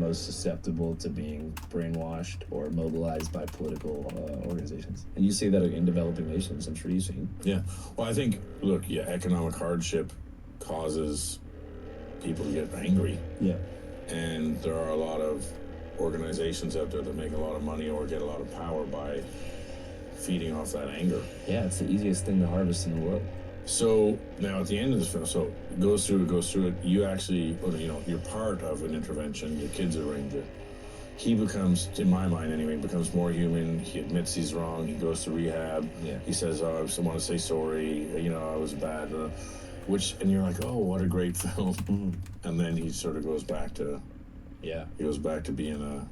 most susceptible to being brainwashed or mobilized by political organizations. And you see that in developing nations, I'm sure you've seen. Yeah. Well, I think, look, economic hardship causes people to get angry. Yeah. And there are a lot of organizations out there that make a lot of money or get a lot of power by feeding off that anger. Yeah, it's the easiest thing to harvest in the world. So now at the end of this film, so it goes through it. You actually, you're part of an intervention. Your kid's a ranger. He becomes, in my mind anyway, becomes more human. He admits he's wrong. He goes to rehab. Yeah. He says, "Oh, I just want to say sorry. I was bad." And you're like, "Oh, what a great film." Mm-hmm. And then he sort of goes back to, he goes back to being a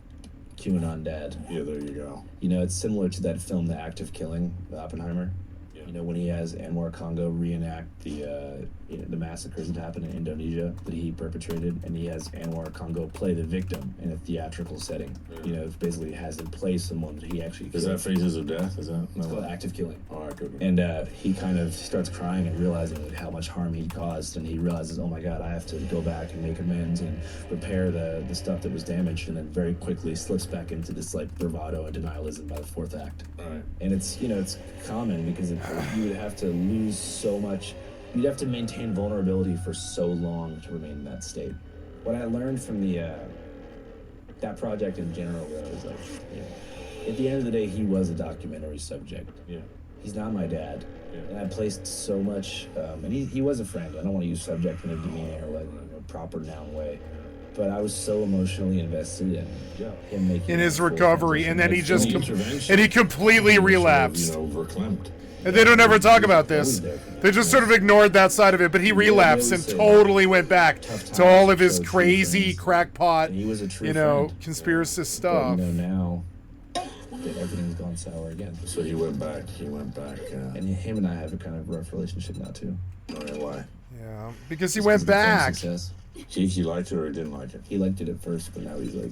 QAnon dad. Yeah, there you go. It's similar to that film, The Act of Killing, Oppenheimer. Yeah. When he has Anwar Congo reenact the massacres that happened in Indonesia that he perpetrated, and he has Anwar Congo play the victim in a theatrical setting. Yeah. Basically has in play someone that he actually killed. Is that Phases of Death? Is that? It's called Act of Killing. Oh, I could. And he kind of starts crying and realizing how much harm he caused, and he realizes, oh my God, I have to go back and make amends and repair the stuff that was damaged, and then very quickly slips back into this like bravado and denialism by the fourth act. Right. And it's it's common because you would have to lose so much. You'd have to maintain vulnerability for so long to remain in that state. What I learned from that project in general, though, is like, at the end of the day, he was a documentary subject. Yeah. He's not my dad. Yeah. And I placed so much, and he was a friend. I don't want to use subject in a demeaning or like a proper noun way. But I was so emotionally invested in him making in his recovery, and then he just he completely relapsed. Verklempt. And they don't ever talk about this. They just sort of ignored that side of it. But he relapsed and totally went back to all of his crazy crackpot, conspiracist stuff. But, now everything's gone sour again. So he went back. And him and I have a kind of rough relationship now too. All right, why? Yeah, because he went back. He liked it or he didn't like it? He liked it at first, but now he's like,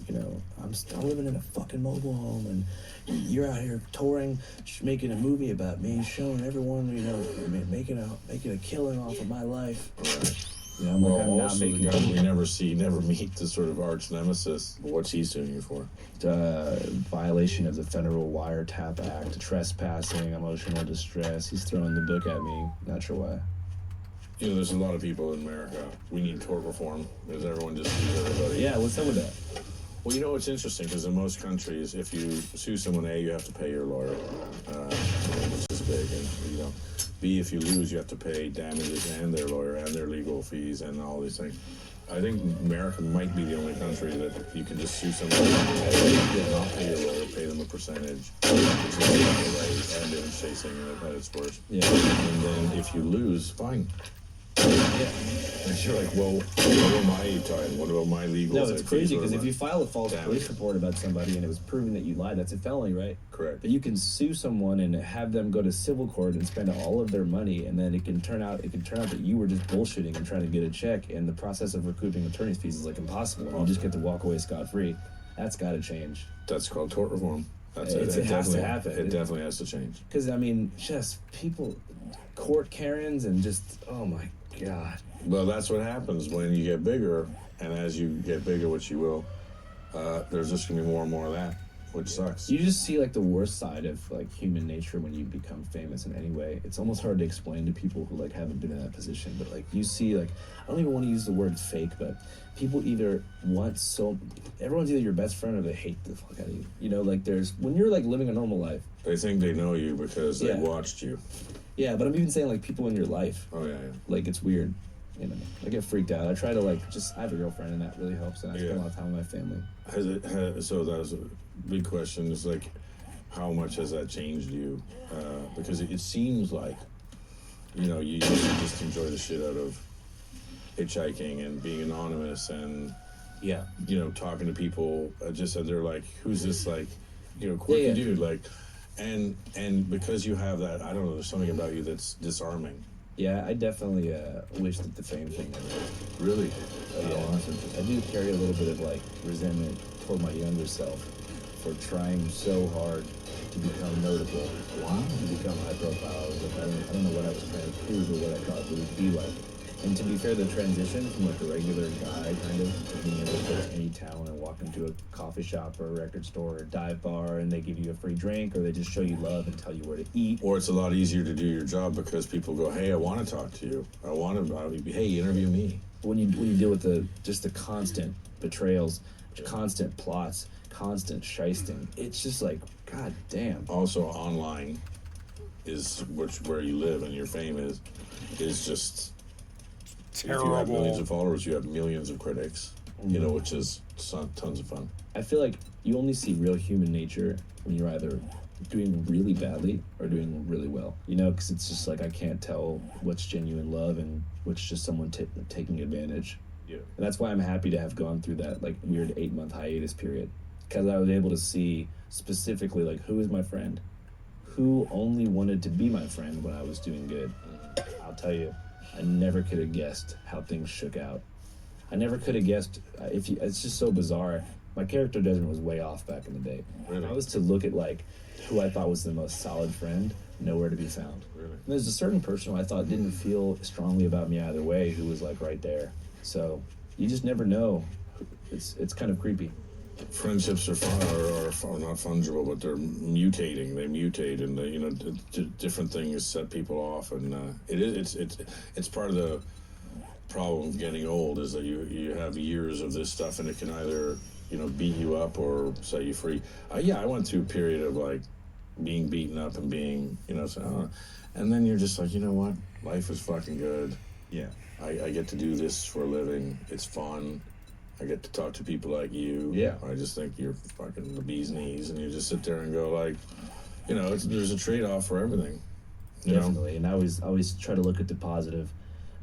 I'm still living in a fucking mobile home, and you're out here touring, making a movie about me, showing everyone, making a killing off of my life. Right. I'm well, not making. The guy we never meet the sort of arch nemesis. What's he suing you for? Violation of the Federal Wiretap Act, trespassing, emotional distress. He's throwing the book at me. Not sure why. There's a lot of people in America. We need tort reform because everyone just sues everybody. Yeah, what's up with that? Well, it's interesting because in most countries, if you sue someone, A, you have to pay your lawyer, which is big, and B, if you lose, you have to pay damages and their lawyer and their legal fees and all these things. I think America might be the only country that you can just sue somebody and not pay your lawyer, pay them a percentage, and then chasing it at its worst. Yeah. And then if you lose, fine. Yeah. And you're like, well, what about my time? What about my legal? No, it's crazy because if you file a false police report about somebody and it was proven that you lied, that's a felony, right? Correct. But you can sue someone and have them go to civil court and spend all of their money, and then it can turn out that you were just bullshitting and trying to get a check, and the process of recouping attorney's fees is like impossible. You just get to walk away scot-free. That's got to change. That's called tort reform. It has to happen. It definitely has to change. Because just people, court Karens, and just oh my God. Well, that's what happens when you get bigger, and as you get bigger, which you will, there's just gonna be more and more of that, which sucks. You just see like the worst side of like human nature when you become famous in any way. It's almost hard to explain to people who like haven't been in that position, but like you see like, I don't even want to use the word fake, but people either everyone's either your best friend or they hate the fuck out of you. Like when you're like living a normal life. They think they know you because they watched you. Yeah, but I'm even saying like people in your life. Oh yeah. Like it's weird. I get freaked out. I try to I have a girlfriend and that really helps, and I spend a lot of time with my family. So that was a big question. Is like, how much has that changed you? Because it seems like, you used to just enjoy the shit out of hitchhiking and being anonymous and talking to people. Just and they're like, who's this quirky dude like, and because you have that, I don't know, there's something about you that's disarming. Yeah, I definitely wish that the fame thing really. I do carry a little bit of resentment toward my younger self for trying so hard to become notable, to become high profile. I don't know what I was trying to prove or what I thought it would be like. And to be fair, the transition from like a regular guy kind of to being able to go to any town and walk into a coffee shop or a record store or a dive bar and they give you a free drink or they just show you love and tell you where to eat. Or it's a lot easier to do your job because people go, hey, I want to talk to you. Hey, interview me. When you deal with the constant betrayals, constant plots, constant shysting, it's just like, god damn. Also, online is where you live and your fame is just Terrible. If you have millions of followers, you have millions of critics. You know, which is tons of fun. I feel like you only see real human nature when you're either doing really badly or doing really well. You know, because it's just like I can't tell what's genuine love and what's just someone taking advantage. Yeah. And that's why I'm happy to have gone through that like weird 8-month hiatus period, because I was able to see specifically like who is my friend, who only wanted to be my friend when I was doing good. I'll tell you, I never could have guessed how things shook out. I never could have guessed it's just so bizarre. My character Desmond was way off back in the day. Really? I was to look at like who I thought was the most solid friend, nowhere to be found. Really? And there's a certain person who I thought didn't feel strongly about me either way who was like right there. So you just never know. It's kind of creepy. Friendships are not fungible, but they're mutating. They mutate, and different things set people off, and it's part of the problem of getting old is that you have years of this stuff, and it can either beat you up or set you free. I went through a period of like being beaten up and being and then you're just like, you know what, life is fucking good. Yeah. I get to do this for a living. It's fun. I get to talk to people like you. Yeah. I just think you're fucking the bee's knees, and you just sit there and go like, there's a trade-off for everything. Definitely. And I always try to look at the positive.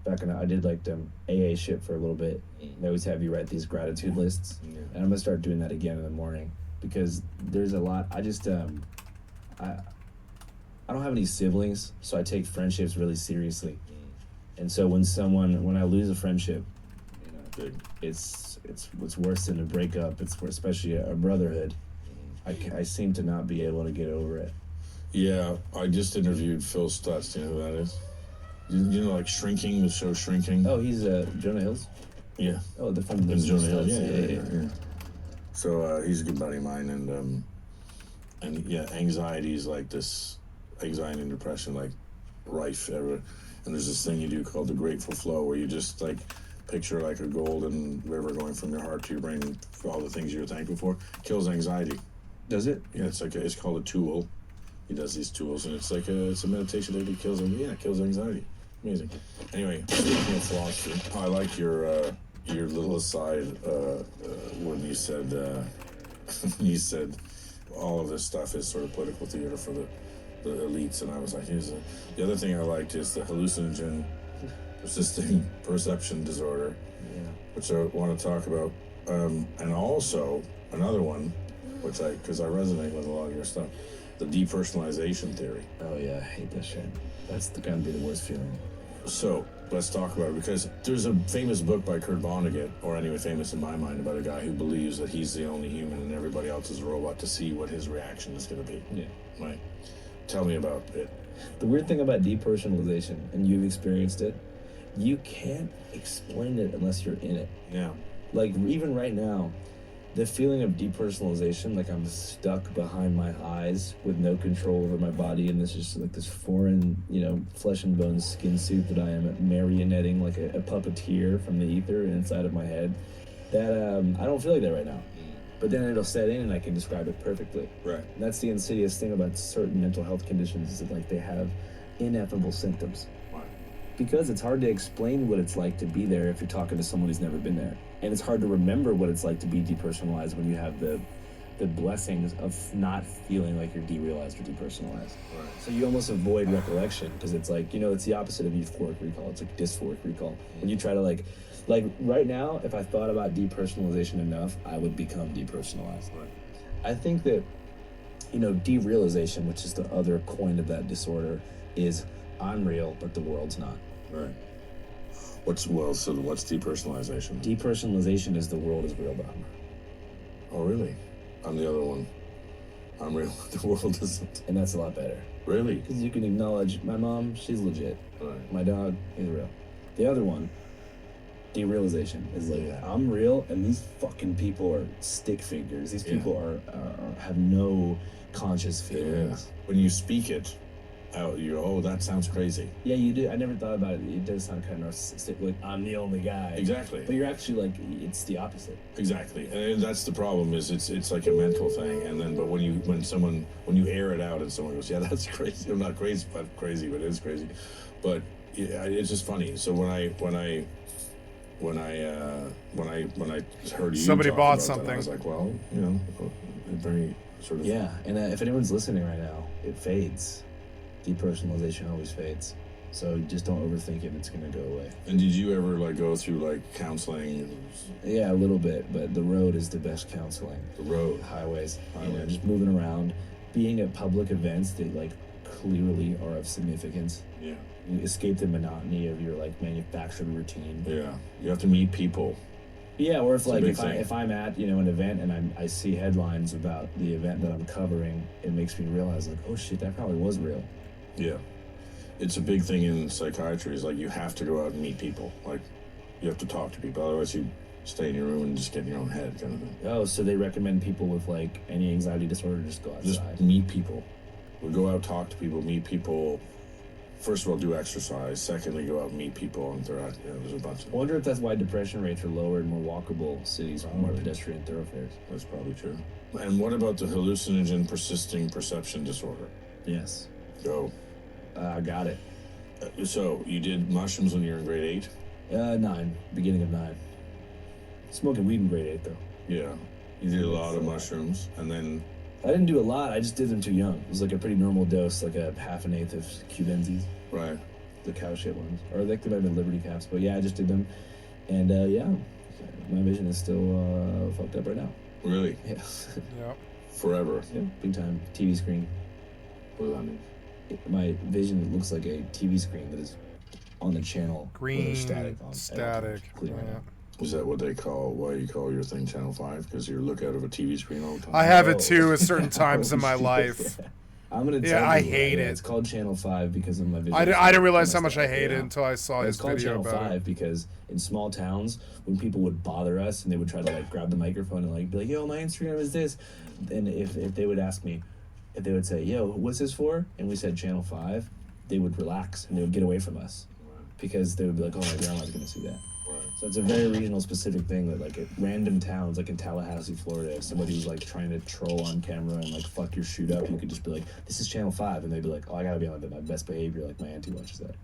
Back when I did like AA shit for a little bit, they always have you write these gratitude lists. Yeah. And I'm gonna start doing that again in the morning because there's a lot. I just I don't have any siblings, so I take friendships really seriously. And so when I lose a friendship, it's worse than a breakup. It's especially a brotherhood. I seem to not be able to get over it. Yeah, I just interviewed Phil Stutz. Do you know who that is? You know, like Shrinking, the show Shrinking. Oh, he's Jonah Hills. Yeah. Oh, the from the Jonah Hills. Yeah. So he's a good buddy of mine, and yeah, anxiety is like this, anxiety and depression like rife everywhere. And there's this thing you do called the Grateful Flow, where you just like picture like a golden river going from your heart to your brain for all the things you're thankful for. Kills anxiety. Does it? Yeah, it's called a tool. He does these tools, and it's like it's a meditation that kills anxiety. Amazing. Anyway, speaking of philosophy, I like your little aside when you said all of this stuff is sort of political theater for the elites, and I was like, the other thing I liked is the hallucinogen persisting perception disorder, which I want to talk about, and also another one, because I resonate with a lot of your stuff, the depersonalization theory. Oh yeah, I hate that shit. That's gonna be the worst feeling. So let's talk about it, because there's a famous book by Kurt Vonnegut, or anyway famous in my mind, about a guy who believes that he's the only human and everybody else is a robot, to see what his reaction is going to be. Yeah. Right. Tell me about it. The weird thing about depersonalization, and you've experienced it, you can't explain it unless you're in it. Yeah. Like even right now, the feeling of depersonalization, like I'm stuck behind my eyes with no control over my body, and this is like this foreign, flesh and bone skin suit that I am marionetting like a puppeteer from the ether inside of my head. That I don't feel like that right now. But then it'll set in and I can describe it perfectly. Right. And that's the insidious thing about certain mental health conditions, is that like they have ineffable symptoms. Why? Because it's hard to explain what it's like to be there if you're talking to someone who's never been there. And it's hard to remember what it's like to be depersonalized when you have the blessings of not feeling like you're derealized or depersonalized. Right. So you almost avoid recollection, because it's like, it's the opposite of euphoric recall. It's like dysphoric recall. When you try to like right now, if I thought about depersonalization enough, I would become depersonalized. Right. I think that, derealization, which is the other coin of that disorder, is I'm real, but the world's not. Right. What's depersonalization? Depersonalization is the world is real, but I'm not. Oh, really? I'm the other one. I'm real, the world isn't. And that's a lot better. Really? Because you can acknowledge my mom, she's legit. Right. My dog is real. The other one, derealization, is like, I'm real, and these fucking people are stick figures. These people are have no conscious feelings. Yeah. When you speak it out, you go, oh, that sounds crazy. Yeah, you do. I never thought about it. It does sound kind of narcissistic. Like, I'm the only guy. Exactly. But you're actually like, it's the opposite. Exactly, and that's the problem. Is it's like a mental thing, and then but when you air it out and someone goes, yeah, that's crazy. I'm not crazy, but it is crazy. But it's just funny. So when I heard you somebody talk bought about something, that, I was like, well, you know, very sort of And if anyone's listening right now, it fades. Depersonalization always fades. So just don't overthink it. It's gonna go away. And did you ever like go through like counseling? Yeah, a little bit, but the road is the best counseling. The road, highways. You know, just moving around, being at public events that like clearly are of significance. Yeah. You escape the monotony of your like manufactured routine. Yeah. You have to meet people. Yeah, or if It's a like big if I'm at, you know, an event and I see headlines about the event that I'm covering, it makes me realize like, oh shit, that probably was real. Yeah. It's a big thing in psychiatry. Is like you have to go out and meet people. Like you have to talk to people. Otherwise, you stay in your room and just get in your own head, kind of thing. Oh, so they recommend people with like any anxiety disorder just go outside. Just meet people. We'll go out, talk to people, meet people. First of all, do exercise. Secondly, go out and meet people. And there's a bunch of. I wonder if that's why depression rates are lower in more walkable cities with more pedestrian thoroughfares. That's probably true. And what about the hallucinogen persisting perception disorder? Yes. Go. I got it. So you did mushrooms when you were in grade 8? 9, beginning of 9. Smoking weed in grade 8 though. Yeah. You did a lot of mushrooms, and then. I didn't do a lot. I just did them too young. It was like a pretty normal dose, like a half an eighth of Cubenzis. Right. The cow shit ones, or like they might have been Liberty Caps, but yeah, I just did them, and yeah, my vision is still fucked up right now. Really? Yeah. yeah, Forever. Yeah, big time. TV screen. What does that mean? My vision looks like a TV screen that is on the channel. green, with static on. static. Clear right Yeah. now. Is that what they call, why you call your thing Channel 5? Because you look out of a TV screen all the time? I have it too at certain times in my Shit. life. I'm gonna tell Yeah, I you, hate it. It's called Channel 5 because of my vision. I didn't realize how much I hated it until I saw his It's called video Channel about 5 it. because in small towns, when people would bother us and they would try to like grab the microphone and like be like, yo, my Instagram is this. And if they would ask me, if they would say, yo, what's this for? And we said Channel 5, they would relax and they would get away from us. Because they would be like, oh, my grandma's gonna see that. Right. So it's a very regional specific thing that like at random towns, like in Tallahassee, Florida, if somebody was like trying to troll on camera and like fuck your shoot up, you could just be like, this is Channel 5, and they'd be like, oh, I gotta be on my best behavior, like my auntie watches that.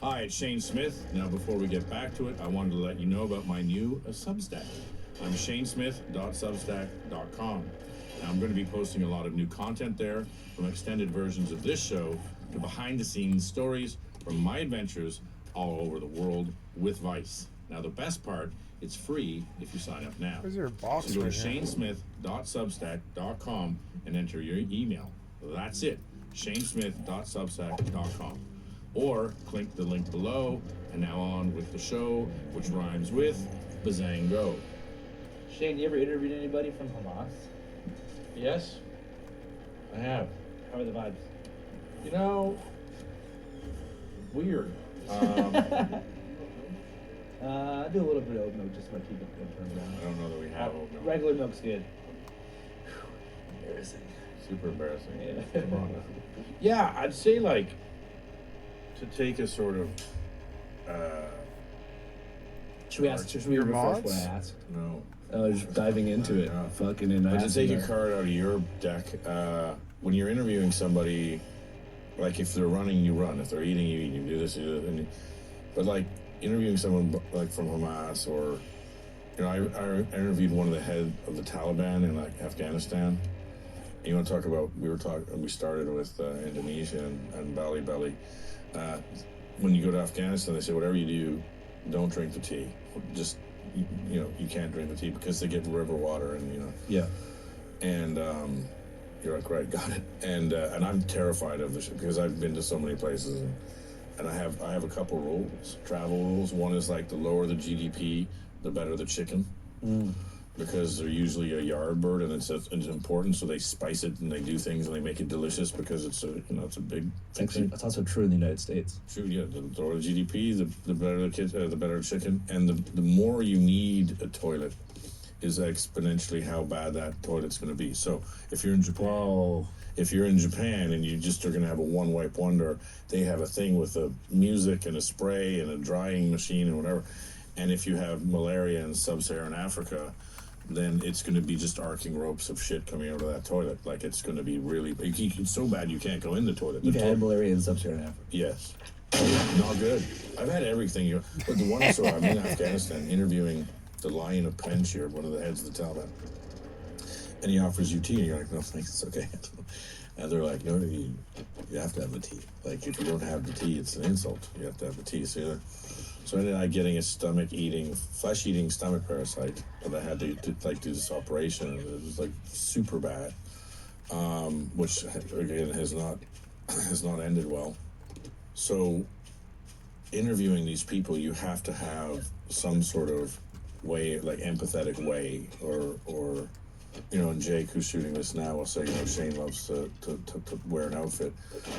Hi, it's Shane Smith. Now, before we get back to it, I wanted to let you know about my new Substack. I'm shanesmith.substack.com. Now, I'm going to be posting a lot of new content there, from extended versions of this show to behind-the-scenes stories from my adventures all over the world with Vice. Now, the best part, it's free if you sign up now. Where's your box So go to right here? shanesmith.substack.com and enter your email. That's it, shanesmith.substack.com. Or click the link below, and now on with the show, which rhymes with Bazango. Shane, you ever interviewed anybody from Hamas? Yes, I have. How are the vibes? You know, weird. I do a little bit of oat milk just to keep it turned I around. don't know that we have oat milk. Regular milk's good. Embarrassing. Super embarrassing. Yeah. Come on. Yeah, I'd say like to take a sort of Should we refresh Your what mods? I asked? no. Just diving into it. Yeah. Fucking in. But to take a card out of your deck, when you're interviewing somebody, like if they're running, you run. If they're eating, you eat. You do this, you do that. But like interviewing someone like from Hamas, or you know, I interviewed one of the head of the Taliban in like Afghanistan. You want to talk about? We started with Indonesia and Bali. When you go to Afghanistan, they say whatever you do, don't drink the tea. Just you know, you can't drink the tea because they get river water and you know. Yeah. And you're like, right, got it. And I'm terrified of this because I've been to so many places, and I have a couple rules, travel rules. One is like the lower the GDP, the better the chicken. because they're usually a yard bird and it's important, so they spice it and they do things and they make it delicious because it's a it's a big. Actually, that's also true in the United States. True, yeah. The lower the GDP, the better the kids, the better chicken, and the more you need a toilet, is exponentially how bad that toilet's going to be. So if you're in Japan, and you just are going to have a one wipe wonder, they have a thing with a music and a spray and a drying machine and whatever. And if you have malaria in sub-Saharan Africa, then it's going to be just arcing ropes of shit coming out of that toilet. Like, it's going to be really... It's so bad you can't go in the toilet. You've had malaria in sub-Saharan Africa? Yes. Not good. I've had everything. But the one I saw, I'm in Afghanistan interviewing the Lion of Panjshir, one of the heads of the Taliban. And he offers you tea, and you're like, no, thanks, it's okay. And they're like, no, you have to have the tea. Like, if you don't have the tea, it's an insult. You have to have the tea. So I ended up getting a flesh-eating stomach parasite, but I had to do this operation. It was like super bad, which again has not ended well. So, interviewing these people, you have to have some sort of way, like empathetic way, or and Jake, who's shooting this now, will say, Shane loves to wear an outfit,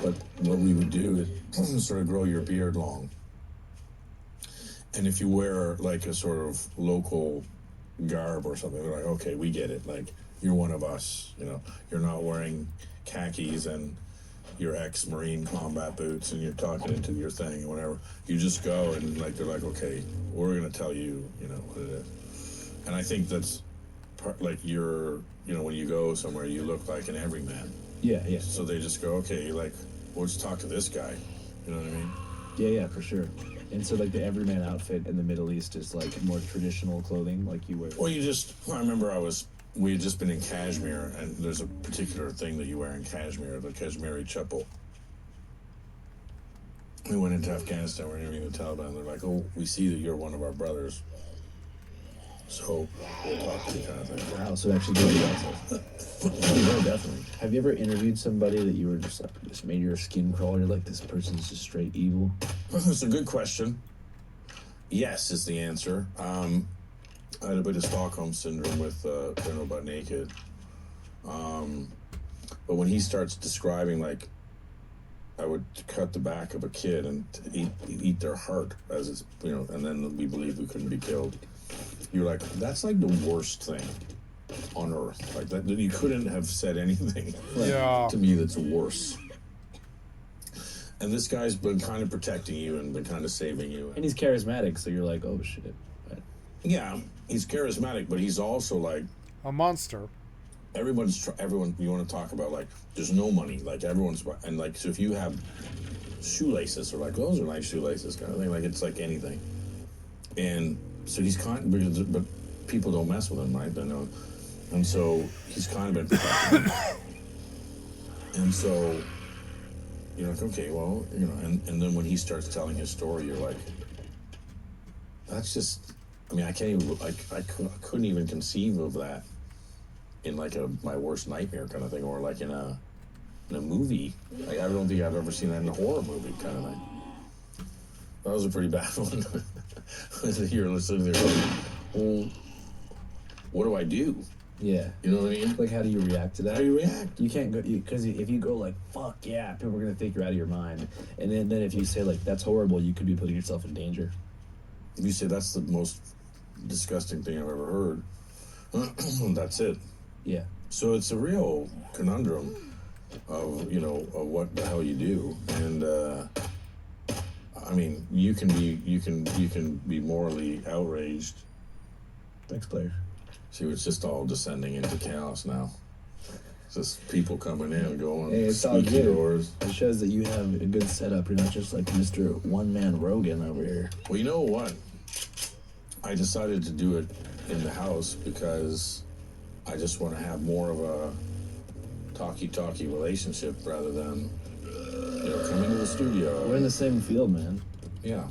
but what we would do is sort of grow your beard long. And if you wear like a sort of local garb or something, they're like, okay, we get it. Like, you're one of us, you're not wearing khakis and your ex-Marine combat boots and you're talking into your thing or whatever. You just go and they're like, okay, we're going to tell you, what it is. And I think that's part, like, when you go somewhere, you look like an everyman. Yeah. So they just go, okay, like, we'll just talk to this guy. You know what I mean? Yeah, for sure. And so, like, the everyman outfit in the Middle East is, like, more traditional clothing, like you wear. Well, I remember we had just been in Kashmir, and there's a particular thing that you wear in Kashmir, the Kashmiri chappal. We went into Afghanistan, we're interviewing the Taliban, they're like, oh, we see that you're one of our brothers, so we'll talk to you, kind of thing. Wow, so actually going to that. Yeah, definitely. Have you ever interviewed somebody that you were just made your skin crawl? You're like, this person's just straight evil? That's a good question. Yes is the answer. I had a bit of Stockholm syndrome with Colonel Butt Naked. But when he starts describing, like, I would cut the back of a kid and eat their heart as it's, and then we believed we couldn't be killed. You're like, that's like the worst thing on earth. Like, that you couldn't have said anything to me that's worse. And this guy's been kind of protecting you and been kind of saving you. And he's charismatic, so you're like, oh shit. Right. Yeah, he's charismatic, but he's also like a monster. Everyone you want to talk about, like, there's no money, like, everyone's, and like, so if you have shoelaces, or like, those are nice shoelaces kind of thing, like, it's like anything. And so he's but people don't mess with him, right? They know. And so he's kind of been protected. And so you're like, okay, well, and then when he starts telling his story, you're like, that's just, I can't even, I couldn't even conceive of that in like my worst nightmare kind of thing, or like in a movie. Like, I don't think I've ever seen that in a horror movie kind of thing. That was a pretty bad one. You're listening there going, well, what do I do? Yeah. You know what I mean? Like, how do you react to that? How do you react? You can't go, because if you go like, fuck yeah, people are going to think you're out of your mind. And then if you say, like, that's horrible, you could be putting yourself in danger. If you say that's the most disgusting thing I've ever heard, that's it. Yeah. So it's a real conundrum of, of what the hell you do. And, you can be morally outraged. Thanks, player. See, it's just all descending into chaos now. It's just people coming in and going. Hey, it's all good. Doors. It shows that you have a good setup. You're not just like Mr. One-Man Rogan over here. Well, you know what? I decided to do it in the house because I just want to have more of a talky relationship rather than, come into the studio. We're in the same field, man. Yeah.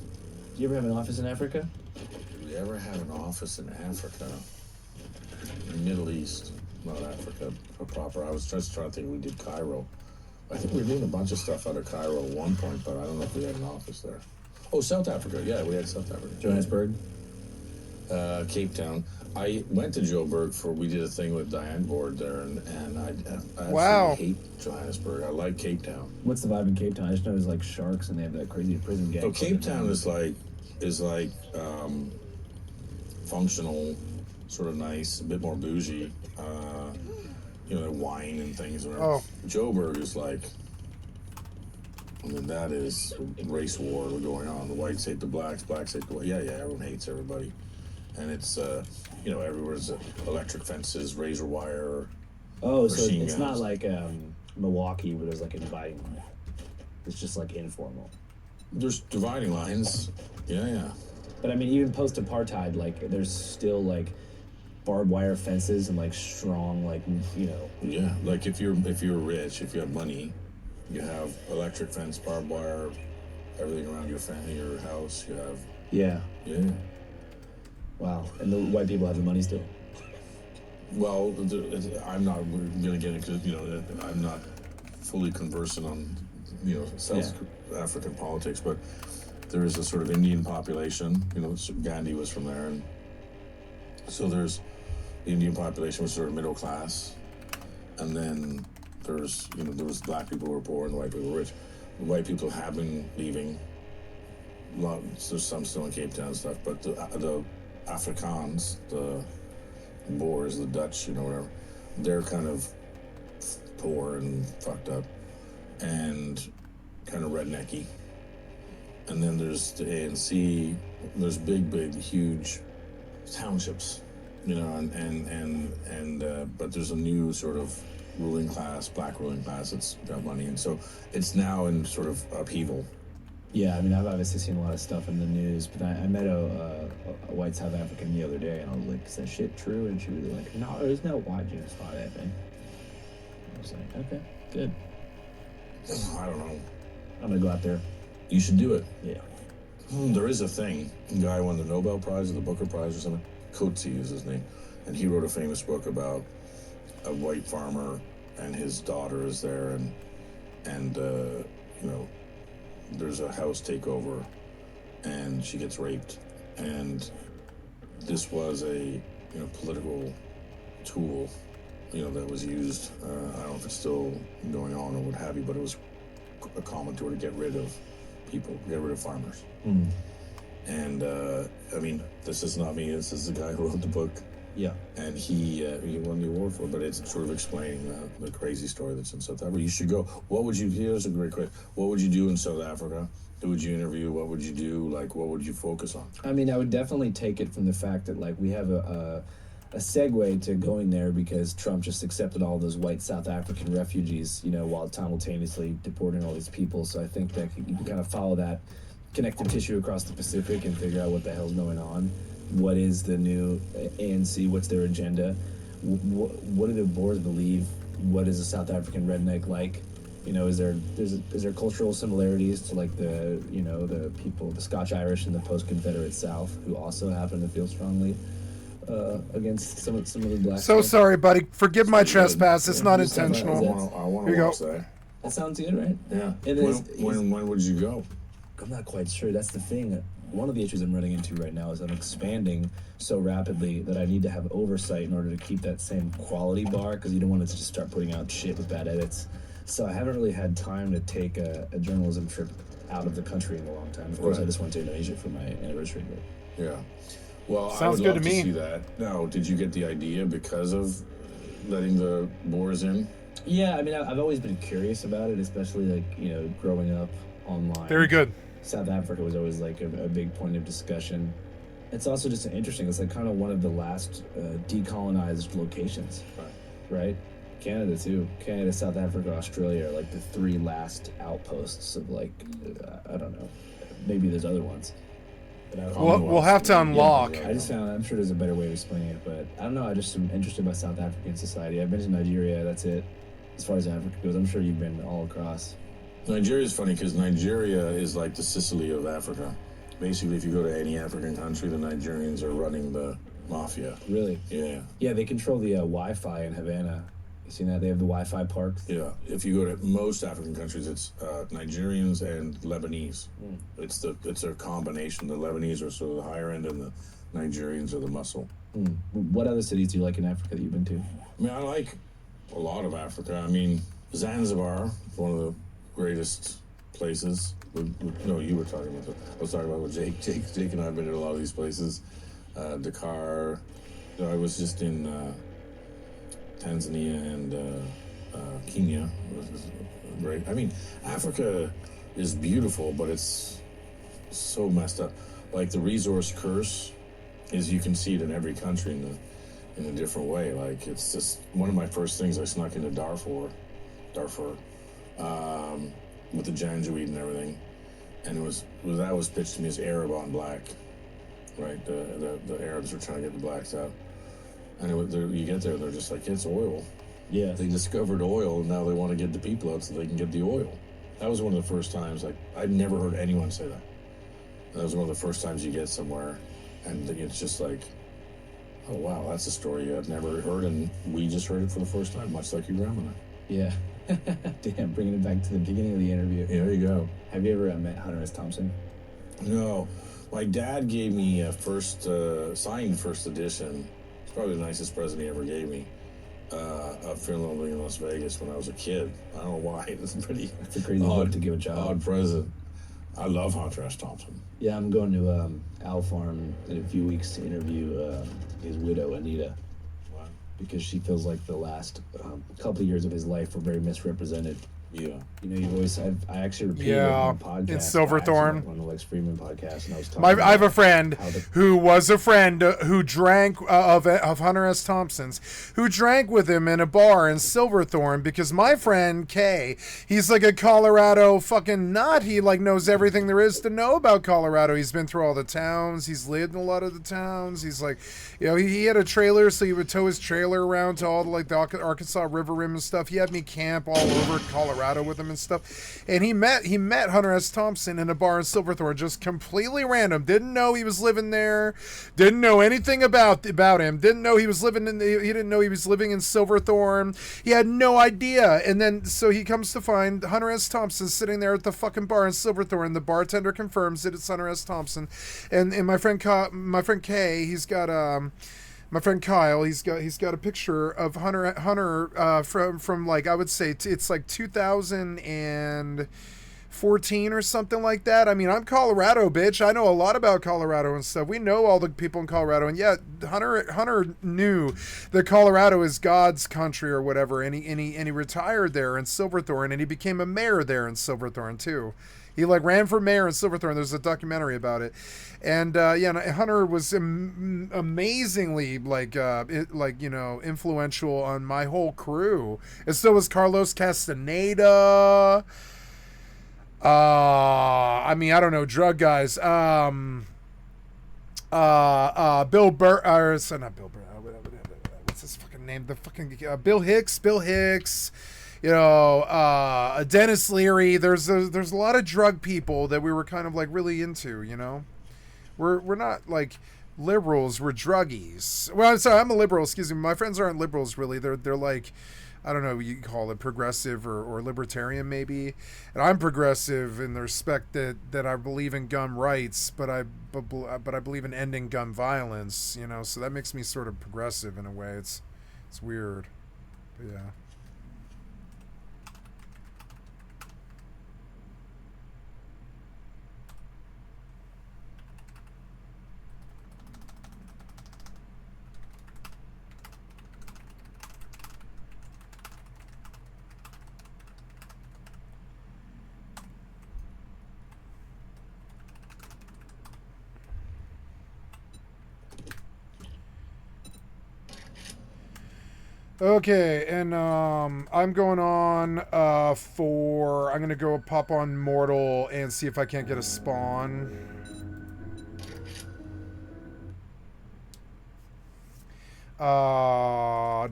Do you ever have an office in Africa? Did we ever have an office in Africa? In the Middle East, not Africa proper. I was just trying to think if we did Cairo. I think we were doing a bunch of stuff out of Cairo at one point, but I don't know if we had an office there. Oh, South Africa. Yeah, we had South Africa. Johannesburg? Cape Town. I went to Joburg we did a thing with Diane Board there, and I Wow. absolutely hate Johannesburg. I like Cape Town. What's the vibe in Cape Town? I just know there's like sharks and they have that crazy prison gang. So Cape Town is like functional, sort of nice, a bit more bougie. Wine and things. Whatever. Oh. Joburg is like, I mean, that is race war going on. The whites hate the blacks, blacks hate the whites. Yeah, everyone hates everybody. And it's, everywhere's electric fences, razor wire. Oh, so machine it's guns. not like Milwaukee where there's like a dividing line. It's just like informal. There's dividing lines. Yeah. But I mean, even post-apartheid, like there's still like barbed wire fences and like strong, like Yeah, like if you're rich, if you have money, you have electric fence, barbed wire, everything around your family, your house. You have. Yeah. Wow, and the white people have the money still. Well, I'm not going to get into I'm not fully conversant on South African politics, but there is a sort of Indian population. Gandhi was from there, and so there's the Indian population was sort of middle class, and then there's there was black people who were poor and the white people were rich. The white people have been leaving. There's some still in Cape Town and stuff, but the Afrikaans, the Boers, the Dutch, whatever, they're kind of poor and fucked up and kind of rednecky. And then there's the ANC, there's big, huge townships, but there's a new sort of ruling class, black ruling class that's got money. And so it's now in sort of upheaval. Yeah, I mean, I've obviously seen a lot of stuff in the news, but I met a white South African the other day, and I was like, is that shit true? And she was like, no, there's no white genocide, I think. I was like, okay, good. I don't know. I'm gonna go out there. You should do it. Yeah. There is a thing. A guy won the Nobel Prize or the Booker Prize or something. Coetzee is his name. And he wrote a famous book about a white farmer and his daughter is there, and there's a house takeover and she gets raped. And this was a political tool that was used. I don't know if it's still going on or what have you, but it was a common tool to get rid of people, get rid of farmers. And I mean, this is not me, this is the guy who wrote the book. Yeah. And he won the award for it, but it's sort of explaining the crazy story that's in South Africa. You should go. Here's a great question. What would you do in South Africa? Who would you interview? What would you do? Like, what would you focus on? I mean, I would definitely take it from the fact that, like, we have a segue to going there because Trump just accepted all those white South African refugees, while simultaneously deporting all these people. So I think that you can kind of follow that connective tissue across the Pacific and figure out what the hell's going on. What is the new ANC? What's their agenda? What do the Boers believe? What is a South African redneck like? Is there cultural similarities to like the people, the Scotch Irish in the post-Confederate South, who also happen to feel strongly against some of the black. So sorry, buddy. Forgive my trespass. It's not intentional. I want to watch that. That sounds good, right? Yeah. When would you go? I'm not quite sure. That's the thing. One of the issues I'm running into right now is I'm expanding so rapidly that I need to have oversight in order to keep that same quality bar, because you don't want it to just start putting out shit with bad edits. So I haven't really had time to take a journalism trip out of the country in a long time. Of course, I just went to Indonesia for my anniversary. But yeah. Well, sounds I would good love to me. See that. Now, did you get the idea because of letting the Boers in? Yeah, I mean, I've always been curious about it, especially like, growing up online. Very good. South Africa was always like a big point of discussion. It's also just interesting. It's like kind of one of the last decolonized locations, right? Canada too. Canada, South Africa, Australia are like the three last outposts of like, I don't know. Maybe there's other ones. We'll have to unlock. Yeah, I'm sure there's a better way of explaining it, but I don't know. I just am interested by South African society. I've been to Nigeria. That's it. As far as Africa goes, I'm sure you've been all across. Nigeria is funny because Nigeria is like the Sicily of Africa. Basically, if you go to any African country, the Nigerians are running the mafia. Really? Yeah. Yeah, they control the Wi-Fi in Havana. You seen that? They have the Wi-Fi parks. Yeah. If you go to most African countries, it's Nigerians and Lebanese. It's a combination. The Lebanese are sort of the higher end, and the Nigerians are the muscle. What other cities do you like in Africa that you've been to? I mean, I like a lot of Africa. I mean, Zanzibar, one of the greatest places. No, you were talking about I was talking about with Jake. Jake and I have been to a lot of these places. Dakar. I was just in Tanzania and Kenya. It was great. I mean, Africa is beautiful, but it's so messed up. Like the resource curse is you can see it in every country in a different way. Like it's just one of my first things. I snuck into Darfur, with the Janjaweed and everything, and that was pitched to me as Arab on black, right? The Arabs were trying to get the blacks out, and you get there, they're just like, it's oil. Yeah. They discovered oil, and now they want to get the people out so they can get the oil. That was one of the first times. Like I'd never heard anyone say that. That was one of the first times you get somewhere, and it's just like, oh wow, that's a story I've never heard, and we just heard it for the first time, much like your grandmother. Yeah. Damn, bringing it back to the beginning of the interview. Yeah, there you go. Have you ever met Hunter S. Thompson? No. My dad gave me a signed first edition. It's probably the nicest present he ever gave me. Up Fear and Loathing in Las Vegas when I was a kid. I don't know why. It's a crazy book to give a child. Odd present. I love Hunter S. Thompson. Yeah, I'm going to Owl Farm in a few weeks to interview his widow, Anita. Because she feels like the last couple of years of his life were very misrepresented. Yeah. You know, I actually repeated it on a podcast. In Silverthorne. On the Lex Friedman podcast, and I was talking I have a friend who was a friend who drank of Hunter S. Thompson's, who drank with him in a bar in Silverthorne, because my friend Kay, he's like a Colorado fucking nut. He like knows everything there is to know about Colorado. He's been through all the towns. He's lived in a lot of the towns. He's like, you know, he had a trailer, so he would tow his trailer around to all the like the Arkansas River Rim and stuff. He had me camp all over Colorado with him and stuff, and he met Hunter S. Thompson in a bar in Silverthorne, just completely random. Didn't know he was living there, didn't know anything about him, didn't know he didn't know he was living in Silverthorne. He had no idea. And then so he comes to find Hunter S. Thompson sitting there at the fucking bar in Silverthorne. The bartender confirms that it's Hunter S. Thompson, and my friend Kay, he's got my friend Kyle, he's got a picture of Hunter from like, I would say it's like 2014 or something like that. I mean, I'm Colorado, bitch. I know a lot about Colorado and stuff. We know all the people in Colorado, and yeah, Hunter knew that Colorado is God's country or whatever, and he retired there in Silverthorne, and he became a mayor there in Silverthorne too. He like ran for mayor in Silverthorne. There's a documentary about it, and Hunter was amazingly like influential on my whole crew, and so was Carlos Castaneda. I mean, I don't know, drug guys. Bill Burr, not Bill Burr. What's his fucking name? The fucking Bill Hicks. You know, Dennis Leary. There's a lot of drug people that we were kind of like really into. You know, we're not like liberals. We're druggies. Well, I'm sorry, I'm a liberal. Excuse me. My friends aren't liberals really. They're like, I don't know, you call it progressive or libertarian maybe. And I'm progressive in the respect that I believe in gun rights, but I believe in ending gun violence. You know, so that makes me sort of progressive in a way. It's weird, but yeah. Okay, and I'm going on I'm gonna go pop on Mortal and see if I can't get a spawn. I want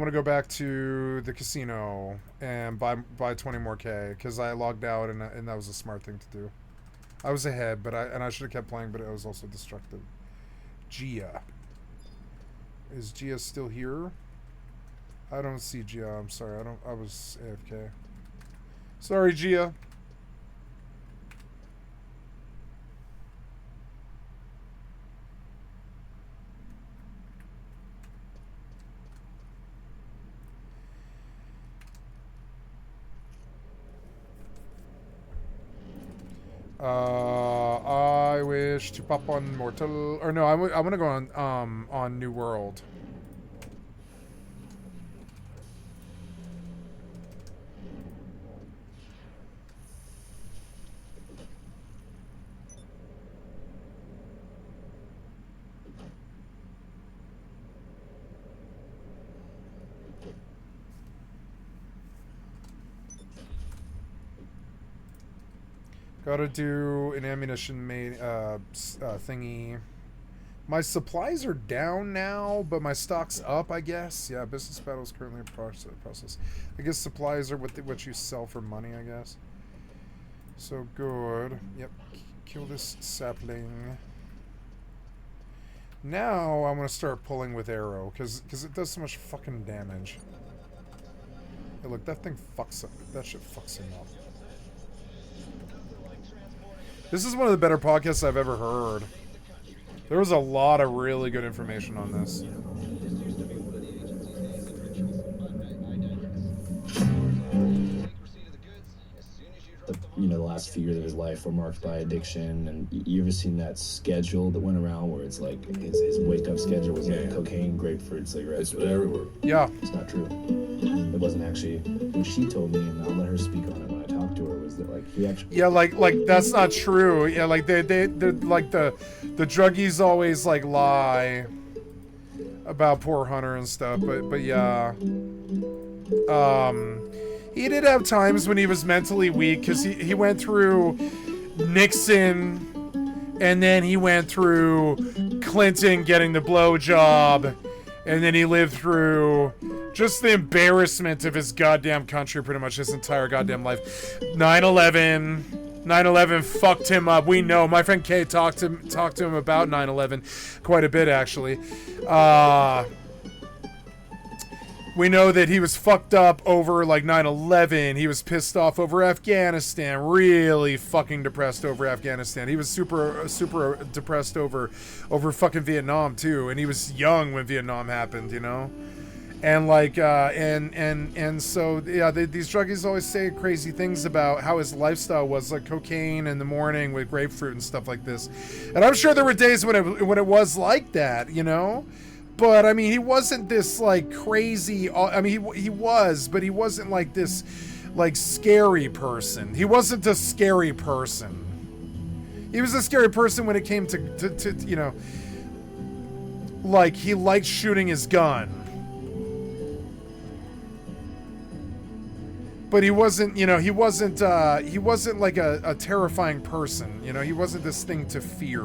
to go back to the casino and buy 20 more K because I logged out and that was a smart thing to do. I was ahead, but I should have kept playing, but it was also destructive. Gia. Is Gia still here? I don't see Gia. I'm sorry. I was AFK. Sorry, Gia. I wish to pop on Mortal, or no, I want to go on New World. Gotta do an ammunition thingy. My supplies are down now, but my stock's up, I guess. Yeah, business battle is currently in process. I guess supplies are what you sell for money, I guess. So good. Yep. Kill this sapling. Now I want to start pulling with arrow, because it does so much fucking damage. Hey, look, that thing fucks up. That shit fucks him up. This is one of the better podcasts I've ever heard. There was a lot of really good information on this. The last few years of his life were marked by addiction, and you ever seen that schedule that went around where it's like his wake up schedule was like cocaine, grapefruit, cigarettes? It's everywhere. Yeah. It's not true. It wasn't actually. What she told me, and I'll let her speak on it when I talk to her, was that like he actually. Yeah, like that's not true. Yeah, like they're like the druggies always like lie about poor Hunter and stuff, but yeah. He did have times when he was mentally weak, because he went through Nixon, and then he went through Clinton getting the blowjob, and then he lived through just the embarrassment of his goddamn country pretty much his entire goddamn life. 9/11 fucked him up. We know. My friend Kay talked to him about 9/11 quite a bit, actually. We know that he was fucked up over like 9/11. He was pissed off over Afghanistan. Really fucking depressed over Afghanistan. He was super depressed over fucking Vietnam too. And he was young when Vietnam happened, you know. And like and so yeah, these druggies always say crazy things about how his lifestyle was, like cocaine in the morning with grapefruit and stuff like this. And I'm sure there were days when it was like that, you know. But, I mean, he wasn't this, like, crazy... I mean, he was, but he wasn't, like, this, like, scary person. He wasn't a scary person. He was a scary person when it came to you know... Like, he liked shooting his gun. But he wasn't, you know, he wasn't like a terrifying person. You know, he wasn't this thing to fear.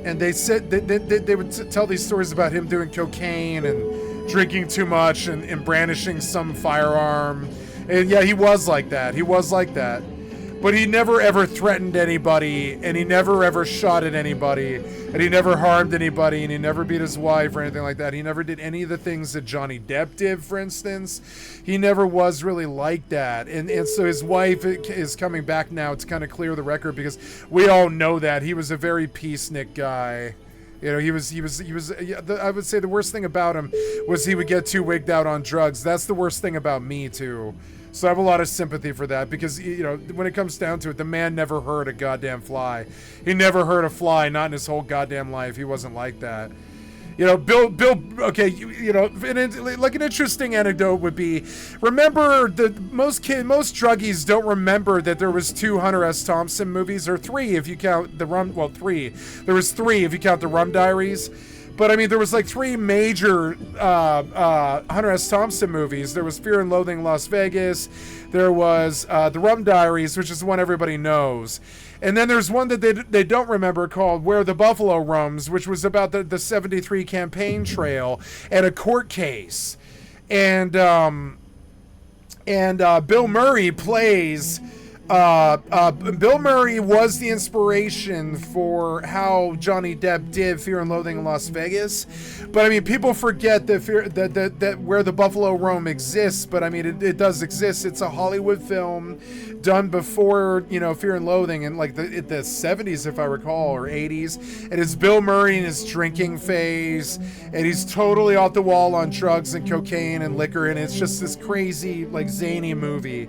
And they said they would tell these stories about him doing cocaine and drinking too much and brandishing some firearm. And yeah, he was like that. He was like that. But he never ever threatened anybody, and he never ever shot at anybody, and he never harmed anybody, and he never beat his wife or anything like that. He never did any of the things that Johnny Depp did, for instance. He never was really like that. And so his wife is coming back now to kind of clear the record, because we all know that he was a very peacenik guy. You know, he was. I would say the worst thing about him was he would get too wigged out on drugs. That's the worst thing about me too. So I have a lot of sympathy for that, because, you know, when it comes down to it, the man never hurt a goddamn fly. He never hurt a fly, not in his whole goddamn life. He wasn't like that. You know, Bill, okay, you know, like an interesting anecdote would be, remember most druggies don't remember that there was 2 Hunter S. Thompson movies, or 3 if you count the Rum, well, 3. There was 3 if you count the Rum Diaries. But, I mean, there was, like, 3 major Hunter S. Thompson movies. There was Fear and Loathing in Las Vegas. There was The Rum Diaries, which is the one everybody knows. And then there's one that they don't remember called Where the Buffalo Roams, which was about the 73 campaign trail and a court case. And Bill Murray plays... Bill Murray was the inspiration for how Johnny Depp did Fear and Loathing in Las Vegas. But I mean, people forget that Where the Buffalo Roam exists. But I mean, it does exist. It's a Hollywood film done before, you know, Fear and Loathing in like the 70s, if I recall, or 80s. And it's Bill Murray in his drinking phase, and he's totally off the wall on drugs and cocaine and liquor, and it's just this crazy, like, zany movie.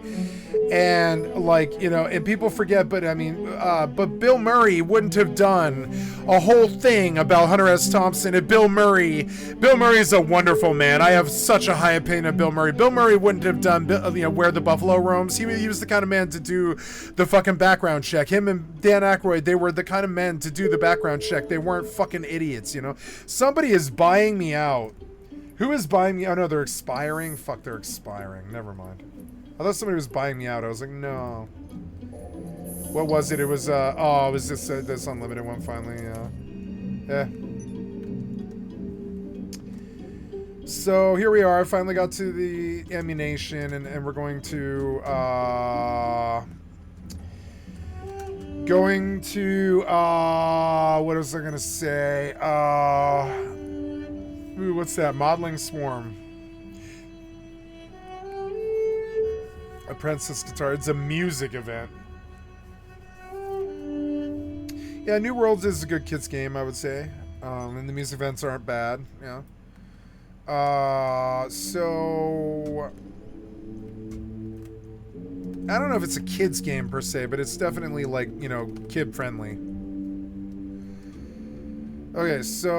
And like, you know, and people forget, but I mean, but Bill Murray wouldn't have done a whole thing about Hunter S. Thompson if Bill Murray's a wonderful man. I have such a high opinion of Bill Murray. Bill Murray wouldn't have done, you know, Where the Buffalo Roams. He was the kind of man to do the fucking background check. Him and Dan Aykroyd, they were the kind of men to do the background check. They weren't fucking idiots, you know. Somebody is buying me out. Who is buying me? Oh no, they're expiring. Fuck, they're expiring. Never mind. I thought somebody was buying me out. I was like, no. What was it? It was, oh, it was this unlimited one finally, yeah. So, here we are. I finally got to the ammunition, and we're going to, what was I gonna say? Ooh, what's that? Modeling Swarm. A Princess Guitar. It's a music event. Yeah, New Worlds is a good kids game, I would say. And the music events aren't bad. Yeah. So I don't know if it's a kids game per se, but it's definitely like, you know, kid friendly. Okay, so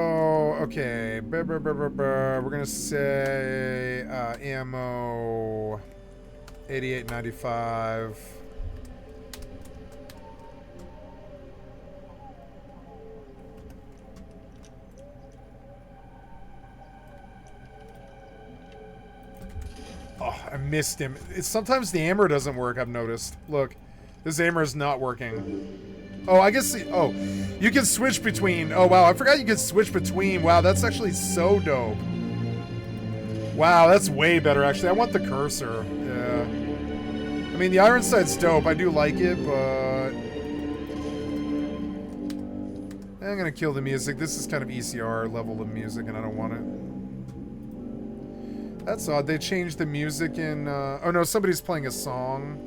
okay, we're gonna say ammo 88.95. Oh, I missed him. Sometimes the hammer doesn't work, I've noticed. Look, this hammer is not working. Oh, I guess, oh, you can switch between. Oh, wow, I forgot you could switch between. Wow, that's actually so dope. Wow, that's way better, actually. I want the cursor. Yeah. I mean, the Iron Sight's dope. I do like it, but I'm gonna kill the music. This is kind of ECR level of music, and I don't want it. That's odd. They changed the music in... oh, no, somebody's playing a song.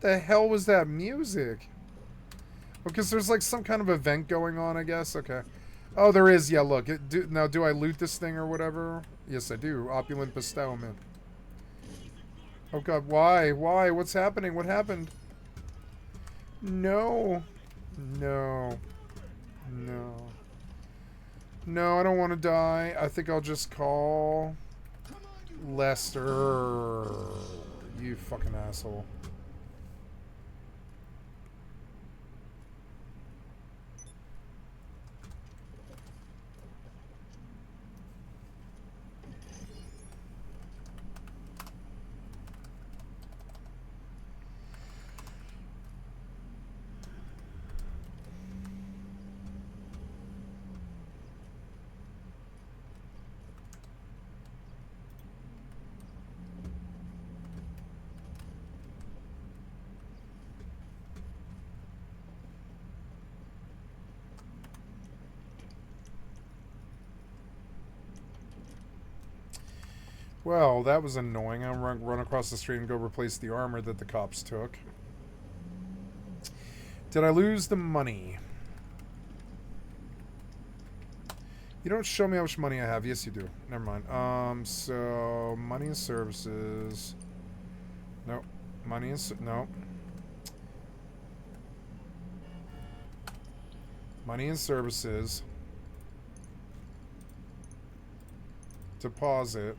The hell was that music? Because there's like some kind of event going on, I guess. Okay. Oh, there is. Yeah, look. Now, do I loot this thing or whatever? Yes, I do. Opulent bestowment. Oh, God. Why? Why? What's happening? What happened? No. No. No. No, I don't want to die. I think I'll just call Lester. You fucking asshole. Well, that was annoying. I'm run across the street and go replace the armor that the cops took. Did I lose the money? You don't show me how much money I have. Yes, you do. Never mind. So money and services. Nope. Money and nope. Money and services. Deposit.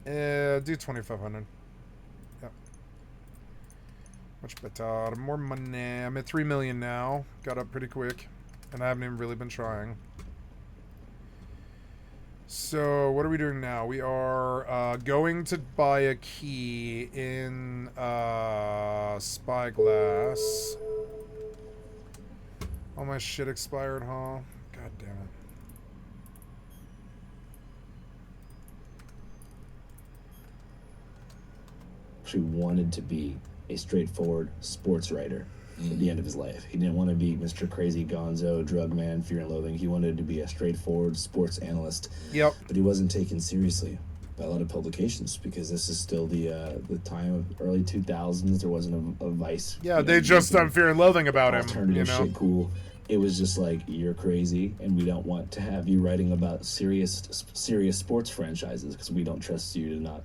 Do 2,500. Yep. Much better. More money. I'm at 3 million now. Got up pretty quick. And I haven't even really been trying. So, what are we doing now? We are going to buy a key in Spyglass. All my shit expired, huh? God damn it. Actually wanted to be a straightforward sports writer at the end of his life. He didn't want to be Mr. Crazy Gonzo, drug man, fear and loathing. He wanted to be a straightforward sports analyst. Yep. But he wasn't taken seriously. by a lot of publications, because this is still the time of early 2000s. There wasn't a Vice. Yeah, they just done Fear and Loathing about him. Alternative You know? shit cool. It was just like, you're crazy, and we don't want to have you writing about serious sports franchises because we don't trust you to not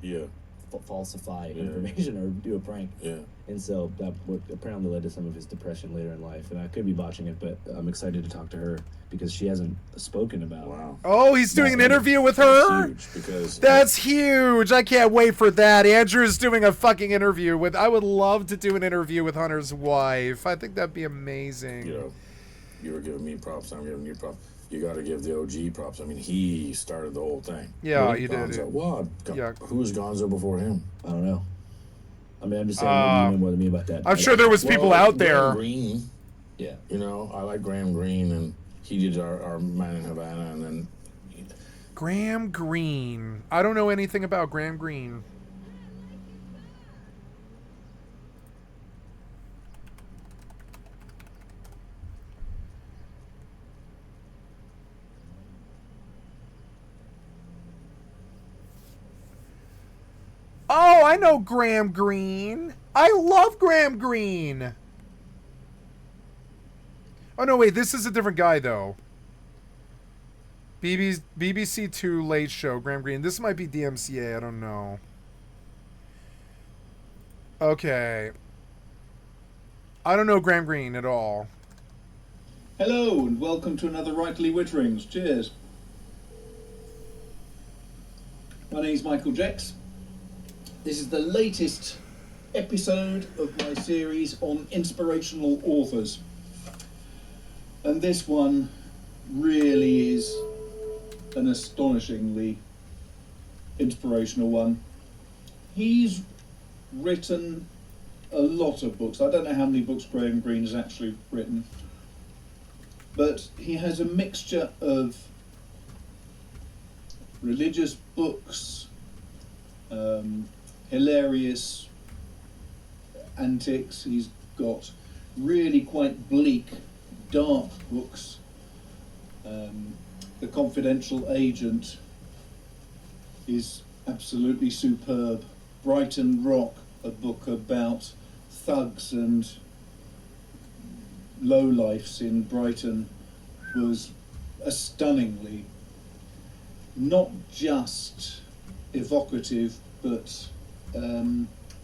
falsify information or do a prank. Yeah. And so that apparently led to some of his depression later in life. And I could be botching it, but I'm excited to talk to her because she hasn't spoken about. Wow. Oh, he's doing an interview with her? Huge, because That's huge. I can't wait for that. Andrew's doing a fucking interview with... I would love to do an interview with Hunter's wife. I think that'd be amazing. you know, you were giving me props, I'm giving you props. You got to give the OG props. I mean, he started the whole thing. Yeah, you Gonzo. did. What? Yeah. Who was Gonzo before him? I don't know. I mean, I'm just saying, maybe you know more than me about that. I'm sure there was people out there. Graham Greene. Yeah. You know, I like Graham Greene, and he did our Man in Havana, and then... Graham Greene. I don't know anything about Graham Greene. Oh, I know Graham Greene. I love Graham Greene. Oh, no, wait. This is a different guy, though. BBC Two Late Show, Graham Greene. This might be DMCA. I don't know. Okay. I don't know Graham Greene at all. Hello and welcome to another Rightly Witterings. Cheers. My name's Michael Jex. This is the latest episode of my series on inspirational authors. And this one really is an astonishingly inspirational one. He's written a lot of books. I don't know how many books Graham Greene has actually written, but he has a mixture of religious books, hilarious antics. He's got really quite bleak, dark books. The Confidential Agent is absolutely superb. Brighton Rock, a book about thugs and lowlifes in Brighton, was a stunningly not just evocative but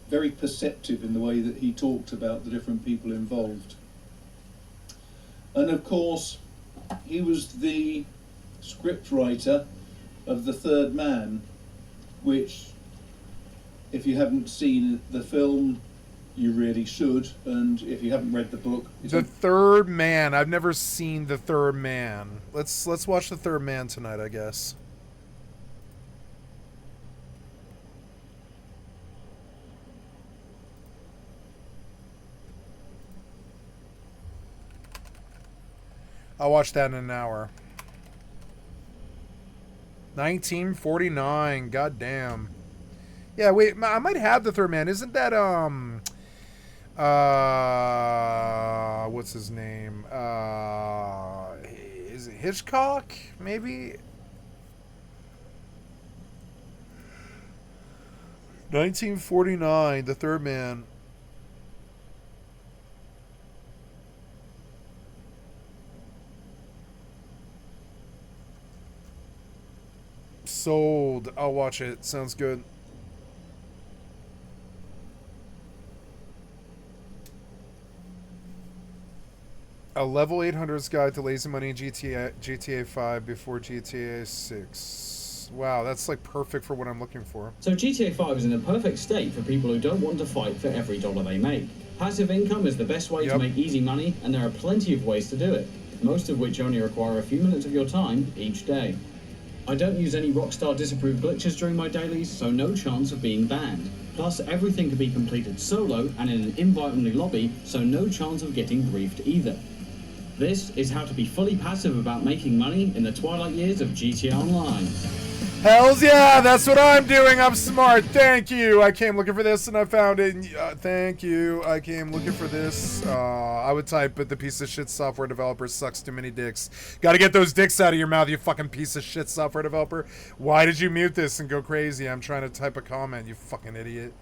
very perceptive in the way that he talked about the different people involved. And of course, he was the scriptwriter of The Third Man, which, if you haven't seen the film, you really should, and if you haven't read the book... The Third Man. I've never seen The Third Man. Let's watch The Third Man tonight, I guess. I'll watch that in an hour. 1949. God damn. Yeah, wait. I might have The Third Man. Isn't that what's his name? Is it Hitchcock? Maybe. 1949. The Third Man. Sold. I'll watch it. Sounds good. A level 800's guide to lazy money in GTA 5 before GTA 6. Wow, that's like perfect for what I'm looking for. So GTA 5 is in a perfect state for people who don't want to fight for every dollar they make. Passive income is the best way to make easy money, and there are plenty of ways to do it, most of which only require a few minutes of your time each day. I don't use any Rockstar disapproved glitches during my dailies, so no chance of being banned. Plus, everything can be completed solo and in an invite-only lobby, so no chance of getting griefed either. This is how to be fully passive about making money in the twilight years of GTA Online. Hells yeah, that's what I'm doing. I'm smart. Thank you. I came looking for this and I found it. Thank you. I came looking for this. I would type, but the piece of shit software developer sucks too many dicks. Gotta get those dicks out of your mouth, you fucking piece of shit software developer. Why did you mute this and go crazy? I'm trying to type a comment, you fucking idiot.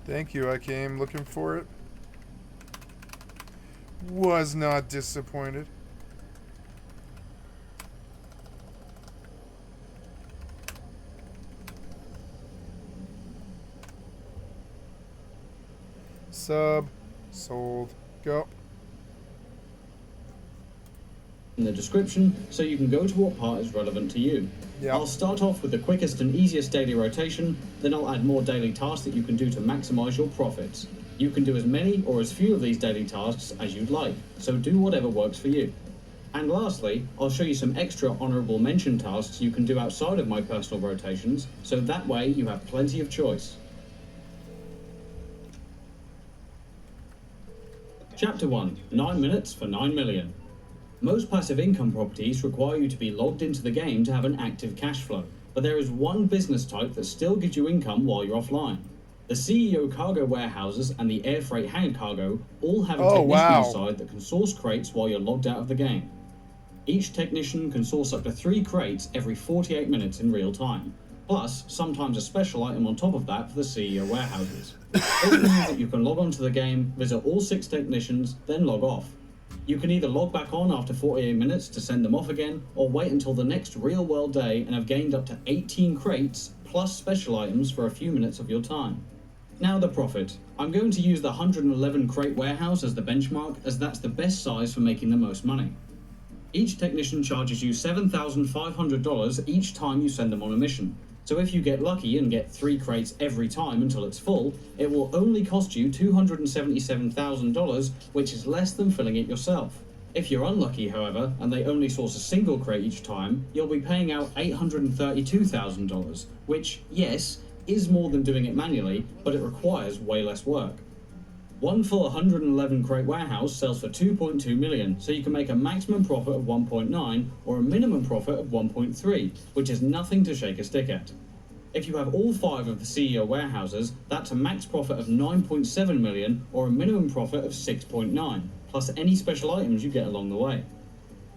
Thank you. I came looking for it. Was not disappointed. Sub, sold, go. In the description, so you can go to what part is relevant to you. Yeah. I'll start off with the quickest and easiest daily rotation, then I'll add more daily tasks that you can do to maximize your profits. You can do as many or as few of these daily tasks as you'd like, so do whatever works for you. And lastly, I'll show you some extra honorable mention tasks you can do outside of my personal rotations, so that way you have plenty of choice. Chapter 1. 9 minutes for 9 million. Most passive income properties require you to be logged into the game to have an active cash flow, but there is one business type that still gives you income while you're offline. The CEO cargo warehouses and the air freight hangar cargo all have a technician on side that can source crates while you're logged out of the game. Each technician can source up to 3 crates every 48 minutes in real time, plus sometimes a special item on top of that for the CEO warehouses. This means that you can log onto the game, visit all 6 technicians, then log off. You can either log back on after 48 minutes to send them off again, or wait until the next real-world day and have gained up to 18 crates, plus special items for a few minutes of your time. Now the profit. I'm going to use the 111 crate warehouse as the benchmark, as that's the best size for making the most money. Each technician charges you $7,500 each time you send them on a mission. So if you get lucky and get 3 crates every time until it's full, it will only cost you $277,000, which is less than filling it yourself. If you're unlucky, however, and they only source a single crate each time, you'll be paying out $832,000, which, yes, is more than doing it manually, but it requires way less work. One full 111 crate warehouse sells for 2.2 million, so you can make a maximum profit of 1.9 or a minimum profit of 1.3, which is nothing to shake a stick at. If you have all 5 of the CEO warehouses, that's a max profit of 9.7 million or a minimum profit of 6.9, plus any special items you get along the way.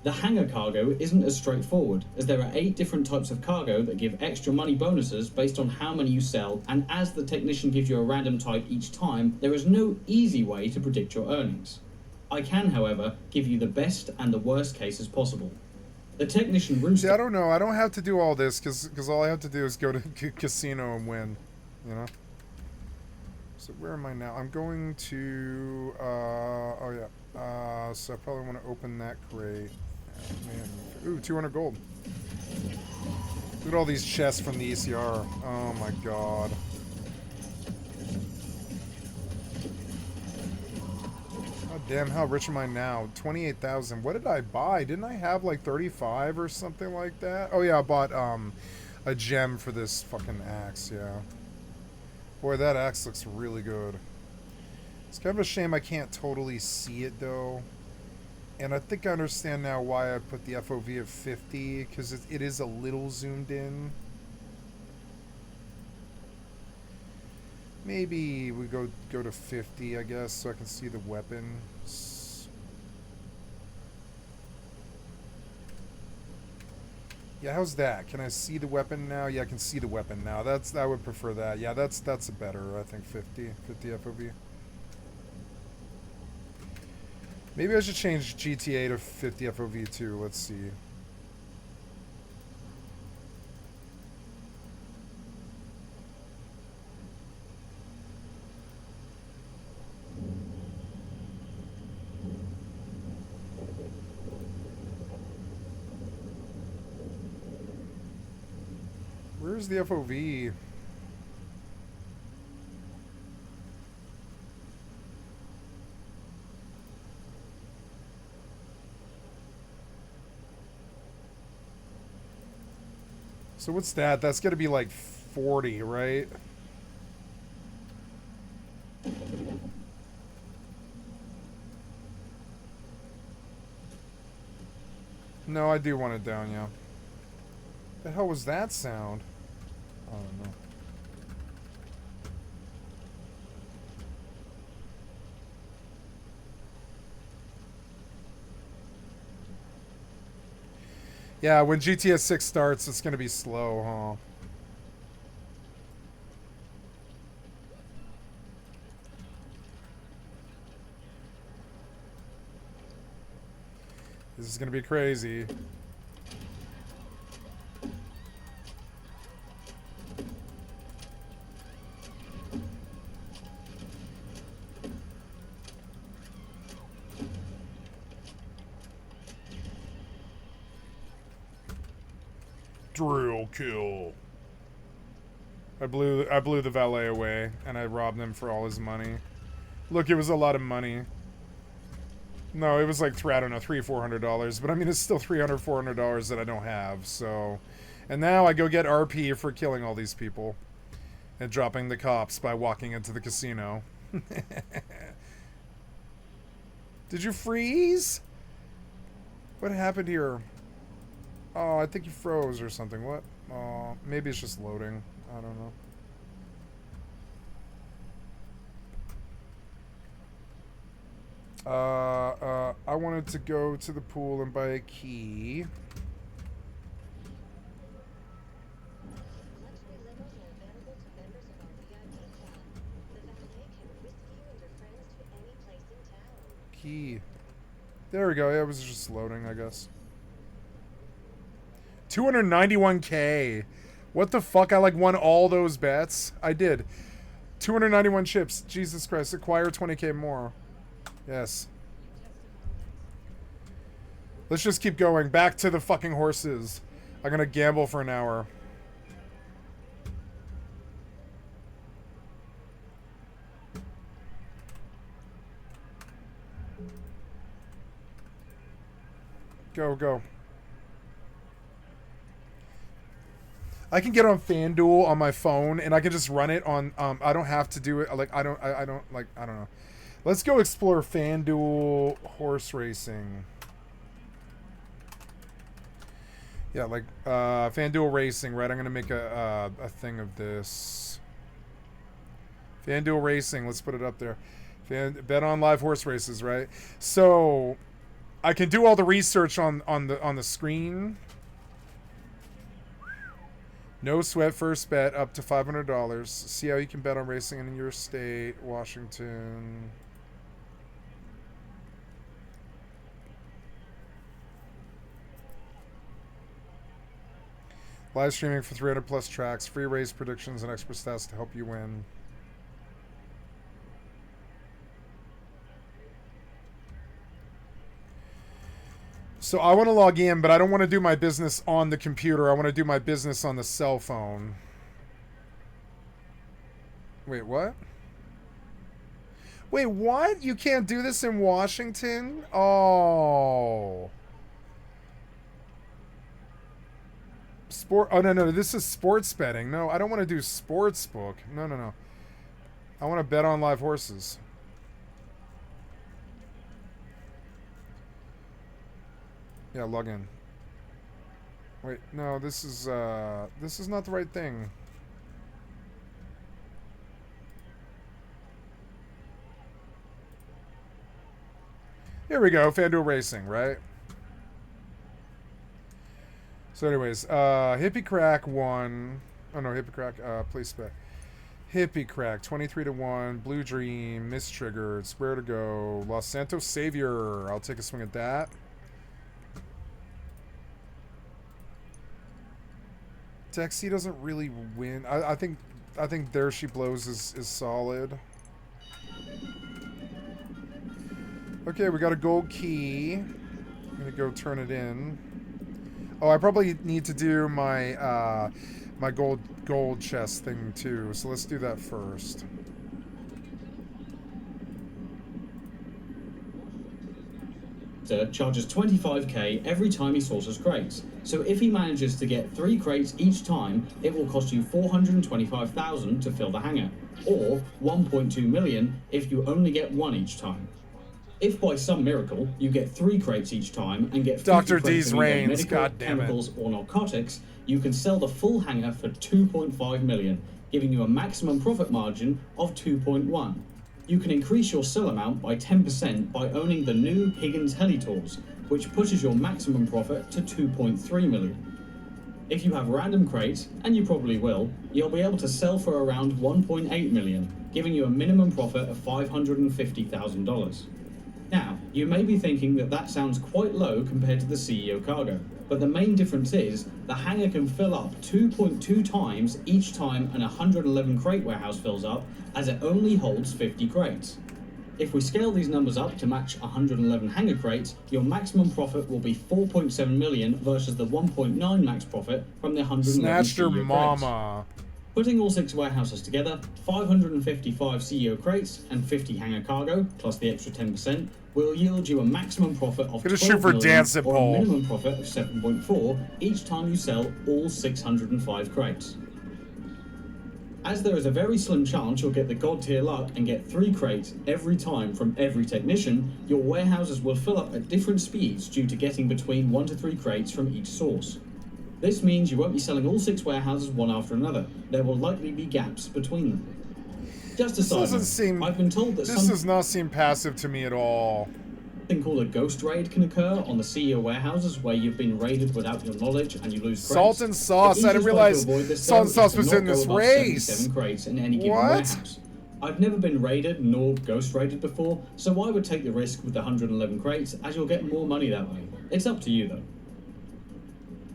The hangar cargo isn't as straightforward, as there are 8 different types of cargo that give extra money bonuses based on how many you sell, and as the technician gives you a random type each time, there is no easy way to predict your earnings. I can, however, give you the best and the worst cases possible. The technician rooster... See, I don't know. I don't have to do all this, because all I have to do is go to casino and win, you know? So where am I now? I'm going to... oh, yeah. So I probably want to open that crate. Man. Ooh, 200 gold. Look at all these chests from the ECR. Oh my god. God damn, how rich am I now? 28,000. What did I buy? Didn't I have like 35 or something like that? Oh yeah, I bought a gem for this fucking axe, yeah. Boy, that axe looks really good. It's kind of a shame I can't totally see it though. And I think I understand now why I put the FOV of 50, because it is a little zoomed in. Maybe we go to 50, I guess, so I can see the weapons. Yeah, how's that? Can I see the weapon now? Yeah, I can see the weapon now. I would prefer that. Yeah, that's a better, I think, 50 FOV. Maybe I should change GTA to 50 FOV too. Let's see. Where's the FOV? So what's that? That's got to be like 40, right? No, I do want it down, yeah. The hell was that sound? I don't know. Yeah, when GTA 6 starts, it's gonna be slow, huh? This is gonna be crazy. Drill kill. I blew the valet away and I robbed him for all his money. Look, it was a lot of money. No, it was like I don't know, $300-400, but I mean it's still $300-400 that I don't have. So, and now I go get RP for killing all these people and dropping the cops by walking into the casino. Did you freeze? What happened here? Oh, I think you froze or something. What? Oh, maybe it's just loading. I don't know. I wanted to go to the pool and buy a key. Key. There we go. Yeah, it was just loading, I guess. 291K. What the fuck? I like won all those bets. I did. 291 chips. Jesus Christ. Acquire 20K more. Yes. Let's just keep going. Back to the fucking horses. I'm gonna gamble for an hour. Go, go. I can get on FanDuel on my phone and I can just run it on I don't have to do it like I don't know. Let's go explore FanDuel horse racing. Yeah, like FanDuel racing, right? I'm gonna make a thing of this. FanDuel racing, let's put it up there. Bet on live horse races, right? So I can do all the research on the screen. No sweat, first bet up to $500. See how you can bet on racing in your state, Washington. Live streaming for 300 plus tracks, free race predictions and expert stats to help you win. So I want to log in, but I don't want to do my business on the computer. I want to do my business on the cell phone. Wait, what? Wait, what? You can't do this in Washington? Oh. Oh, no, this is sports betting. No, I don't want to do sports book. No. I want to bet on live horses. Yeah, log in. Wait, no, this is not the right thing. Here we go, FanDuel Racing, right? So anyways, Hippie Crack won. Oh no, Hippie Crack, place bet. Hippie Crack, 23-1, Blue Dream, Mistriggered, Square to Go, Los Santos Savior. I'll take a swing at that. Dexy doesn't really win. I think There She Blows is solid. Okay, we got a gold key. I'm gonna go turn it in. Oh, I probably need to do my my gold chest thing too. So let's do that first. Charges 25k every time he sources crates. So if he manages to get 3 crates each time, it will cost you 425,000 to fill the hangar, or 1.2 million if you only get 1 each time. If by some miracle you get 3 crates each time and get 50 Dr. crates D's of either reigns, medical, God damn it. chemicals, or narcotics, you can sell the full hangar for 2.5 million, giving you a maximum profit margin of 2.1. You can increase your sell amount by 10% by owning the new Higgins Helitours, which pushes your maximum profit to 2.3 million. If you have random crates, and you probably will, you'll be able to sell for around 1.8 million, giving you a minimum profit of $550,000. Now, you may be thinking that that sounds quite low compared to the CEO cargo, but the main difference is the hangar can fill up 2.2 times each time an 111 crate warehouse fills up, as it only holds 50 crates. If we scale these numbers up to match 111 hangar crates, your maximum profit will be 4.7 million versus the 1.9 max profit from the 111 Snatched your CEO mama. crates. Putting all 6 warehouses together, 555 CEO crates and 50 hangar cargo, plus the extra 10%, will yield you a maximum profit of Gonna 12 shoot for million, Dancing or Pole. a minimum profit of 7.4 each time you sell all 605 crates. As there is a very slim chance you'll get the god tier luck and get 3 crates every time from every technician, your warehouses will fill up at different speeds due to getting between 1 to 3 crates from each source. This means you won't be selling all 6 warehouses one after another. There will likely be gaps between them. Just a side note, I've been told that this does not seem passive to me at all. something called a ghost raid can occur on the CEO warehouses where you've been raided without your knowledge and you lose crates. Salt and sauce. I didn't realize salt and sauce was in this race. 77 crates in any given What? warehouse. I've never been raided nor ghost raided before, so I would take the risk with the 111 crates as you'll get more money that way. It's up to you though.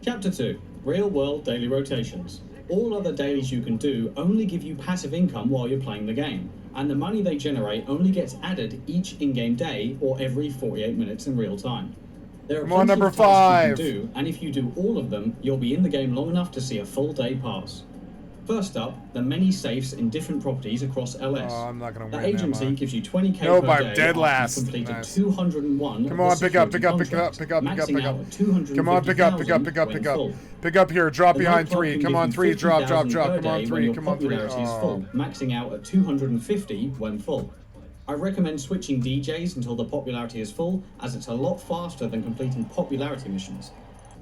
Chapter 2. Real World Daily Rotations. All other dailies you can do only give you passive income while you're playing the game, and the money they generate only gets added each in-game day or every 48 minutes in real time. There are Come on, plenty number of tasks 5. you can do, and if you do all of them, you'll be in the game long enough to see a full day pass. First up, the many safes in different properties across LS. Oh, I'm not gonna The win, am agency I? gives you 20k Nope, per I'm day dead after last. you've completed Nice. 201 Come of on, the pick up, security pick up, pick up, contracts, pick up, pick up, maxing pick out up. at 250,000 Come on, pick up, pick up, pick up, when pick up. full. Pick up here. Drop The behind nightclub 3. can Come give on, you 3. Drop, drop, 50,000 drop. per Come on, day 3. when your Come on, 3. popularity is full, maxing out at 250 when full. I recommend switching DJs until the popularity is full, as it's a lot faster than completing popularity missions.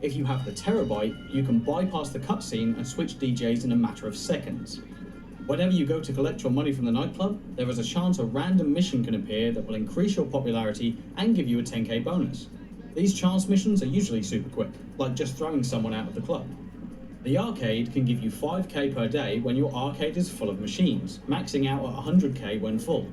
If you have the terabyte, you can bypass the cutscene and switch DJs in a matter of seconds. Whenever you go to collect your money from the nightclub, there is a chance a random mission can appear that will increase your popularity and give you a 10k bonus. These chance missions are usually super quick, like just throwing someone out of the club. The arcade can give you 5k per day when your arcade is full of machines, maxing out at 100k when full.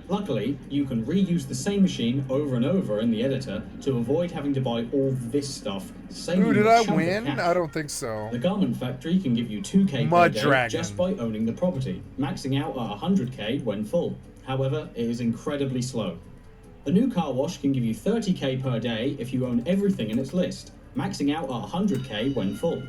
Luckily, you can reuse the same machine over and over in the editor to avoid having to buy all this stuff, saving Ooh, did a I chunk of win? cash. I don't think so. The garment factory can give you 2k Mud per day Dragon. just by owning the property, maxing out at 100k when full. However, it is incredibly slow. The new car wash can give you 30k per day if you own everything in its list, maxing out at 100k when full.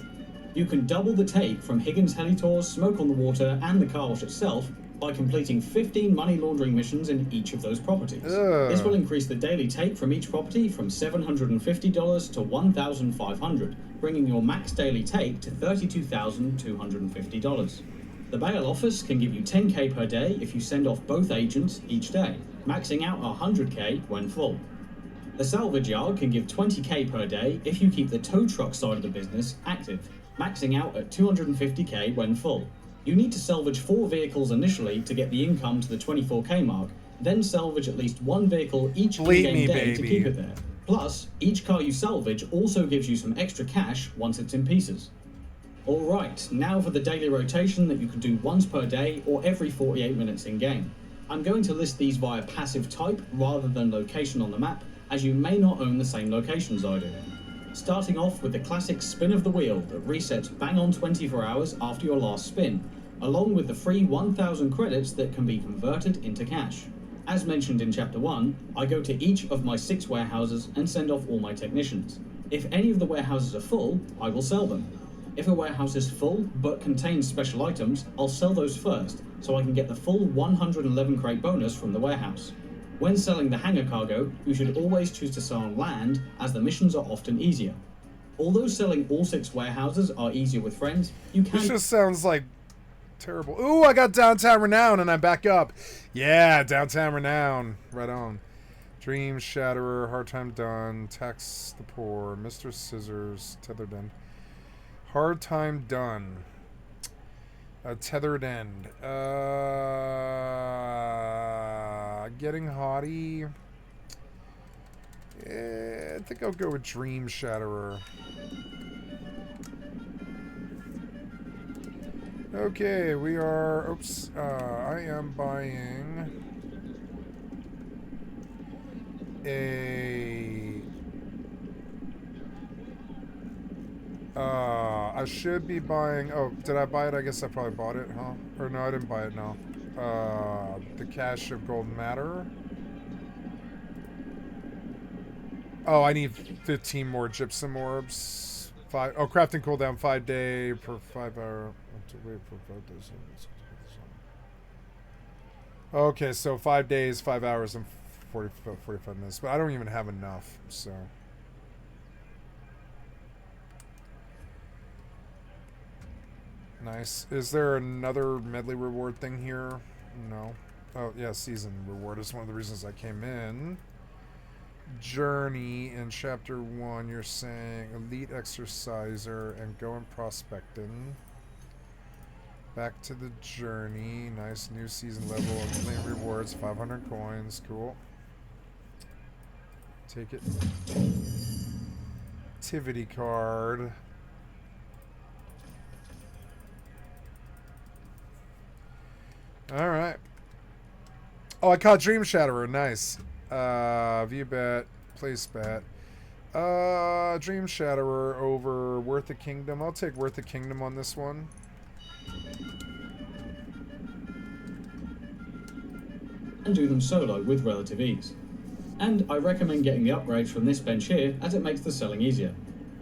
You can double the take from Higgins Helitours, Smoke on the Water, and the car wash itself by completing 15 money laundering missions in each of those properties. This will increase the daily take from each property from $750 to $1,500, bringing your max daily take to $32,250. The bail office can give you 10k per day if you send off both agents each day, maxing out 100k when full. The salvage yard can give 20k per day if you keep the tow truck side of the business active, maxing out at 250k when full. You need to salvage 4 vehicles initially to get the income to the 24k mark, then salvage at least 1 vehicle each Bleed in-game me, day to baby. keep it there. Plus, each car you salvage also gives you some extra cash once it's in pieces. Alright, now for the daily rotation that you can do once per day or every 48 minutes in-game. I'm going to list these via passive type rather than location on the map, as you may not own the same locations I do. Starting off with the classic spin of the wheel that resets bang on 24 hours after your last spin, along with the free 1,000 credits that can be converted into cash. As mentioned in Chapter 1, I go to each of my 6 warehouses and send off all my technicians. If any of the warehouses are full, I will sell them. If a warehouse is full but contains special items, I'll sell those first, so I can get the full 111 crate bonus from the warehouse. When selling the hangar cargo, you should always choose to sell on land, as the missions are often easier. Although selling all 6 warehouses are easier with friends, you can... This just sounds like terrible. Ooh, I got Downtown Renown and I'm back up. Yeah, Downtown Renown. Right on. Dream Shatterer, Hard Time Done, Tax the Poor, Mr. Scissors, Tethered End. Hard Time Done. Tethered End. Getting Haughty. I think I'll go with Dream Shatterer. Okay, we are... Oops. I am buying... I should be buying... Oh, did I buy it? I guess I probably bought it, huh? Or no, I didn't buy it, no. The Cache of Gold Matter. Oh, I need 15 more gypsum orbs. Crafting cooldown 5 day per 5 hour. Wait for 5 days. Okay, so 5 days, 5 hours, and 45 minutes. But I don't even have enough, so... Nice. Is there another medley reward thing here? No. Oh, yeah, season reward is one of the reasons I came in. Journey in chapter 1, you're saying elite exerciser and going prospecting. Back to the journey. Nice new season level and claim rewards. 500 coins. Cool. Take it. Activity card. Alright. Oh, I caught Dream Shatterer. Nice. View bet. Place bet. Dream Shatterer over Worth the Kingdom. I'll take Worth the Kingdom on this one. And do them solo with relative ease. And I recommend getting the upgrades from this bench here, as it makes the selling easier.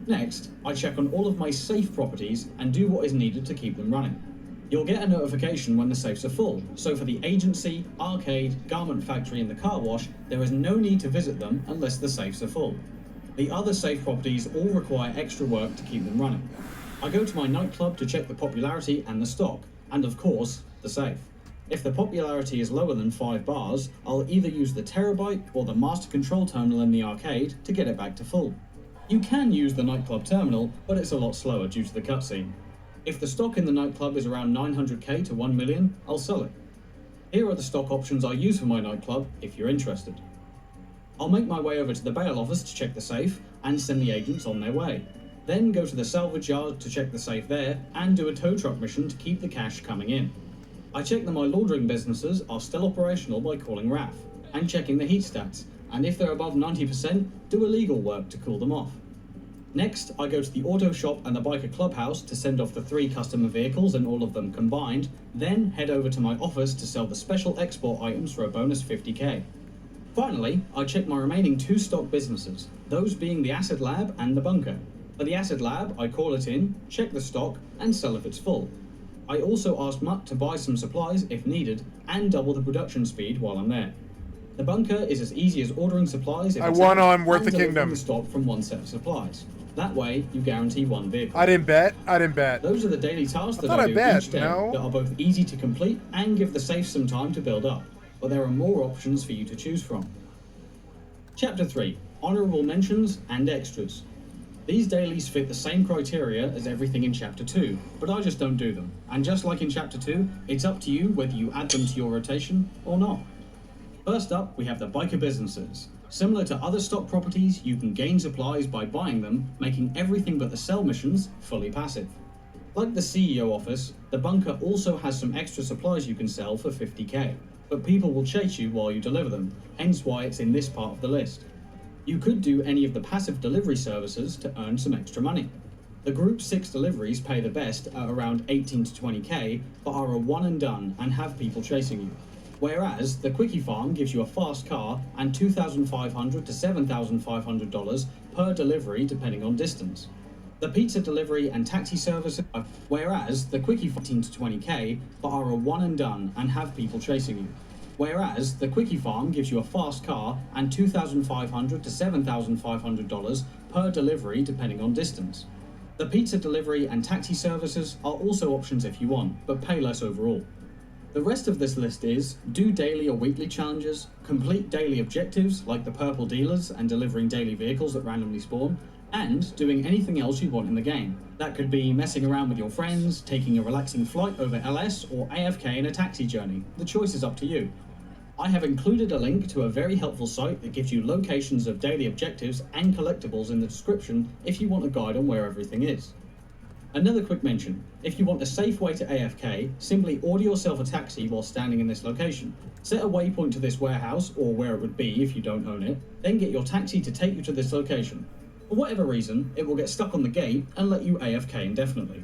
Next, I check on all of my safe properties and do what is needed to keep them running. You'll get a notification when the safes are full, so for the agency, arcade, garment factory and the car wash, there is no need to visit them unless the safes are full. The other safe properties all require extra work to keep them running. I go to my nightclub to check the popularity and the stock, and of course, the safe. If the popularity is lower than 5 bars, I'll either use the terabyte or the master control terminal in the arcade to get it back to full. You can use the nightclub terminal, but it's a lot slower due to the cutscene. If the stock in the nightclub is around 900k to 1 million, I'll sell it. Here are the stock options I use for my nightclub, if you're interested. I'll make my way over to the bail office to check the safe, and send the agents on their way. Then go to the salvage yard to check the safe there, and do a tow truck mission to keep the cash coming in. I check that my laundering businesses are still operational by calling RAF, and checking the heat stats, and if they're above 90%, do illegal work to cool them off. Next, I go to the auto shop and the biker clubhouse to send off the 3 customer vehicles and all of them combined, then head over to my office to sell the special export items for a bonus 50k. Finally, I check my remaining 2 stock businesses, those being the acid lab and the bunker. For the acid lab, I call it in, check the stock, and sell if it's full. I also ask Mutt to buy some supplies if needed, and double the production speed while I'm there. The bunker is as easy as ordering supplies if I won on Worth the delivering Kingdom. the stock from one set of supplies. That way, you guarantee 1 vehicle. I didn't bet. Those are the daily tasks that thought I I do bet, each day no? that are both easy to complete and give the safe some time to build up. But there are more options for you to choose from. Chapter 3. Honourable Mentions and Extras. These dailies fit the same criteria as everything in Chapter 2, but I just don't do them. And just like in Chapter 2, it's up to you whether you add them to your rotation or not. First up, we have the biker businesses. Similar to other stock properties, you can gain supplies by buying them, making everything but the sell missions fully passive. Like the CEO office, the bunker also has some extra supplies you can sell for 50k, but people will chase you while you deliver them, hence why it's in this part of the list. You could do any of the passive delivery services to earn some extra money. The Group 6 deliveries pay the best at around 18 to 20k, but are a one and done and have people chasing you. Whereas the Quickie Farm gives you a fast car and $2,500 to $7,500 per delivery depending on distance. The pizza delivery and taxi services, whereas the Quickie Farm 18 to 20k, but are a one and done and have people chasing you. Whereas the Quickie Farm gives you a fast car and $2,500 to $7,500 per delivery depending on distance. The pizza delivery and taxi services are also options if you want, but pay less overall. The rest of this list is do daily or weekly challenges, complete daily objectives like the purple dealers and delivering daily vehicles that randomly spawn, and doing anything else you want in the game. That could be messing around with your friends, taking a relaxing flight over LS, or AFK in a taxi journey. The choice is up to you. I have included a link to a very helpful site that gives you locations of daily objectives and collectibles in the description if you want a guide on where everything is. Another quick mention, if you want a safe way to AFK, simply order yourself a taxi while standing in this location. Set a waypoint to this warehouse, or where it would be if you don't own it, then get your taxi to take you to this location. For whatever reason, it will get stuck on the gate and let you AFK indefinitely.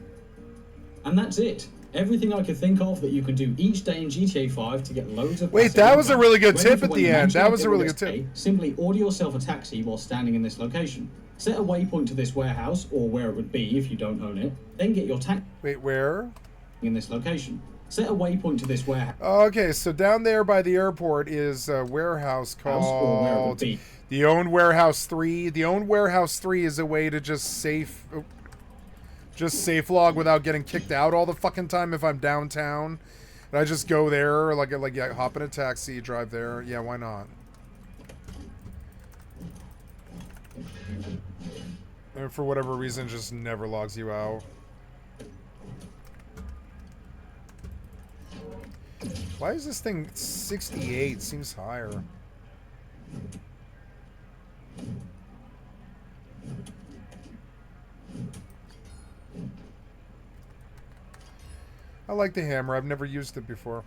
And that's it. Everything I could think of that you can do each day in GTA 5 to get loads of... Wait, that was a really good tip at the end. That was a really good tip. Simply order yourself a taxi while standing in this location. Set a waypoint to this warehouse, or where it would be if you don't own it, then get your taxi... Wait, where? ...in this location. Set a waypoint to this warehouse... Okay, so down there by the airport is a warehouse called the Owned Warehouse 3. The Owned Warehouse 3 is a way to just safe log without getting kicked out all the fucking time if I'm downtown. And I just go there, yeah, hop in a taxi, drive there. Yeah, why not? And for whatever reason, just never logs you out. Why is this thing 68? Seems higher. I like the hammer. I've never used it before.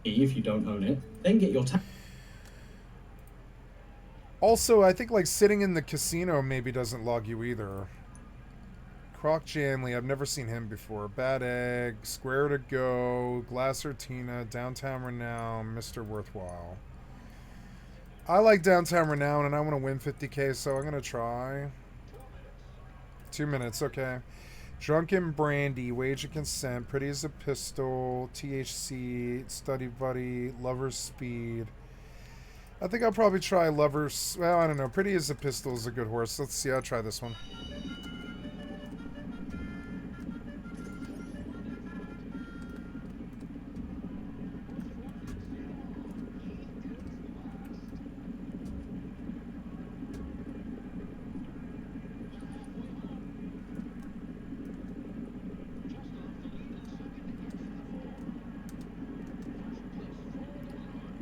If you don't own it, then get your taxi. Also, I think like sitting in the casino maybe doesn't log you either. Croc Janley, I've never seen him before. Bad Egg, Square to Go, Glasser Tina, Downtown Renown, Mr. Worthwhile. I like Downtown Renown and I want to win 50k, so I'm going to try. 2 minutes, okay. Drunken Brandy, Wage of Consent, Pretty as a Pistol, THC, Study Buddy, Lover's Speed. I think I'll probably try Lover's... Well, I don't know. Pretty as a Pistol is a good horse. Let's see. I'll try this one.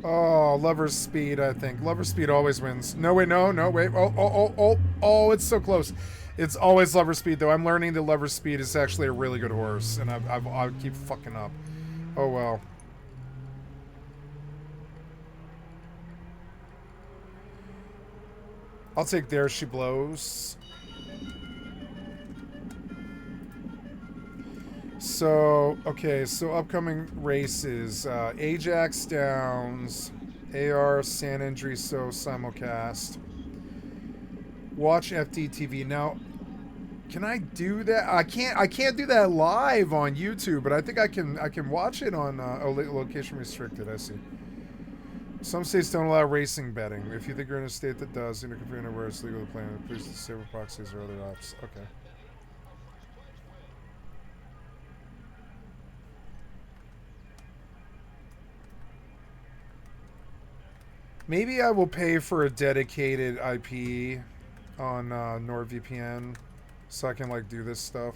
Oh, Lover's Speed, I think. Lover's Speed always wins. No, wait, no, wait. Oh, it's so close. It's always Lover's Speed, though. I'm learning that Lover's Speed is actually a really good horse, and I keep fucking up. Oh, well. I'll take There She Blows. So, okay, so upcoming races. Ajax Downs, AR San Andreso simulcast. Watch FDTV. Now, can I do that? I can't do that live on YouTube, but I think I can watch it on location restricted, I see. Some states don't allow racing betting. If you think you're in a state that does, if you're in where it's legal to play, please disable proxies or other apps. Okay. Maybe I will pay for a dedicated IP on NordVPN so I can like do this stuff.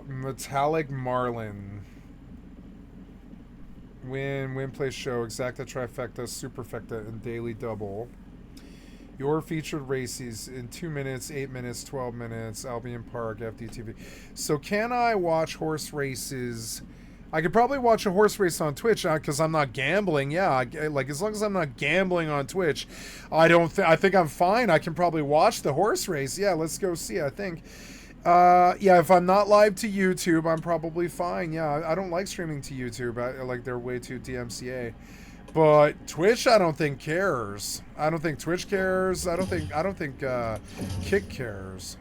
Metallic Marlin. Win, play, show, Exacta, Trifecta, Superfecta, and Daily Double. Your featured races in 2 minutes, 8 minutes, 12 minutes, Albion Park, FDTV. So can I watch horse races? I could probably watch a horse race on Twitch because I'm not gambling. Yeah, like as long as I'm not gambling on Twitch, I think I'm fine. I can probably watch the horse race. Yeah, let's go see. I think. Yeah, if I'm not live to YouTube, I'm probably fine. Yeah, I don't like streaming to YouTube. Like they're way too DMCA. But Twitch, I don't think cares. I don't think Twitch cares. I don't think Kick cares.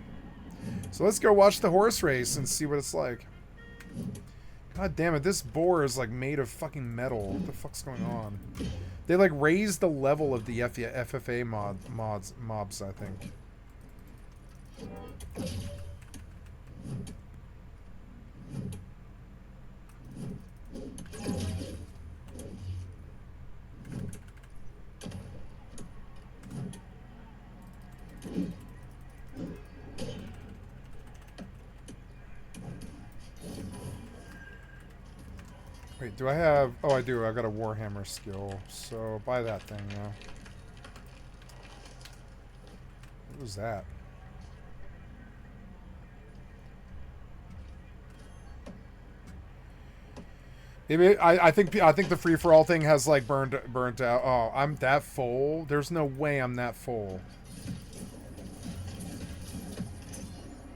So let's go watch the horse race and see what it's like. God damn it, this boar is like made of fucking metal. What the fuck's going on? They like raised the level of the FFA mobs, I think. Wait, do I have... Oh, I do. I've got a Warhammer skill. So, buy that thing, yeah. What was that? Maybe I think the free-for-all thing has, like, burnt out. Oh, I'm that full? There's no way I'm that full.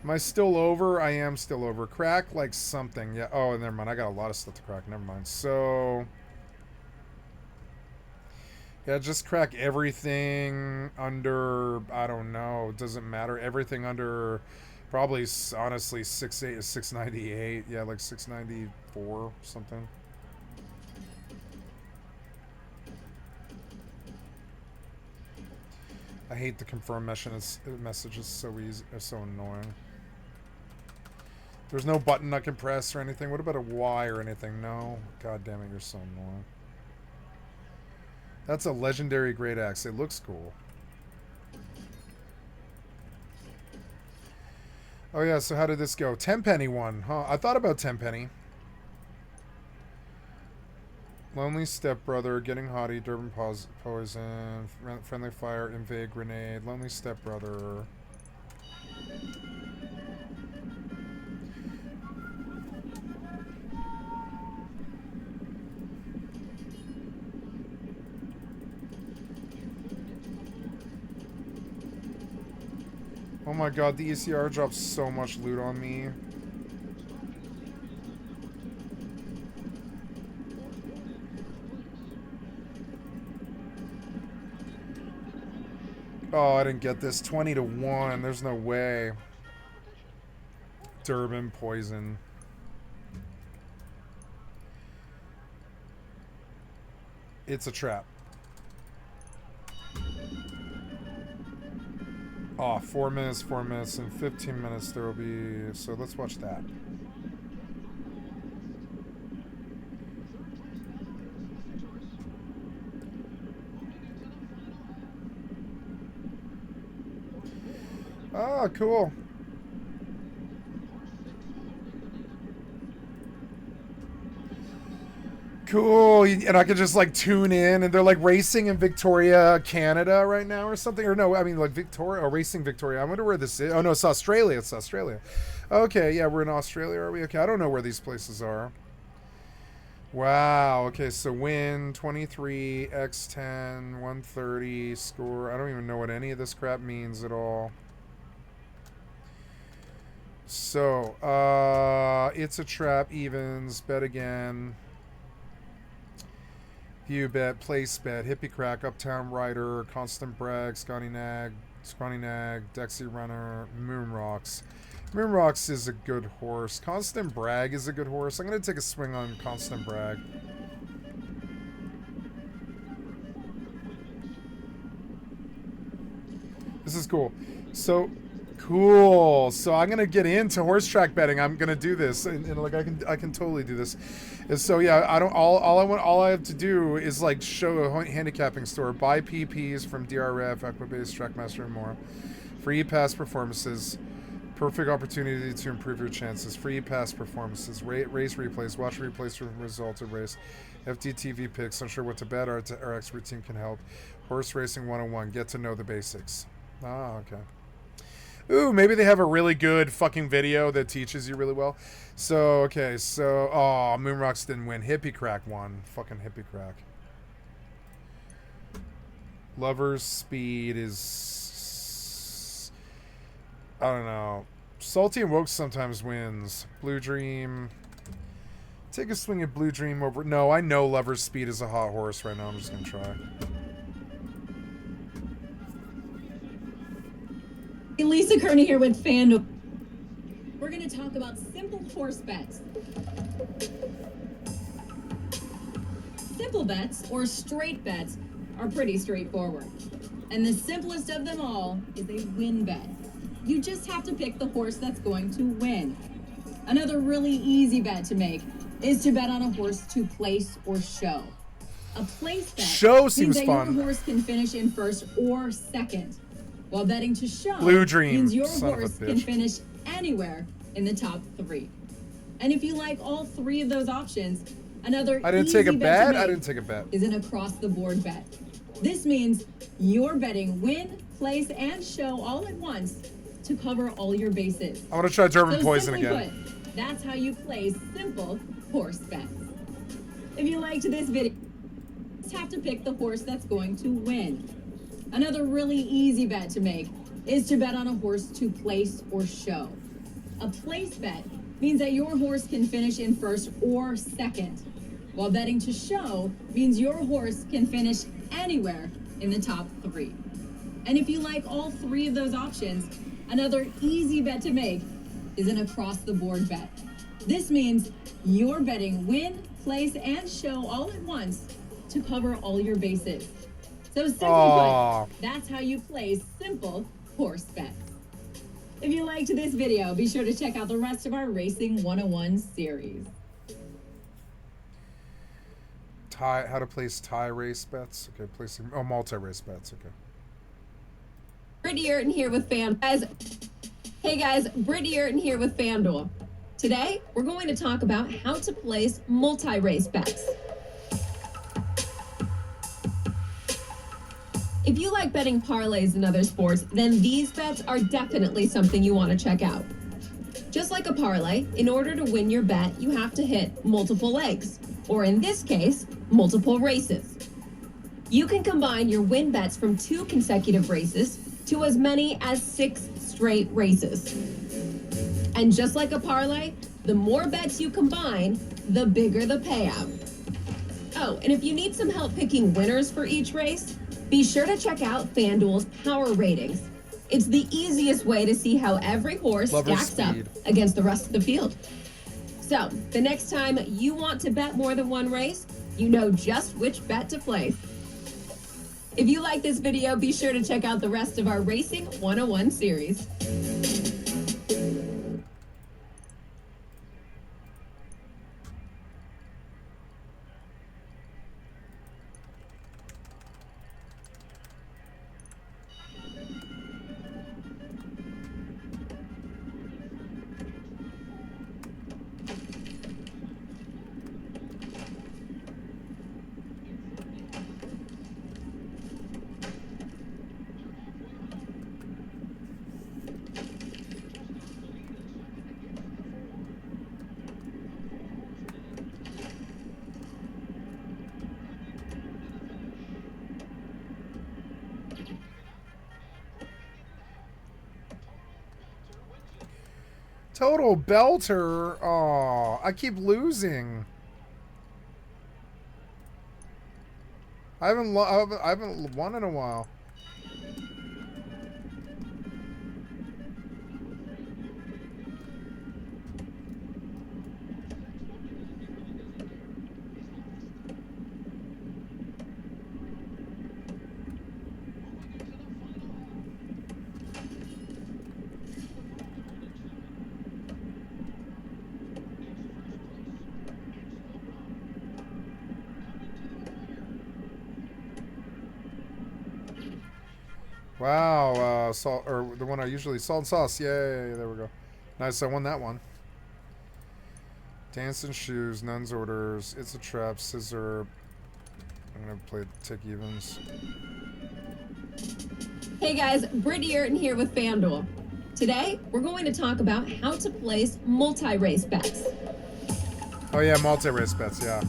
Am I still over? I am still over. Crack like something. Yeah. Oh, never mind. I got a lot of stuff to crack. Never mind. So, yeah, just crack everything under, I don't know. It doesn't matter. Everything under probably, honestly, 698. Yeah, like 694 something. I hate the confirm messages. It's so easy. It's so annoying. There's no button I can press or anything. What about a Y or anything? No. God damn it, you're so annoying. That's a legendary great axe. It looks cool. Oh yeah, so how did this go? Tenpenny one, huh? I thought about Tenpenny. Lonely Stepbrother, Getting Hottie, Durban Poison, Friendly Fire, Invade Grenade, Lonely Stepbrother. Oh my god, the ECR drops so much loot on me. Oh, I didn't get this. 20 to 1. There's no way. Durban Poison. It's a trap. Oh, 4 minutes, 4 minutes, and 15 minutes there will be... So let's watch that. Ah, cool. Cool, and I could just like tune in, and they're like racing in Victoria, Canada right now or something. Or no, I mean like Victoria, or racing Victoria. I wonder where this is. Oh no, it's Australia. It's Australia. Okay, yeah, we're in Australia, are we? Okay, I don't know where these places are. Wow, okay, so win, 23, X10, 130, score. I don't even know what any of this crap means at all. So, it's a trap, evens, bet again. View bet, place bet, Hippie Crack, Uptown Rider, Constant Brag, Scotty Nag, Dexy Runner, Moonrocks. Moonrocks is a good horse. Constant Brag is a good horse. I'm going to take a swing on Constant Brag. This is cool. So... Cool. So I'm gonna get into horse track betting. I'm gonna do this, and like I can totally do this. And so yeah, I don't. All I have to do is like show a handicapping store, buy PPs from DRF, Equibase, Trackmaster, and more. Free pass performances, perfect opportunity to improve your chances. Free pass performances, race replays, watch replays from result of race, FTTV picks. Unsure what to bet? Our expert team can help. Horse racing 101. Get to know the basics. Ah, okay. Ooh, maybe they have a really good fucking video that teaches you really well. So, okay, so... Oh, Moonrocks didn't win. Hippie Crack won. Fucking Hippie Crack. Lover's Speed is... I don't know. Salty and Woke sometimes wins. Blue Dream... Take a swing at Blue Dream over... No, I know Lover's Speed is a hot horse right now. I'm just going to try. Lisa Kearney here with FanDuel. We're going to talk about simple horse bets. Simple bets, or straight bets, are pretty straightforward. And the simplest of them all is a win bet. You just have to pick the horse that's going to win. Another really easy bet to make is to bet on a horse to place or show. A place bet Show seems means that fun. your horse can finish in first or second, while betting to show Blue Dream, means your son of a horse bitch. can finish anywhere in the top 3. And if you like all 3 of those options, another I didn't easy take a bet to bet? make I didn't take a bet. is an across-the-board bet. This means you're betting win, place, and show all at once to cover all your bases. I want to try Durban So Poison simply again. put, that's how you play simple horse bets. If you liked this video, you just have to pick the horse that's going to win. Another really easy bet to make is to bet on a horse to place or show. A place bet means that your horse can finish in first or second, while betting to show means your horse can finish anywhere in the top 3. And if you like all 3 of those options, another easy bet to make is an across-the-board bet. This means you're betting win, place, and show all at once to cover all your bases. So simply Aww. put, that's how you play simple horse bets. If you liked this video, be sure to check out the rest of our Racing 101 series. How to place tie race bets. Okay, placing... Oh, multi-race bets. Okay. Brittany Earton here with Hey guys, Brittany Earton here with FanDuel. Today, we're going to talk about how to place multi-race bets. If you like betting parlays in other sports, then these bets are definitely something you want to check out. Just like a parlay, in order to win your bet, you have to hit multiple legs, or in this case, multiple races. You can combine your win bets from 2 consecutive races to as many as 6 straight races. And just like a parlay, the more bets you combine, the bigger the payout. Oh, and if you need some help picking winners for each race, be sure to check out FanDuel's Power Ratings. It's the easiest way to see how every horse stacks up against the rest of the field. So, the next time you want to bet more than one race, you know just which bet to place. If you like this video, be sure to check out the rest of our Racing 101 series. Total belter. Aw, I keep losing. I haven't won in a while. Wow, salt, or the one I usually, salt and sauce. Yay, there we go. Nice, I won that one. Dancing shoes, nun's orders, it's a trap, scissor. I'm gonna play tick evens. Hey guys, Brittany Earton here with FanDuel. Today, we're going to talk about how to place multi-race bets. Oh yeah, multi-race bets, yeah.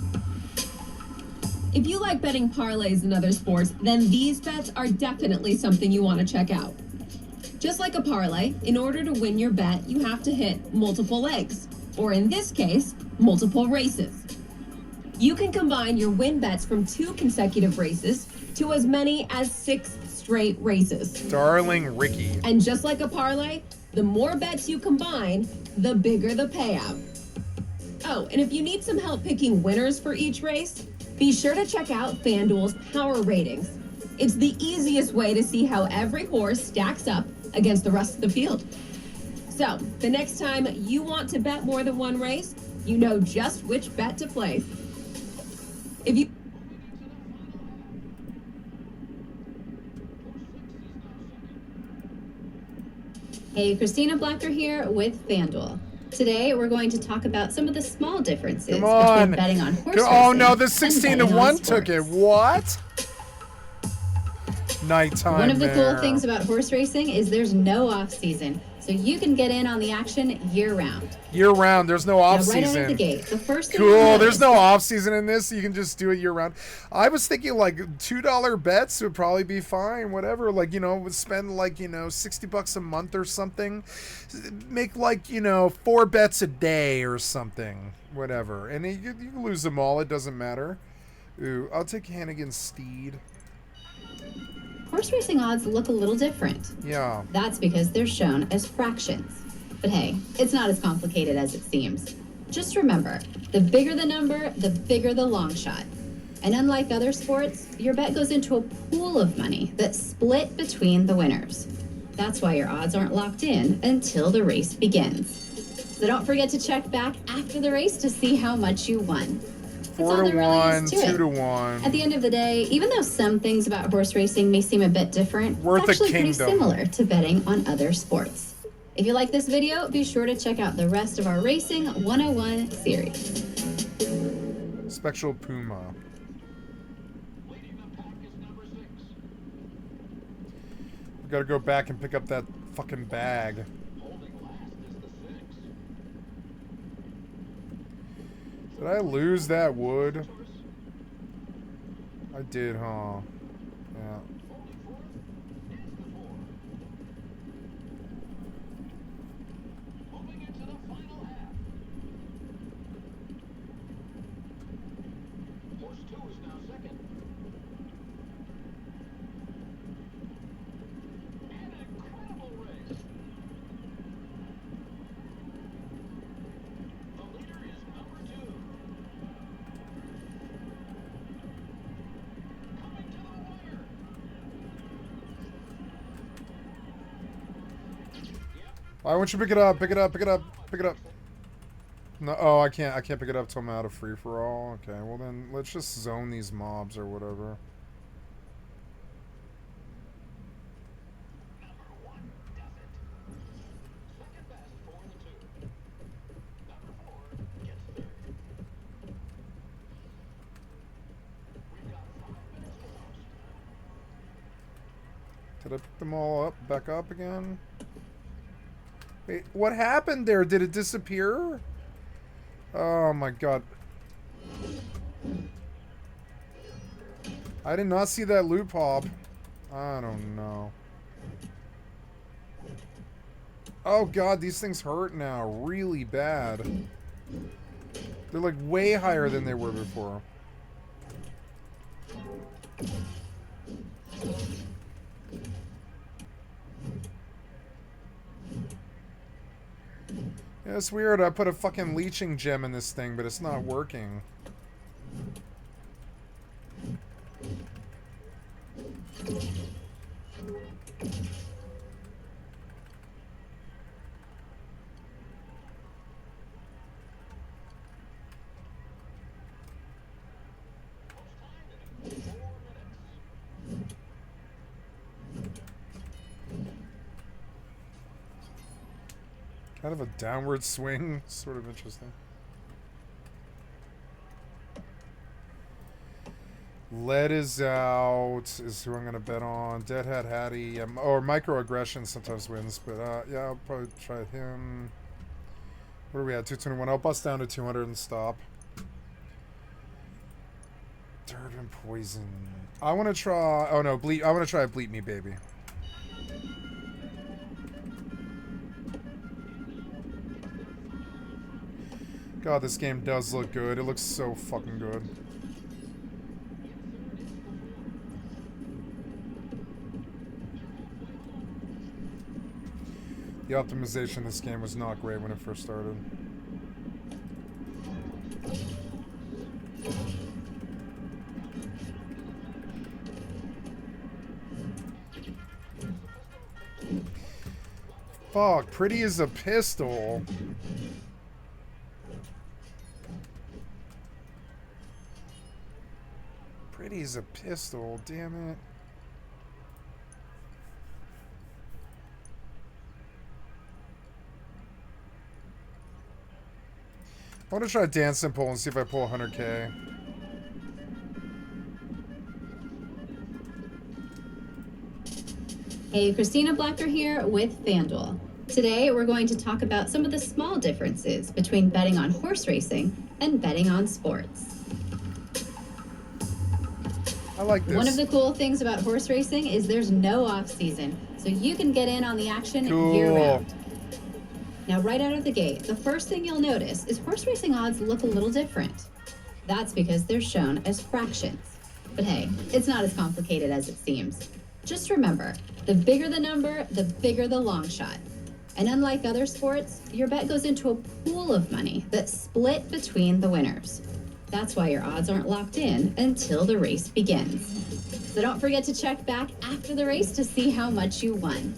If you like betting parlays in other sports, then these bets are definitely something you want to check out. Just like a parlay, in order to win your bet, you have to hit multiple legs, or in this case, multiple races. You can combine your win bets from 2 consecutive races to as many as 6 straight races. Darling Ricky. And just like a parlay, the more bets you combine, the bigger the payout. Oh, and if you need some help picking winners for each race, be sure to check out FanDuel's Power Ratings. It's the easiest way to see how every horse stacks up against the rest of the field. So, the next time you want to bet more than one race, you know just which bet to place. If you Hey, Christina Blacker here with FanDuel. Today, we're going to talk about some of the small differences between betting on horse racing. Oh no, the 16 to 1 sports. took it. What? Nighttime. One of the cool things about horse racing is there's no off season, so you can get in on the action year round. Year round, there's no off Right season. out of the gate, the first thing Cool. There's no off season in this. So you can just do it year round. I was thinking like $2 bets would probably be fine. Whatever. Like, you know, spend like, you know, $60 a month or something. Make like, you know, 4 bets a day or something. Whatever. And you can lose them all. It doesn't matter. Ooh, I'll take Hannigan's Steed. Horse racing odds look a little different. Yeah. That's because they're shown as fractions. But hey, it's not as complicated as it seems. Just remember, the bigger the number, the bigger the long shot. And unlike other sports, your bet goes into a pool of money that's split between the winners. That's why your odds aren't locked in until the race begins. So don't forget to check back after the race to see how much you won. 4 to 1, 2 to 1. At the end of the day, even though some things about horse racing may seem a bit different, Worth it's a actually pretty kingdom. similar to betting on other sports. If you like this video, be sure to check out the rest of our Racing 101 series. Spectral Puma. We gotta go back and pick up that fucking bag. Did I lose that wood? I did, huh? Yeah. Why won't you pick it up? Pick it up, pick it up, pick it up. No, oh, I can't pick it up till I'm out of free-for-all. Okay, well then, let's just zone these mobs or whatever. Did I pick them all up, back up again? Wait, what happened there? Did it disappear? Oh my god. I did not see that loot pop. I don't know. Oh god, these things hurt now. Really bad. They're like way higher than they were before. Yeah, it's weird. I put a fucking leeching gem in this thing, but it's not working. Kind of a downward swing, sort of interesting. Lead is out, is who I'm going to bet on. Deadhead Hattie, or Microaggression sometimes wins, but yeah, I'll probably try him. What are we at, 221? I'll bust down to 200 and stop. Durban Poison. I want to try, oh no, Bleat, I want to try Bleat Me Baby. God, this game does look good. It looks so fucking good. The optimization of this game was not great when it first started. Fuck, pretty as a pistol. Pretty as a pistol, damn it. I want to try Dancing Pole and see if I pull 100K. Hey, Christina Blacker here with FanDuel. Today, we're going to talk about some of the small differences between betting on horse racing and betting on sports. I like this. One of the cool things about horse racing is there's no off season, so you can get in on the action Cool. year-round. Now, right out of the gate, the first thing you'll notice is horse racing odds look a little different. That's because they're shown as fractions. But hey, it's not as complicated as it seems. Just remember, the bigger the number, the bigger the long shot. And unlike other sports, your bet goes into a pool of money that's split between the winners. That's why your odds aren't locked in until the race begins. So don't forget to check back after the race to see how much you won.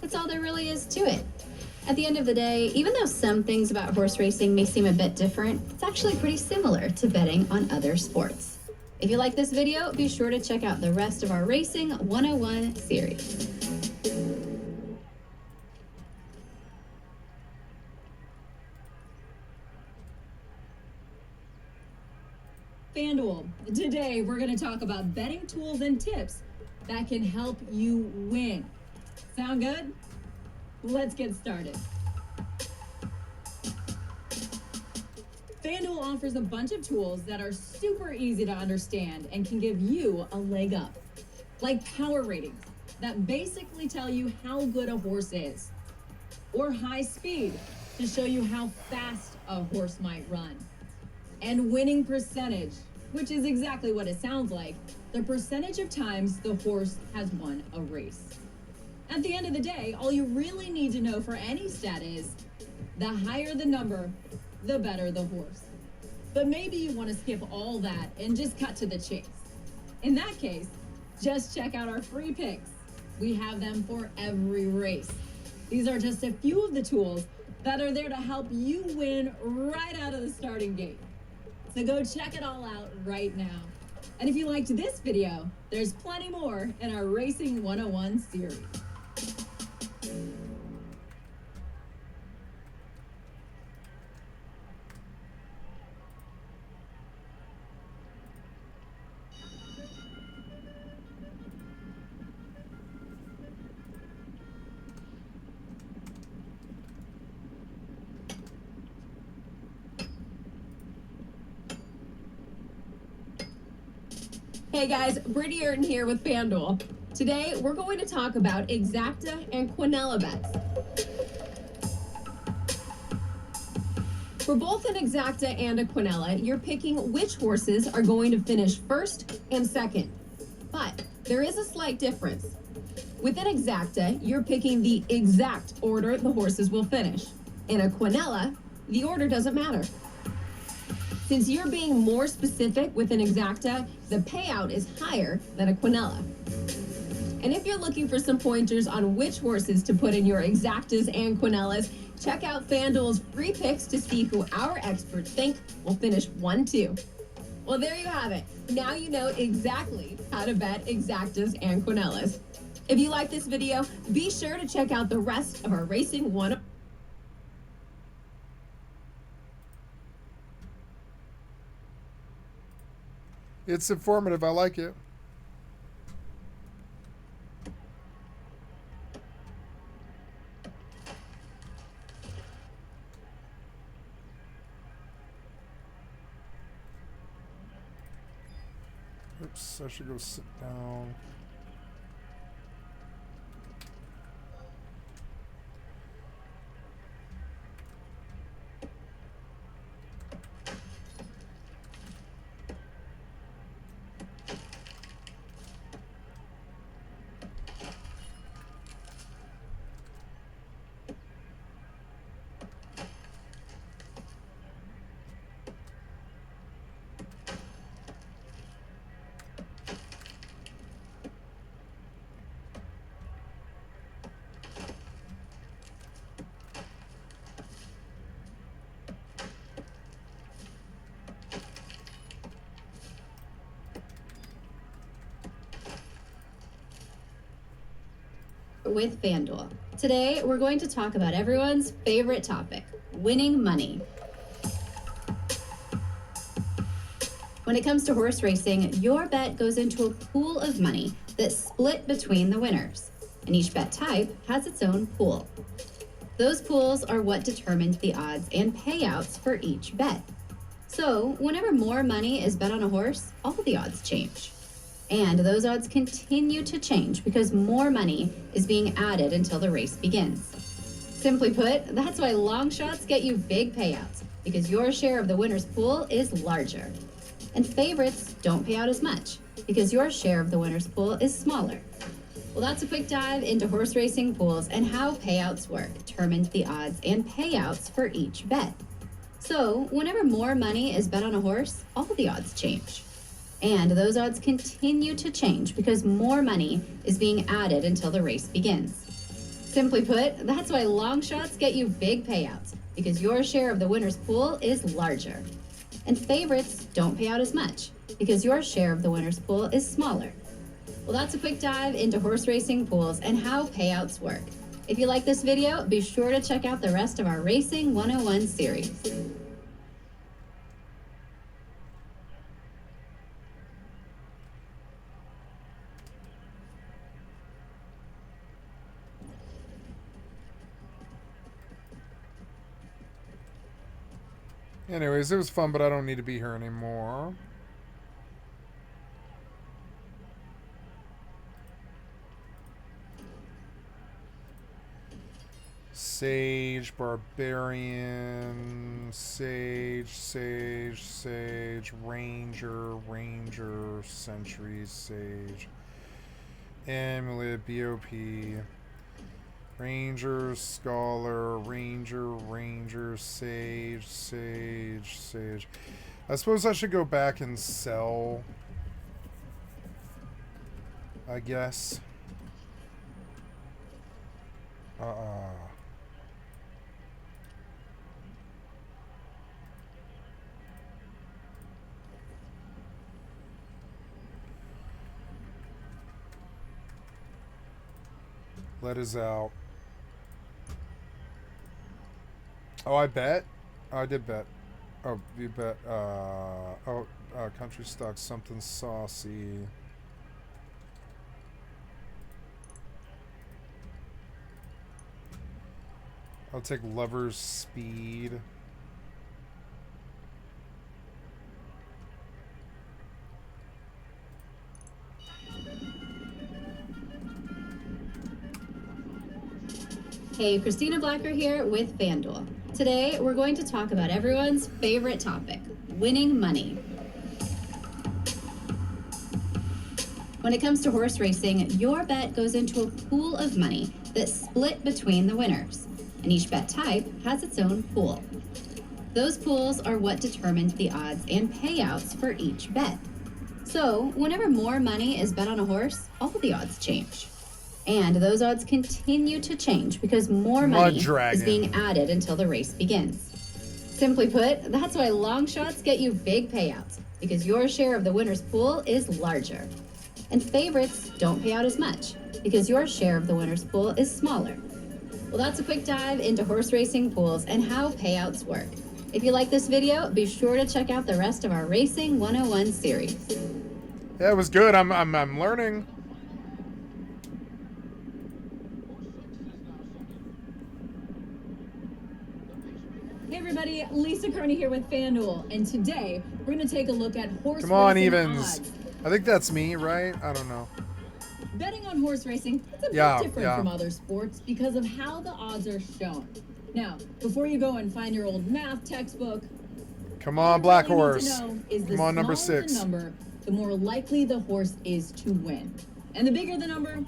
That's all there really is to it. At the end of the day, even though some things about horse racing may seem a bit different, it's actually pretty similar to betting on other sports. If you like this video, be sure to check out the rest of our Racing 101 series. FanDuel. Today, we're going to talk about betting tools and tips that can help you win. Sound good? Let's get started. FanDuel offers a bunch of tools that are super easy to understand and can give you a leg up. Like power ratings that basically tell you how good a horse is. Or high speed to show you how fast a horse might run. And winning percentage, which is exactly what it sounds like, the percentage of times the horse has won a race. At the end of the day, all you really need to know for any stat is, the higher the number, the better the horse. But maybe you want to skip all that and just cut to the chase. In that case, just check out our free picks. We have them for every race. These are just a few of the tools that are there to help you win right out of the starting gate. So go check it all out right now. And if you liked this video, there's plenty more in our Racing 101 series. Hey guys, Brittany Urton here with FanDuel. Today, we're going to talk about exacta and quinella bets. For both an exacta and a quinella, you're picking which horses are going to finish first and second. But there is a slight difference. With an exacta, you're picking the exact order the horses will finish. In a quinella, the order doesn't matter. Since you're being more specific with an exacta, the payout is higher than a quinella. And if you're looking for some pointers on which horses to put in your exactas and quinellas, check out FanDuel's free picks to see who our experts think will finish 1-2. Well, there you have it. Now you know exactly how to bet exactas and quinellas. If you like this video, be sure to check out the rest of our Racing 101. It's informative. I like it. Oops, I should go sit down. with FanDuel. Today, we're going to talk about everyone's favorite topic, winning money. When it comes to horse racing, your bet goes into a pool of money that's split between the winners, and each bet type has its own pool. Those pools are what determines the odds and payouts for each bet. So, whenever more money is bet on a horse, all the odds change. And those odds continue to change because more money is being added until the race begins. Simply put, that's why long shots get you big payouts, because your share of the winner's pool is larger. And favorites don't pay out as much, because your share of the winner's pool is smaller. Well, that's a quick dive into horse racing pools and how payouts work, determines the odds and payouts for each bet. So, whenever more money is bet on a horse, all the odds change. And those odds continue to change because more money is being added until the race begins. Simply put, that's why long shots get you big payouts, because your share of the winner's pool is larger. And favorites don't pay out as much, because your share of the winner's pool is smaller. Well, that's a quick dive into horse racing pools and how payouts work. If you like this video, be sure to check out the rest of our Racing 101 series. Anyways, it was fun, but I don't need to be here anymore. Sage, Barbarian, Sage, Ranger, Sentry, Sage, Amulet, BOP, Ranger, Scholar, Ranger, Sage. I suppose I should go back and sell, I guess. Let us out. Oh, I bet? Oh, I did bet. Oh, you bet. Country stock, something saucy. I'll take Lover's Speed. Hey, Christina Blacker here with FanDuel. Today, we're going to talk about everyone's favorite topic, winning money. When it comes to horse racing, your bet goes into a pool of money that's split between the winners, and each bet type has its own pool. Those pools are what determines the odds and payouts for each bet. So, whenever more money is bet on a horse, all the odds change. And those odds continue to change because more money is being added until the race begins. Simply put, that's why long shots get you big payouts, because your share of the winner's pool is larger. And favorites don't pay out as much, because your share of the winner's pool is smaller. Well, that's a quick dive into horse racing pools and how payouts work. If you like this video, be sure to check out the rest of our Racing 101 series. Yeah, it was good. I'm learning. Hey everybody, Lisa Kearney here with FanDuel, and today we're going to take a look at horse Come on, racing Evans. odds. I think that's me, right? I don't know. Betting on horse racing is a bit different from other sports because of how the odds are shown. Now, before you go and find your old math textbook, come on, Black Horse. Come on, number 6. The number, the more likely the horse is to win. And the bigger the number...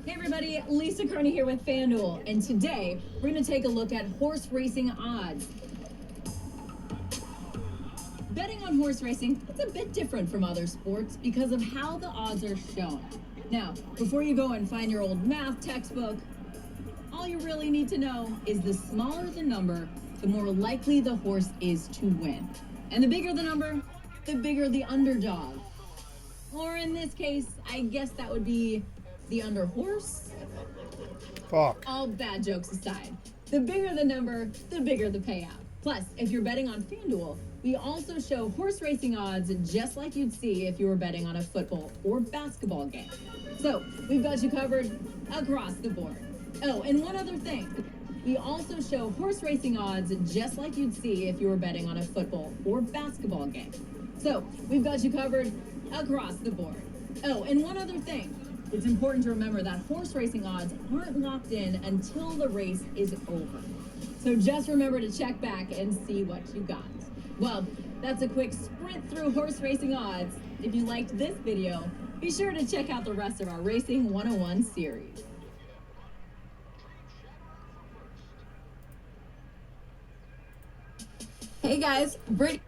Hey everybody, Lisa Kearney here with FanDuel, and today we're going to take a look at horse racing odds. Betting on horse racing is a bit different from other sports because of how the odds are shown. Now, before you go and find your old math textbook, all you really need to know is the smaller the number, the more likely the horse is to win. And the bigger the number, the bigger the underdog. Or in this case, I guess that would be the under horse. Fuck. All bad jokes aside, the bigger the number, the bigger the payout. Plus, if you're betting on FanDuel, we also show horse racing odds just like you'd see if you were betting on a football or basketball game. So, we've got you covered across the board. Oh, and one other thing. We also show horse racing odds just like you'd see if you were betting on a football or basketball game. So, we've got you covered across the board. Oh, and one other thing. It's important to remember that horse racing odds aren't locked in until the race is over. So just remember to check back and see what you got. Well, that's a quick sprint through horse racing odds. If you liked this video, be sure to check out the rest of our Racing 101 series. Hey guys, Britt.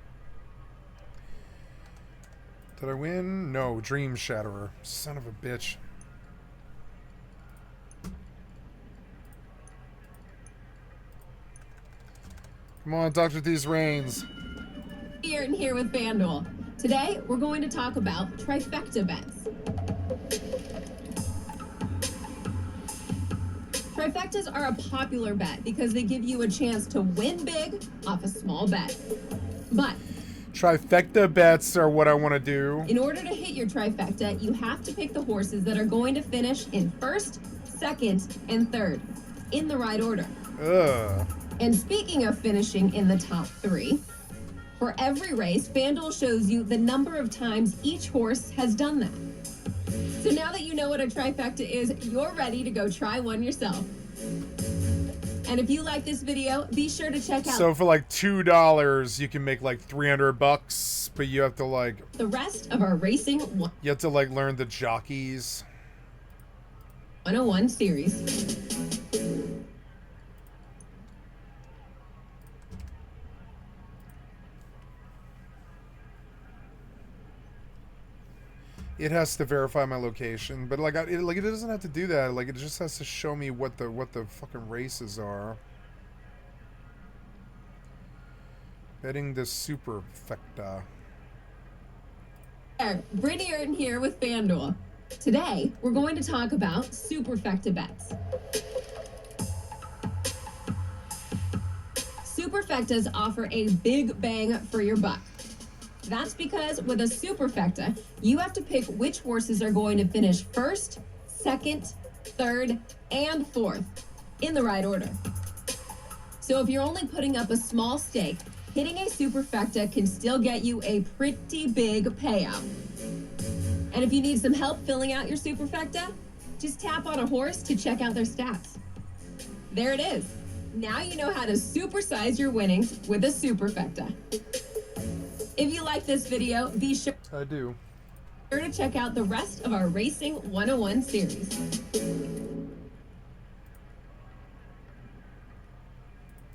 Did I win? No, Dream Shatterer. Son of a bitch. Come on, Dr. These Reigns. Here with FanDuel. Today, we're going to talk about trifecta bets. Trifectas are a popular bet because they give you a chance to win big off a small bet. But Trifecta bets are what I want to do. in order to hit your trifecta, you have to pick the horses that are going to finish in first, second, and third, in the right order. Ugh. And speaking of finishing in the top three, for every race, FanDuel shows you the number of times each horse has done that. So now that you know what a trifecta is, you're ready to go try one yourself. And if you like this video, be sure to check out So for like $2, you can make like $300, but you have to like the rest of our Racing you have to like learn the jockeys. 101 series. It has to verify my location, but like it doesn't have to do that. Like it just has to show me what the fucking races are. Betting the superfecta. Brittany Erden here with FanDuel. Today, we're going to talk about superfecta bets. Superfectas offer a big bang for your buck. That's because with a superfecta, you have to pick which horses are going to finish first, second, third, and fourth in the right order. So if you're only putting up a small stake, hitting a superfecta can still get you a pretty big payout. And if you need some help filling out your superfecta, just tap on a horse to check out their stats. There it is. Now you know how to supersize your winnings with a superfecta. If you like this video, be sure to check out the rest of our Racing 101 series.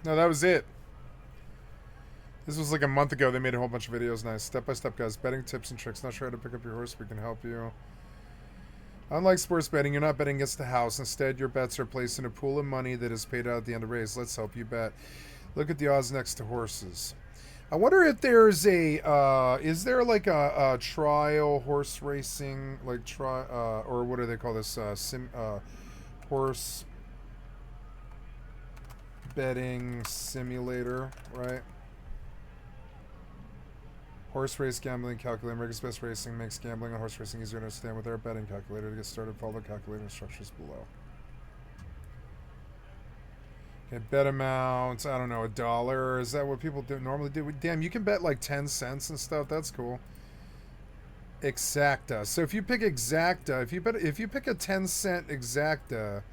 No, that was it. This was like a month ago. They made a whole bunch of videos. Nice. Step-by-step, guys. Betting tips and tricks. Not sure how to pick up your horse. We can help you. Unlike sports betting, you're not betting against the house. Instead, your bets are placed in a pool of money that is paid out at the end of the race. Let's help you bet. Look at the odds next to horses. I wonder if there's a, is there like a trial horse racing, like or what do they call this, horse betting simulator, right? Horse race gambling calculator. America's Best Racing makes gambling on horse racing easier to understand with our betting calculator. To get started, follow the calculator instructions below. Okay, bet amount, I don't know, $1. Is that what people normally do? Damn, you can bet like 10 cents and stuff. That's cool. Exacta. So if you pick exacta, if you pick a 10-cent exacta,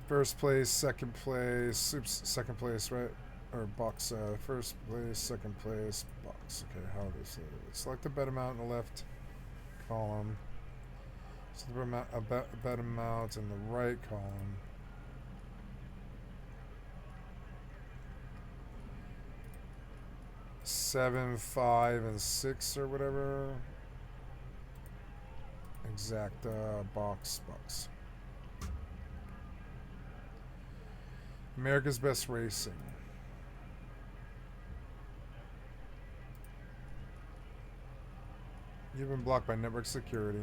first place, second place, oops, second place, right? Or box, first place, second place, box. Okay, how does it? Select the bet amount in the left column. A bet amount in the right column. Seven, 5, and 6 or whatever. Exacta box. America's Best Racing. You've been blocked by network security.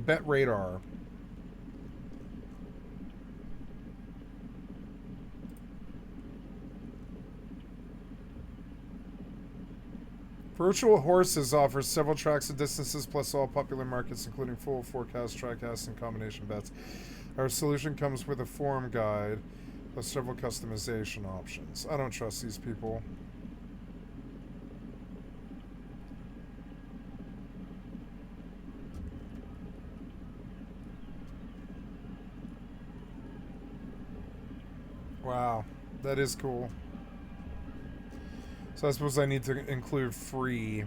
Bet radar. Virtual Horses offers several tracks and distances plus all popular markets, including full forecast, tricast, and combination bets. Our solution comes with a forum guide plus several customization options. I don't trust these people. Wow, that is cool. So I suppose I need to include free.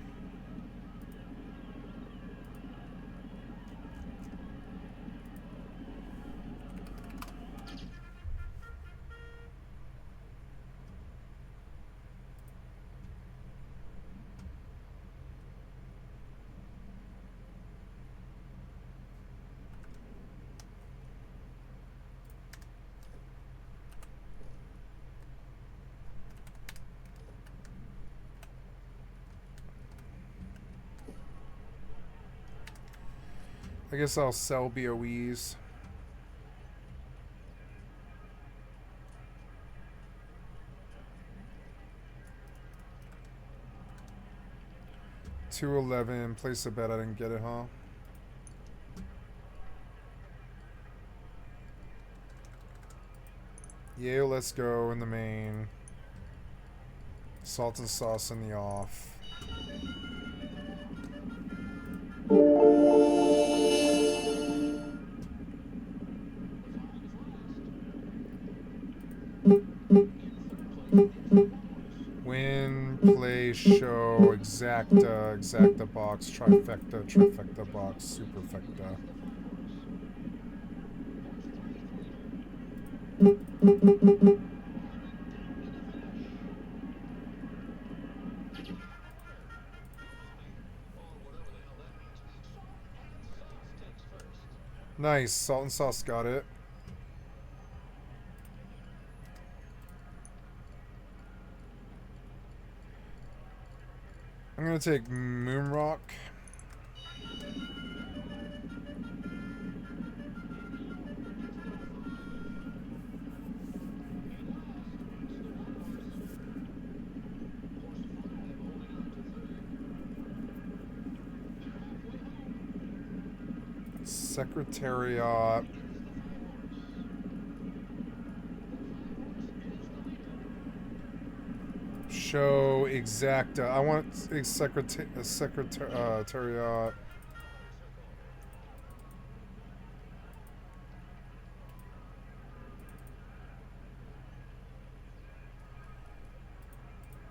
I guess I'll sell BOEs. $2.11. Place a bet. I didn't get it, huh? Yale, let's go in the main. Salt and sauce in the off. Win, play, show, exacta, exacta box, trifecta, trifecta box, superfecta. Nice, salt and sauce got it. I'm gonna take Moonrock. Secretariat. Show exacta. I want a secretariat.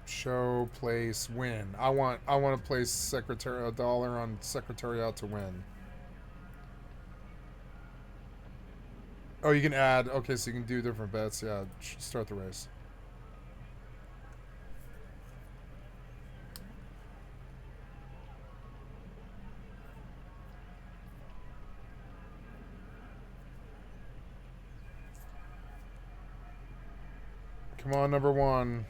Show, place, win. I want to place a dollar on secretariat to win. Oh, you can add. Okay, so you can do different bets. Yeah, start the race. Come on, number one.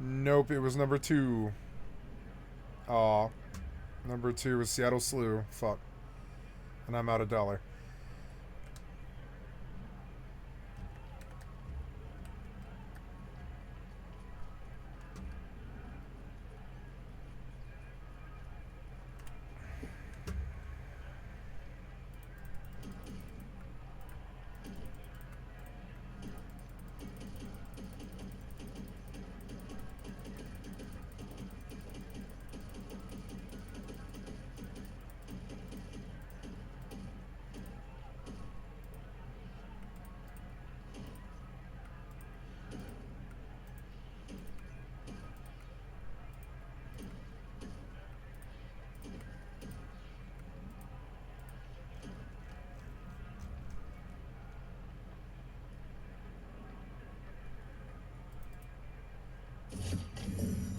Nope, it was number two. Aw. Number two was Seattle Slew. Fuck. And I'm out $1.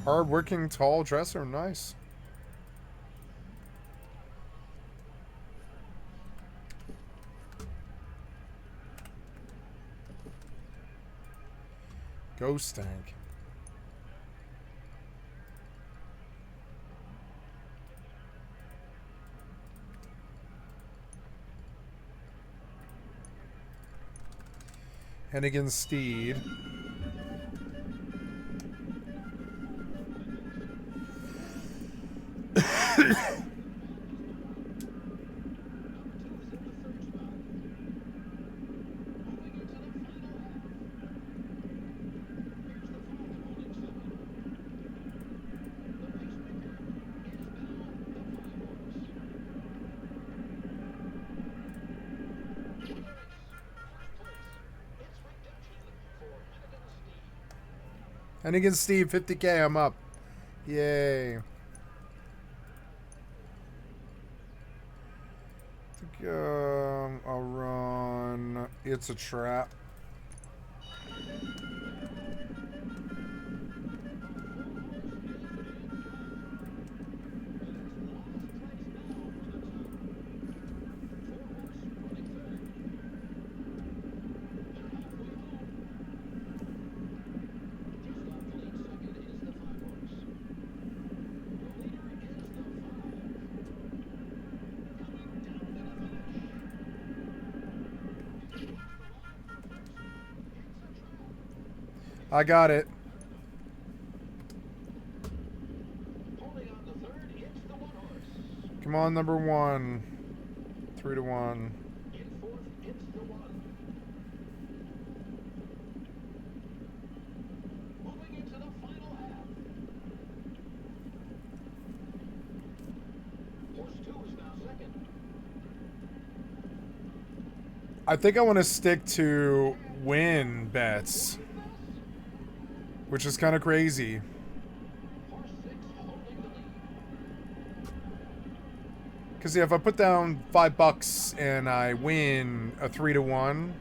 Hard-working, tall dresser. Nice. Ghost tank. Hennigan Steed. Hennigan Steve, 50K, I'm up. Yay. I'll run It's a Trap. I got it. Come on, number 1. 3-1. I think I want to stick to win bets, which is kind of crazy. Because yeah, if I put down $5 and I win a 3-1,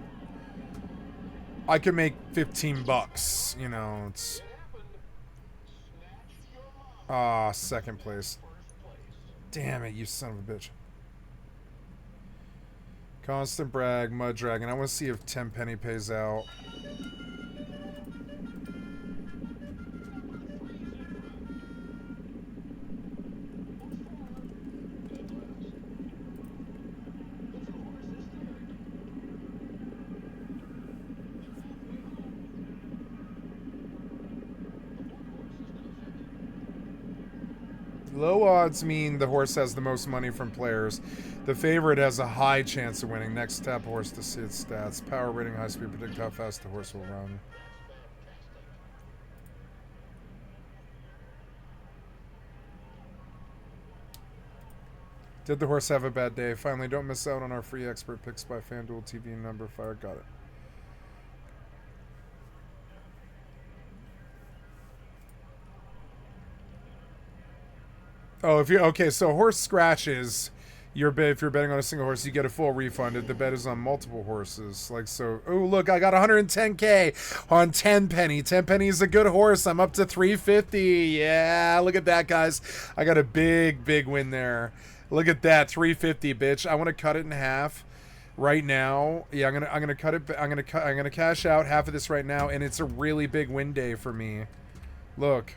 I could make $15. You know, it's second place. Damn it, you son of a bitch. Constant Brag, Mud Dragon. I want to see if 10 penny pays out. Low odds mean the horse has the most money from players. The favorite has a high chance of winning. Next, tap horse to see its stats. Power rating, high speed, predict how fast the horse will run. Did the horse have a bad day? Finally, don't miss out on our free expert picks by FanDuel TV number 5. Got it. Oh, if you okay, so horse scratches your bet. If you're betting on a single horse, you get a full refund. If the bet is on multiple horses, like so. Oh, look, I got 110K on 10 penny. 10 penny is a good horse. I'm up to 350. Yeah, look at that, guys. I got a big win there. Look at that, 350, bitch. I want to cut it in half right now. Yeah, I'm gonna cut it. I'm gonna cash out half of this right now, and it's a really big win day for me. Look.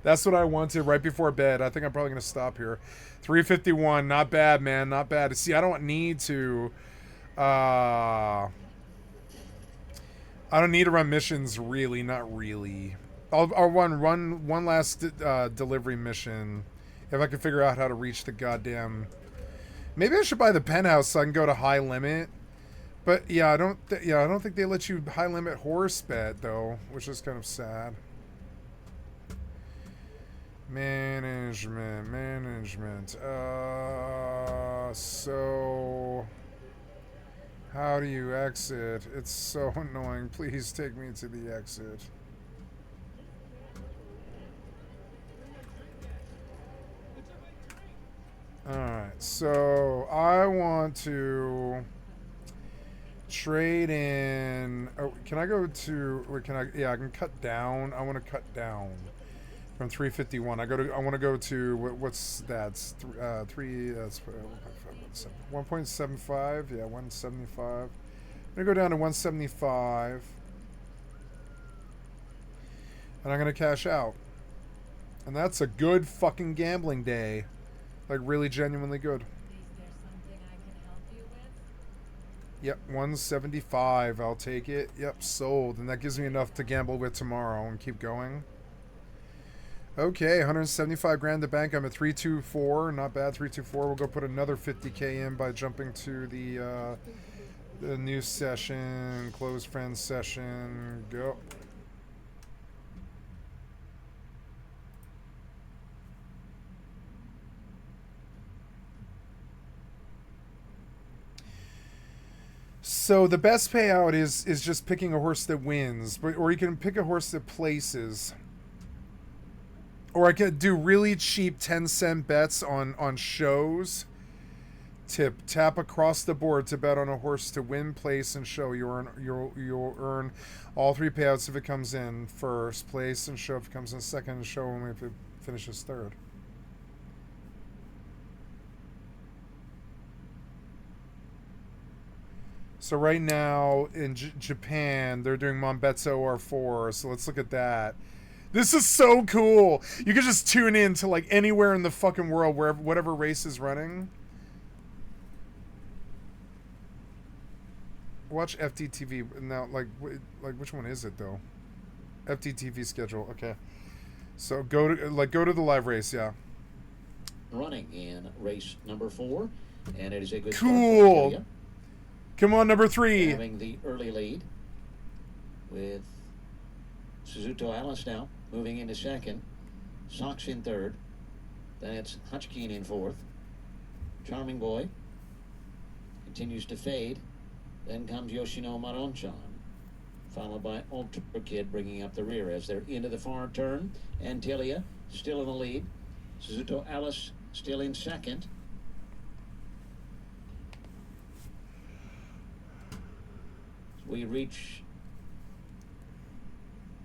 That's what I wanted right before bed. I think I'm probably going to stop here. 351. Not bad, man. Not bad. See, I don't need to... I don't need to run missions, really. Not really. I'll run one last delivery mission. If I can figure out how to reach the goddamn... Maybe I should buy the penthouse so I can go to high limit. But, yeah, I don't think they let you high limit horse bet, though. Which is kind of sad. Management. So how do you exit? It's so annoying. Please take me to the exit. Alright, so I want to trade in. Oh, can I go to? Wait, can I? Yeah, I can cut down. I want to cut down. From 351. I want to go to what's that? It's three. That's 1.75. Yeah, 175. I'm gonna go down to 175, and I'm gonna cash out. And that's a good fucking gambling day, like really genuinely good. Yep, 175. I'll take it. Yep, sold, and that gives me enough to gamble with tomorrow and keep going. Okay, 175 grand in the bank. I'm at 324. Not bad, 324. We'll go put another 50K in by jumping to the new session, close friends session. Go. So the best payout is just picking a horse that wins, or you can pick a horse that places. Or I could do really cheap 10-cent bets on shows. Tap across the board to bet on a horse to win, place, and show. You'll earn all three payouts if it comes in first, place, and show if it comes in second, and show only if it finishes third. So right now in Japan, they're doing Monbetsu R4. So let's look at that. This is so cool. You can just tune in to like anywhere in the fucking world, wherever whatever race is running. Watch FTTV now. Like which one is it though? FTTV schedule. Okay. So go to the live race. Yeah. Running in race number 4, and it is a good cool. Start. Come on, number 3. Having the early lead with Suzuto Alice now moving into second, Sox in third, then it's Hutchkeen in fourth, Charming Boy continues to fade, then comes Yoshino Maronchan, followed by Ultra Kid bringing up the rear as they're into the far turn. Antilia still in the lead, Suzuto Alice still in second. We reach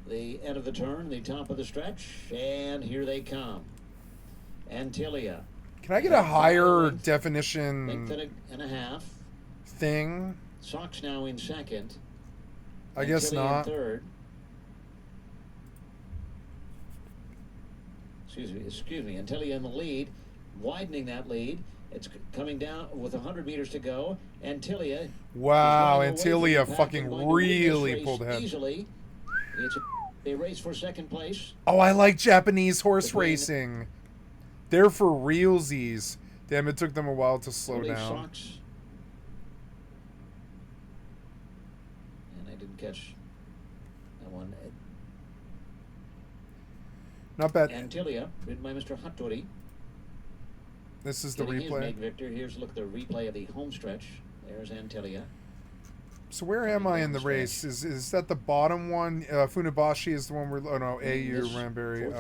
the end of the turn, the top of the stretch, and here they come. Antilia. Can I get a higher definition length and a half thing? Sox now in second. I guess not. In third. Excuse me. Antilia in the lead, widening that lead. It's coming down with 100 meters to go. Antilia. Wow, Antilia fucking really pulled ahead. Easily. It's a race for second place. Oh, I like Japanese horse racing. They're for realsies. Damn, it took them a while to slow down. Sox. And I didn't catch that one. Not bad. Antilia, ridden by Mr. Hattori. This is the Getting replay. His Victor. Here's a look at the replay of the home stretch. There's Antilia. So where am I in the race? Is that the bottom one? Funabashi is the one we're... Oh, no. AU Ranberry.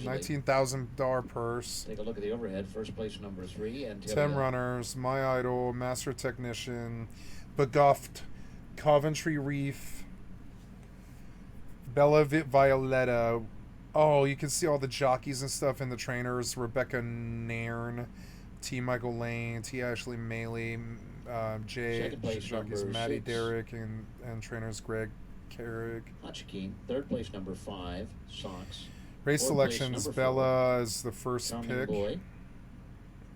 $19,000 purse. Take a look at the overhead. First place, number 3. Antilia. 10 runners. My Idol. Master Technician. Beguffed. Coventry Reef. Bella Violetta. Oh, you can see all the jockeys and stuff in the trainers. Rebecca Nairn. T. Michael Lane. T. Ashley Maley. Jay jockeys Maddie 6. Derrick and trainers Greg Carrick. Hutchkeen. Third place, number 5. Sox. Race Fourth selections. place, Bella is the first Charming pick. Boy.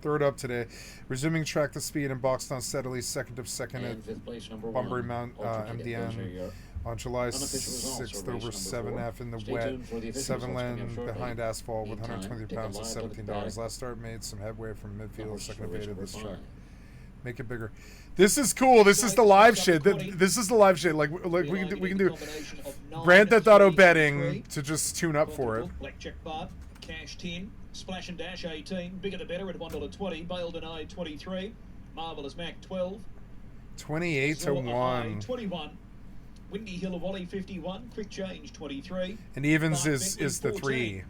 Third up today. Resuming track to speed and boxed on steadily. Second of second And at fifth place, number Bunbury 1. Mount MDN. On July 6th, over 7F in the wet. 7 lane behind asphalt with 120 pounds and $17. Last start made some headway from midfield. Second evaded this track. Make it bigger. This is cool. This is the live shit. This is the live shit. Like we can do Grand Theft Auto betting to just tune up for it. Blackjack Bart, Cash 10, Splash and Dash 18, Bigger the Better at $1.20, Bail Denied 23, Marvelous Mac 12, 28 to 1. 21. Windy Hill of Wally 51, Quick Change 23. And evens is the 3.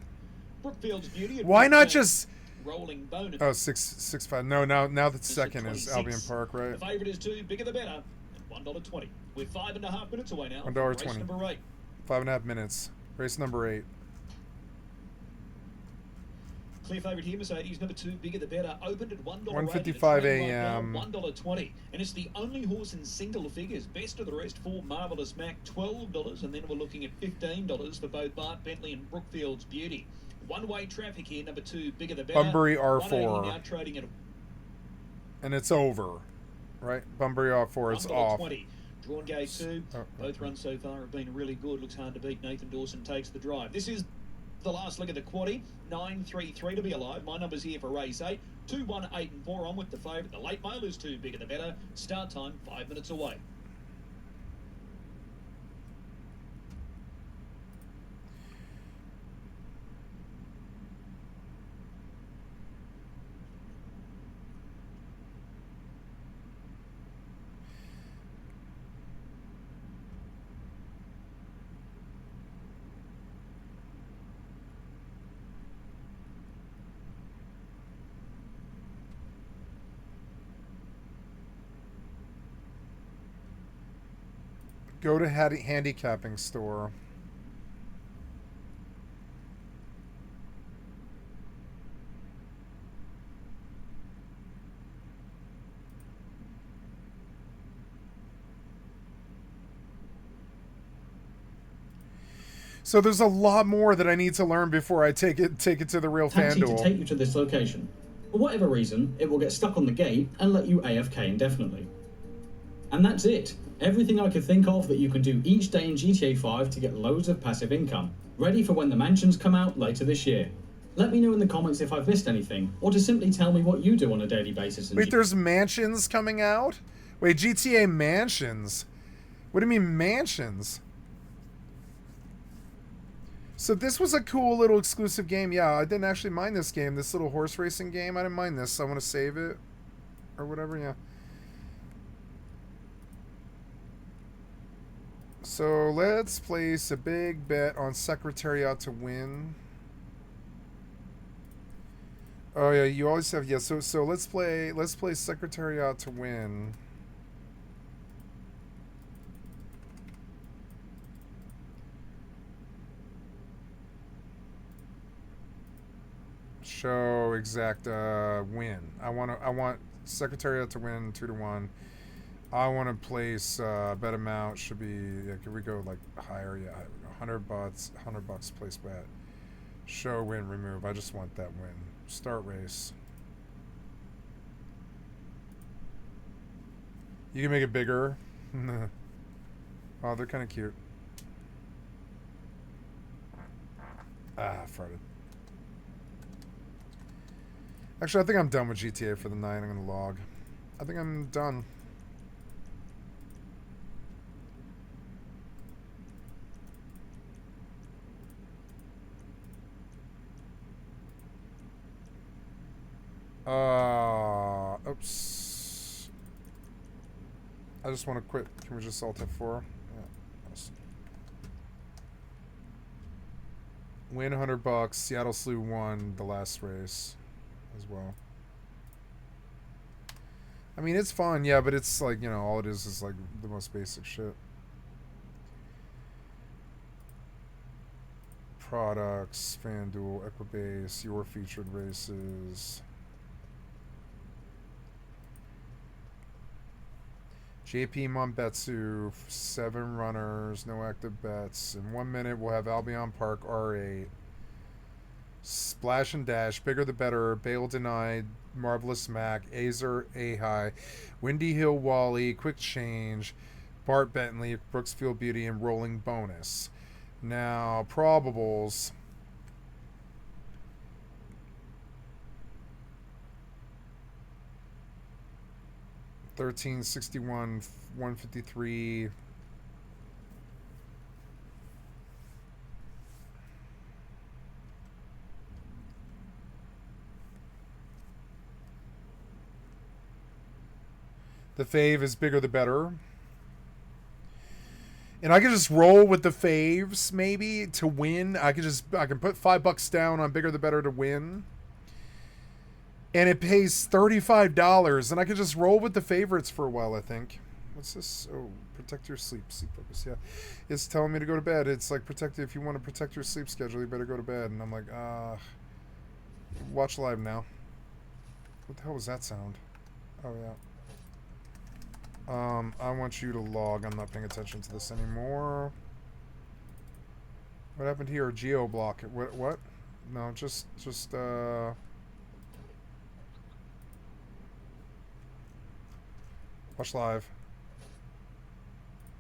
Brookfield's Beauty. Why not just Rolling Bonus. Oh, 6-5. No, now the second is Albion Park, right? The favourite is 2, Bigger the Better, at $1.20. We're 5.5 minutes away now. $1.20. Race number 8. 5.5 minutes. Race number 8. Clear favourite here, Mercedes, number 2, Bigger the Better, opened at $1. 1:55 a.m. $1.20, and it's the only horse in single figures. Best of the rest for Marvellous Mac, $12, and then we're looking at $15 for both Bart Bentley and Brookfield's Beauty. One-way traffic here, number 2, Bigger the Better. Bunbury R4. 180 now trading at And it's over, right? Bunbury R4, it's off. 20. Drawn gate 2. Both runs so far have been really good. Looks hard to beat. Nathan Dawson takes the drive. This is the last leg of the quaddie. 9-3-3 to be alive. My number's here for race 8. 2, 1, 8 and 4 on with the favourite. The late mail is 2, Bigger the Better. Start time 5 minutes away. Go to handicapping store. So there's a lot more that I need to learn before I take it to the real Taxi to FanDuel. take you to this location. For whatever reason, it will get stuck on the gate and let you AFK indefinitely. And that's it. Everything I could think of that you can do each day in GTA 5 to get loads of passive income, ready for when the mansions come out later this year. Let me know in the comments if I've missed anything, or to simply tell me what you do on a daily basis. Wait, there's mansions coming out? Wait, GTA mansions? What do you mean mansions? So this was a cool little exclusive game. Yeah, I didn't actually mind this game. This little horse racing game. I didn't mind this. I want to save it. Or whatever, yeah. So let's place a big bet on Secretariat to win. Oh yeah, you always have, yeah, so let's play Secretariat to win. Show exact win. I want Secretariat to win 2-1. I want to place bet amount should be, yeah, could we go like higher? Yeah, $100, $100 place bet. Show win remove. I just want that win. Start race. You can make it bigger. Oh, they're kind of cute. Ah, farted. Actually, I think I'm done with GTA for the night. I'm gonna log. I think I'm done. Oops. I just want to quit. Can we just alt F4? Yeah. Nice. Win $100. Seattle Slew won the last race as well. I mean, it's fun, yeah, but it's like, you know, all it is like the most basic shit. Products, FanDuel, Equibase, your featured races. JP Monbetsu, 7 runners, no active bets. In 1 minute, we'll have Albion Park R8. Splash and Dash, Bigger the Better, Bail Denied, Marvelous Mac, Azer A-High, Windy Hill Wally, Quick Change, Bart Bentley, Brooksfield Beauty, and Rolling Bonus. Now, probables. $13.61, $153. The fave is Bigger the Better. And I can just roll with the faves, maybe, to win. I can put $5 down on Bigger the Better to win. And it pays $35. And I could just roll with the favorites for a while, I think. What's this? Oh, protect your sleep focus, yeah. It's telling me to go to bed. It's like, if you want to protect your sleep schedule, you better go to bed. And I'm like, Watch live now. What the hell was that sound? Oh, yeah. I want you to log. I'm not paying attention to this anymore. What happened here? Geo block. What? No, just, watch live.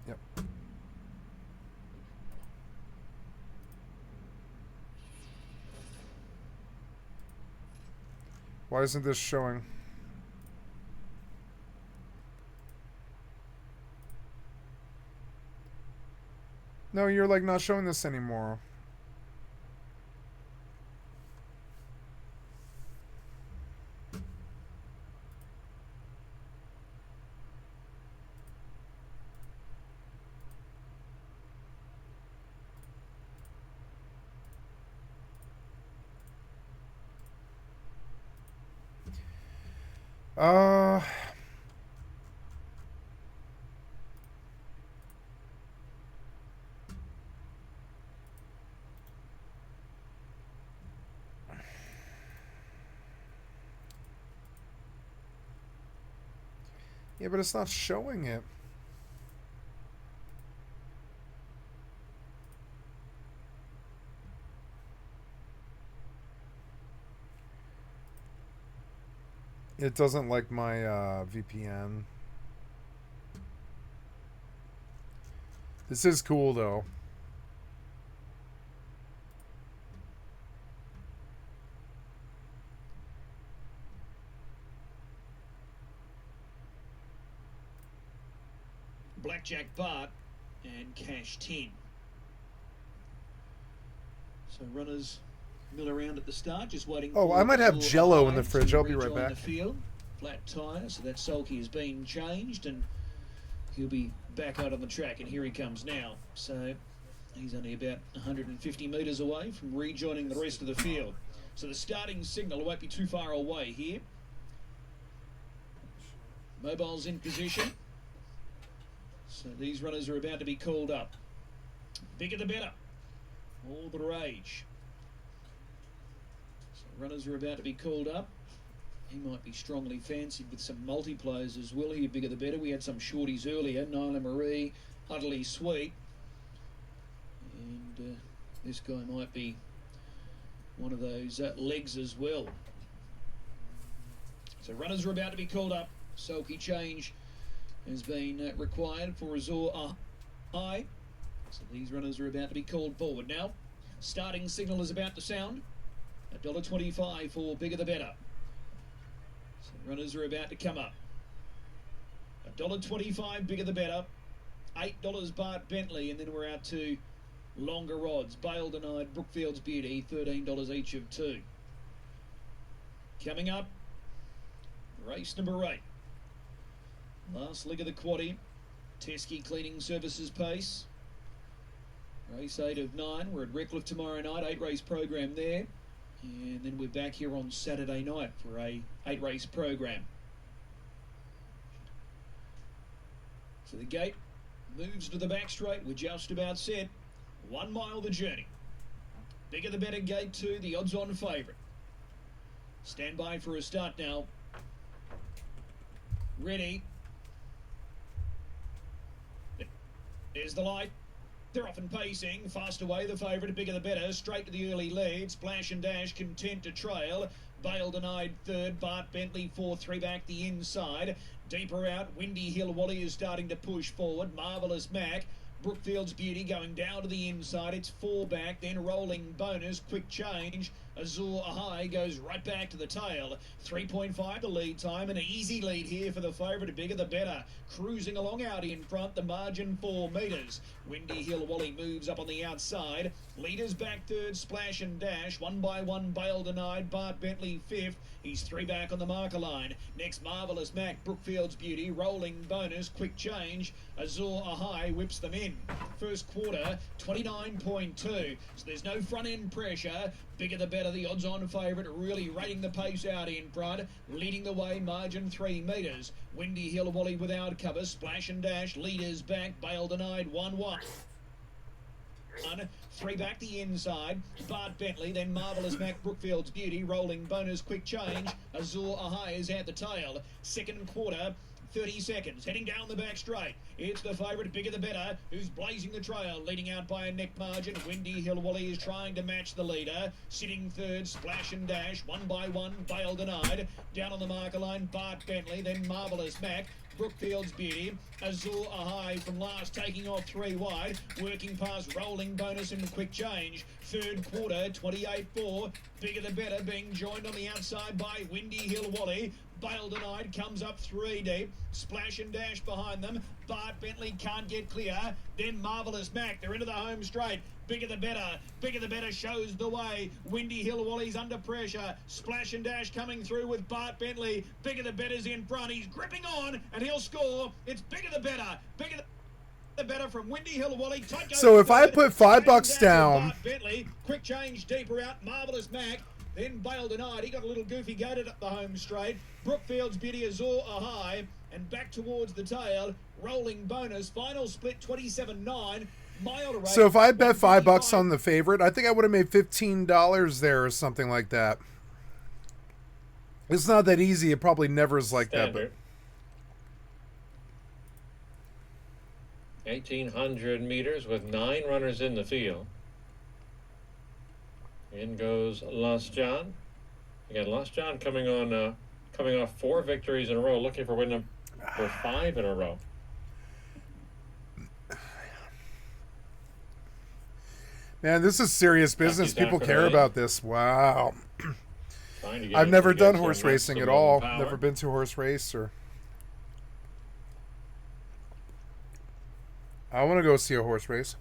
Yep. Why isn't this showing? No, you're like not showing this anymore. Yeah, but it's not showing it. It doesn't like my VPN. This is cool, though. Blackjack Bart and Cash 10. So runners mill around at the start, just waiting. Oh, I might have Jello in the fridge. I'll be right back. The field. Flat tyre, so that sulky has been changed, and he'll be back out on the track. And here he comes now. So he's only about 150 metres away from rejoining the rest of the field. So the starting signal won't be too far away here. Mobile's in position. So these runners are about to be called up. Bigger the better. All the rage. So runners are about to be called up. He might be strongly fancied with some multipliers as well here. Bigger the better. We had some shorties earlier. Nyla Marie, Utterly Sweet. And this guy might be one of those legs as well. So runners are about to be called up. Sulky change has been required for Azor High. So these runners are about to be called forward now. Starting signal is about to sound. $1.25 for Bigger the Better. So runners are about to come up. $1.25 Bigger the Better. $8 Bart Bentley, and then we're out to longer odds. Bail Denied, Brookfield's Beauty, $13 each of two. Coming up, race number 8. Last leg of the quaddie. Teskey Cleaning Services pace. Race 8 of 9. We're at Redcliffe tomorrow night. 8-race program there. And then we're back here on Saturday night for a 8-race program. So the gate moves to the back straight. We're just about set. 1 mile the journey. Bigger the better, gate 2, the odds-on favourite. Stand by for a start now. Ready. There's the light. They're off and pacing. Fast away the favourite. Bigger the better. Straight to the early lead. Splash and Dash content to trail. Bail Denied third. Bart Bentley 4-3 back the inside. Deeper out. Windy Hill Wally is starting to push forward. Marvellous Mac. Brookfield's Beauty going down to the inside. It's 4 back, then rolling bonus, quick change. Azur High goes right back to the tail. 3.5 the lead time, an easy lead here for the favourite. Bigger the better. Cruising along out in front, the margin 4 metres. Windy Hill Wally moves up on the outside. Leaders back third, Splash and Dash. 1 by 1, Bail Denied. Bart Bentley 5th. He's 3 back on the marker line. Next, Marvellous Mac, Brookfield's Beauty. Rolling bonus, quick change. Azur High whips them in. First quarter, 29.2. So there's no front end pressure. Bigger the better, the odds on favourite, really rating the pace out in front. Leading the way, margin 3 metres. Windy Hill Wally without cover. Splash and Dash, leaders back. Bail Denied 1-1. Three back the inside. Bart Bentley, then Marvellous Mac Brookfield's Beauty. Rolling bonus, quick change. Azur Ahai is at the tail. Second quarter. 30 seconds, heading down the back straight. It's the favourite, Bigger the Better, who's blazing the trail, leading out by a neck margin. Windy Hill Wally is trying to match the leader. Sitting third, Splash and Dash, one by one, bail denied. Down on the marker line, Bart Bentley, then Marvellous Mac. Brookfield's Beauty, Azur Ahai from last, taking off three wide, working past Rolling Bonus and Quick Change. Third quarter, 28-4, Bigger the Better being joined on the outside by Windy Hill Wally. Bail denied, comes up three deep. Splash and Dash behind them. Bart Bentley can't get clear. Then Marvellous Mac, they're into the home straight. Bigger the Better. Bigger the Better shows the way. Windy Hill Wally's under pressure. Splash and Dash coming through with Bart Bentley. Bigger the Better's in front. He's gripping on and he'll score. It's Bigger the Better. Bigger the Better from Windy Hill Wally. So if I put $5 down. Bart Bentley. Quick change deeper out. Marvellous Mac. Then bail denied. He got a little goofy goated up the home straight. Brookfield's Beauty, Azur Ahai, and back towards the tail. Rolling bonus. Final split 27-9. So if I bet $5 on the favorite, I think I would have made $15 there or something like that. It's not that easy. It probably never is like Standard. that. But 1,800 meters with 9 runners in the field. In goes Lost John. Again, Lost John coming off 4 victories in a row, looking for win for 5 in a row. Man, this is serious business. People care about this. Wow. I've never done horse racing at all. Never been to a horse race or. I want to go see a horse race.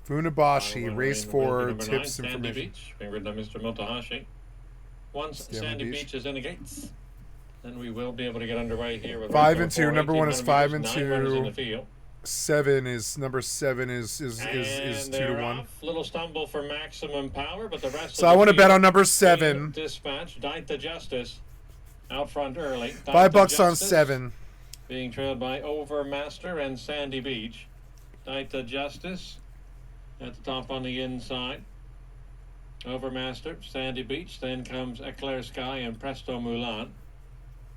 Funabashi, race 4, tips information. Sandy Beach, being ridden by Mr. Motohashi. Once Sandy Beach is in the gates, then we will be able to get underway here with 5 and 2. Number 1 is 5 and 2. 7 is number 7 is 2 to 1. Little stumble for Maximum Power, but the rest. So I want to bet on number 7. Dispatch, Dight the Justice, out front early. $5 on 7. Being trailed by Overmaster and Sandy Beach. Dight the Justice at the top on the inside. Overmaster, Sandy Beach, then comes Eclair Sky and Presto Mulan.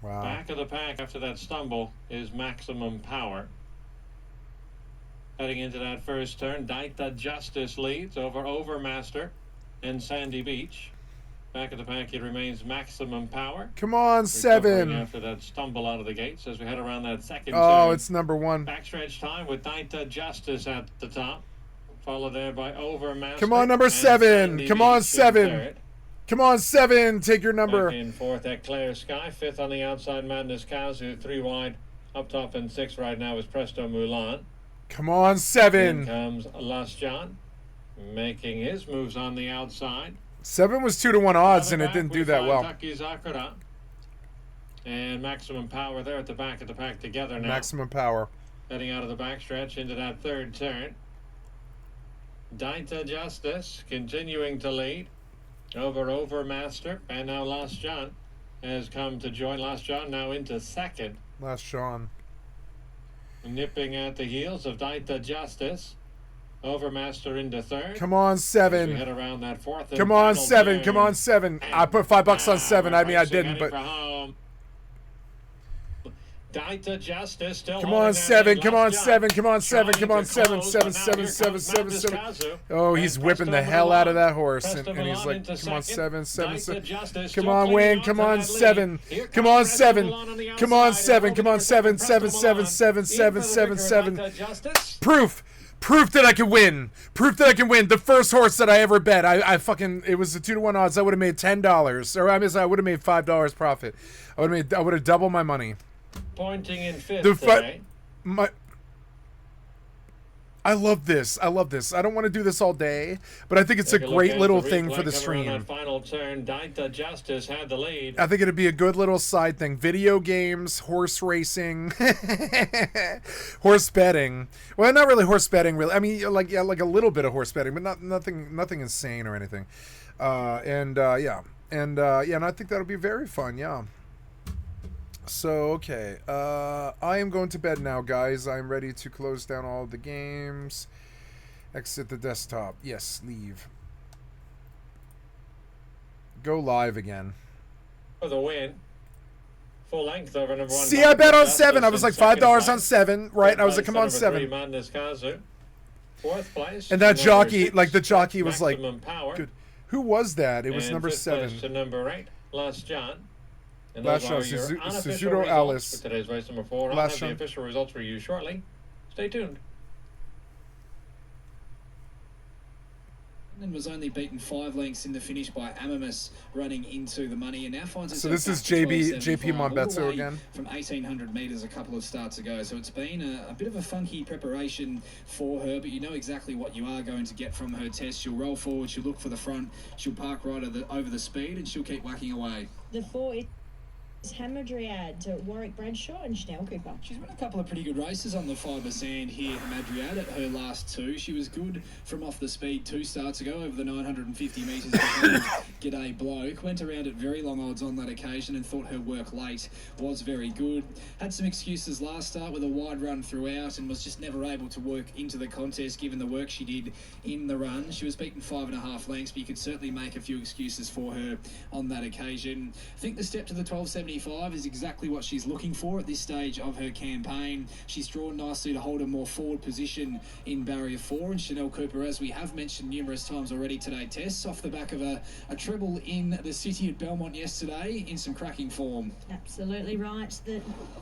Wow. Back of the pack after that stumble is Maximum Power. Heading into that first turn, Daita Justice leads over Overmaster and Sandy Beach. Back of the pack, it remains Maximum Power. Come on, 7. After that stumble out of the gates as we head around that second turn. Oh, it's number 1. Backstretch time with Daita Justice at the top. Followed there by Overmaster. Come on, number 7. Come on, 7. Come on, 7. Take your number. Back in fourth, Eclair Sky. 5th on the outside, Madness Kazu. 3 wide. Up top and 6 right now is Presto Mulan. Come on, 7. In comes Lost John, making his moves on the outside. 7 was 2 to 1 odds, and it didn't do that well. Takizakura and Maximum Power there at the back of the pack together now. Maximum Power. Heading out of the backstretch into that third turn. Daita Justice continuing to lead over Overmaster, and now Lost John has come to join. Lost John now into second. Lost John. Nipping at the heels of Daita Justice. Overmaster into third. Come on, 7. We head around that fourth. Come on, 7. Come on, 7. I put $5 on 7. I mean, I didn't, but. Daita Justice still. Come on, 7. Come on, 7. Come on, 7. Come on, 7. 7, 7, 7, 7, 7. Oh, he's whipping the hell out of that horse, and he's like, come on, 7, 7, 7. Come on, Wayne. Come on, 7. Come on, 7. Come on, 7. Come on, 7, 7, 7, 7, 7, 7, 7. Proof that I can win. Proof that I can win. The first horse that I ever bet. I fucking, it was a 2 to 1 odds. I would have made $10. Or I mean, I would have made $5 profit. I would have doubled my money. Pointing in fifth today. I love this. I love this. I don't want to do this all day, but I think it's a great little thing for the stream. Final turn, Daita Justice had the lead. I think it'd be a good little side thing. Video games, horse racing, horse betting. Well, not really horse betting, really. I mean, like a little bit of horse betting, but nothing insane or anything. And I think that'll be very fun. Yeah. So, okay. I am going to bed now, guys. I'm ready to close down all the games. Exit the desktop. Yes, leave. Go live again. For the win. Full length over number 1. See, I bet on 7. I was like $5 on 7, right? I was like, come on, 7. Fourth place. And that jockey, 6, like the jockey was like, power. good. Who was that? It was And number fifth 7. place to number 8, Last John. And Last those John, are your unofficial Suzuto results Alice. for today's race number 4. I'll Last have the John. official results for you shortly. Stay tuned. And was only beaten 5 lengths in the finish by Amamus running into the money, and now finds So itself this is back to JP 12.75 all the Monbetso way again? from 1800 metres a couple of starts ago. So it's been a bit of a funky preparation for her, but you know exactly what you are going to get from her test. She'll roll forward, she'll look for the front, she'll park right over the speed, and she'll keep whacking away. The 4 is Hamadryad to Warwick Bradshaw and Chanel Cooper. She's run a couple of pretty good races on the fibre sand here, Hamadryad, at her last 2. She was good from off the speed 2 starts ago over the 950 metres behind G'day Bloke. Went around at very long odds on that occasion and thought her work late was very good. Had some excuses last start with a wide run throughout and was just never able to work into the contest given the work she did in the run. She was beaten 5.5 lengths, but you could certainly make a few excuses for her on that occasion. I think the step to the 12.75 is exactly what she's looking for at this stage of her campaign. She's drawn nicely to hold a more forward position in barrier 4, and Chanel Cooper, as we have mentioned numerous times already today, tests off the back of a treble in the city at Belmont yesterday in some cracking form. Absolutely right. The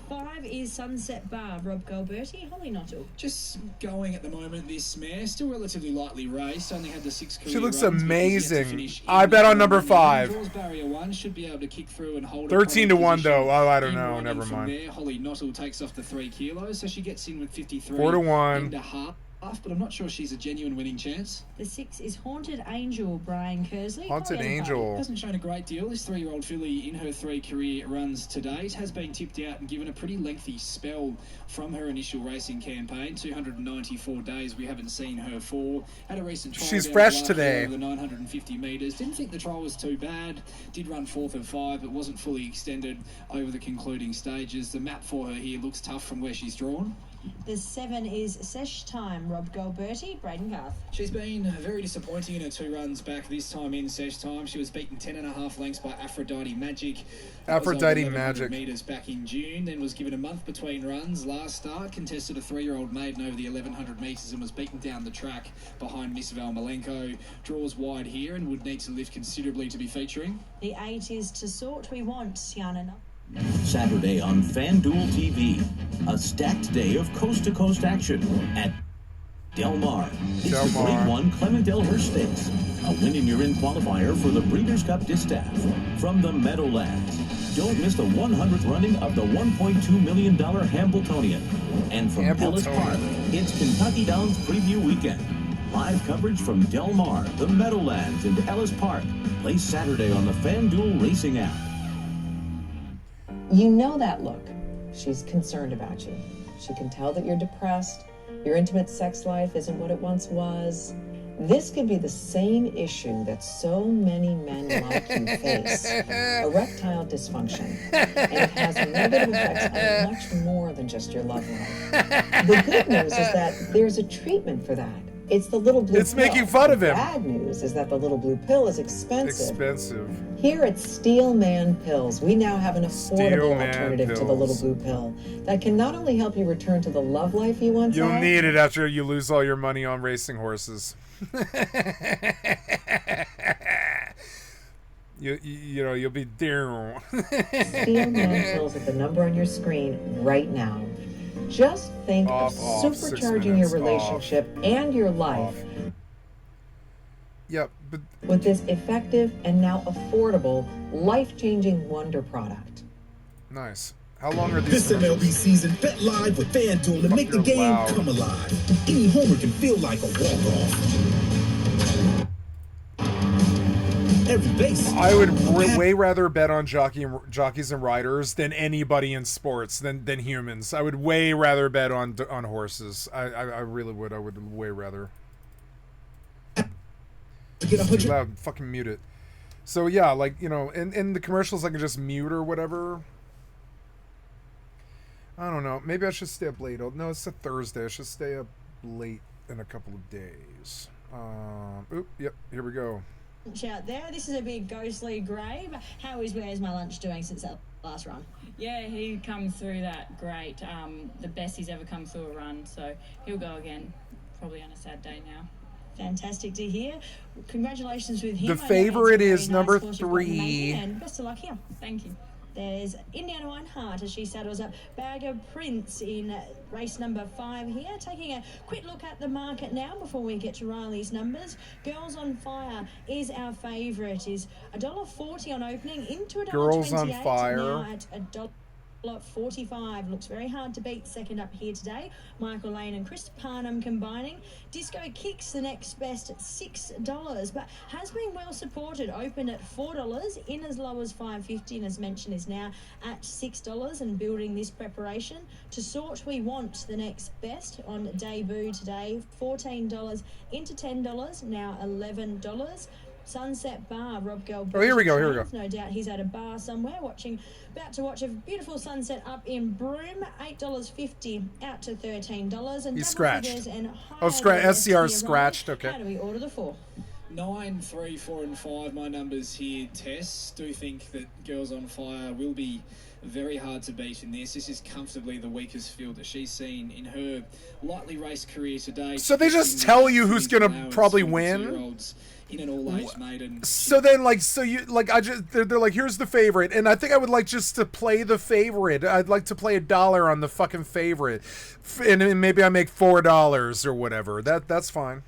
5 is Sunset Bar, Rob Gilberti, Holly Nottle. Just going at the moment, this mare, still relatively lightly raced, only had the 6 career She looks runs, but is yet to amazing. finish I in bet on the number run. 5. Draws barrier 1, should be able to kick through and hold 13 to 1 though. Oh, I don't in know. running Never from mind. there. Holly Nottle takes off the 3 kilos, so she gets in with 53 4 to 1. and a half, but I'm not sure she's a genuine winning chance. The 6 is Haunted Angel, Brian Kersley. Haunted Holly Angel. Hasn't shown a great deal. This 3-year-old filly in her 3 career runs to date has been tipped out and given a pretty lengthy spell from her initial racing campaign. 294 days we haven't seen her for. Had a recent trial. She's down fresh at today. Over the 950 metres. Didn't think the trial was too bad. Did run 4th of 5, but wasn't fully extended over the concluding stages. The map for her here looks tough from where she's drawn. The 7 is Sesh Time, Rob Gilberti, Braden Garth. She's been very disappointing in her 2 runs back, this time in Sesh Time. She was beaten 10.5 lengths by Aphrodite Magic. Aphrodite Magic. Metres back in June, then was given a month between runs. Last start, contested a 3-year-old maiden over the 1100 metres and was beaten down the track behind Miss Valmalenko. Draws wide here and would need to lift considerably to be featuring. The 8 is To Sort We Want, Siana. Saturday on FanDuel TV, a stacked day of coast-to-coast action at Del Mar. It's Del the Mar. Grade 1 Clement Elhurst Stakes, a win-and-you're-in qualifier for the Breeders' Cup Distaff from the Meadowlands. Don't miss the 100th running of the $1.2 million Hambletonian. And from Ellis Park, it's Kentucky Downs Preview Weekend. Live coverage from Del Mar, the Meadowlands, and Ellis Park. Play Saturday on the FanDuel Racing app. You know that look. She's concerned about you. She can tell that you're depressed. Your intimate sex life isn't what it once was. This could be the same issue that so many men like you face. Erectile dysfunction. And it has negative effects on much more than just your love life. The good news is that there's a treatment for that. It's the little blue pill. It's making fun of him. The bad news is that the little blue pill is expensive. Expensive. Here at Steel Man Pills, we now have an affordable Man alternative to the little Pills. blue pill that can not only help you return to the love life you once You'll had. need it after you lose all your money on racing horses. you know, you'll be down. Steel Man Pills at the number on your screen right now. Just think Off, of 6 supercharging your minutes, relationship and your life Yep, but with this effective and now affordable, life-changing wonder product. nice. How long are these? This MLB season, bet live with FanDuel and make the game loud. come alive. Any homer can feel like a walk-off. Every base. I would way rather bet on jockeys and riders than anybody in sports than humans. I would way rather bet on horses. I really would. I would way rather. It's loud. Fucking mute it. So yeah, like, you know, in the commercials I can just mute or whatever. I don't know. Maybe I should stay up late. No, it's a Thursday. I should stay up late in a couple of days. Yep, here we go. Out there, this is a big ghostly grey. How is Where's My Lunch doing since that last run? Yeah, he come through that great. The best he's ever come through a run, so he'll go again, probably on a sad day now. Fantastic to hear. Congratulations with him. The favorite is number 3. And best of luck here. Thank you. There's Indiana Wineheart as she saddles up Bagger Prince in race number 5 here. Taking a quick look at the market now before we get to Riley's numbers. Girls on Fire is our favourite. Is $1.40 on opening into $1.28. Girls on Fire. Now at $1.45. Looks very hard to beat. Second up here today, Michael Lane and Chris Parnham combining. Disco Kicks the next best at $6, but has been well supported. Opened at $4, in as low as $5.50, and as mentioned is now at $6 and building this preparation. To Sort We Want the next best on debut today, $14 into $10, now $11. Sunset Bar, Rob Gilbert. Oh, here we go. No doubt he's at a bar somewhere about to watch a beautiful sunset up in Broome. $8.50 out to $13. And he's scratched. And SCR scratched. Okay. How do we order the 4? 9, 3, 4, and 5. My numbers here, Tess. Do think that Girls on Fire will be very hard to beat in this. This is comfortably the weakest field that she's seen in her lightly raced career today. So they just tell you who's gonna probably win. In an all-age maiden. So then, they're like, here's the favorite, and I think I would like just to play the favorite. I'd like to play $1 on the fucking favorite, and maybe I make $4 or whatever. That's fine.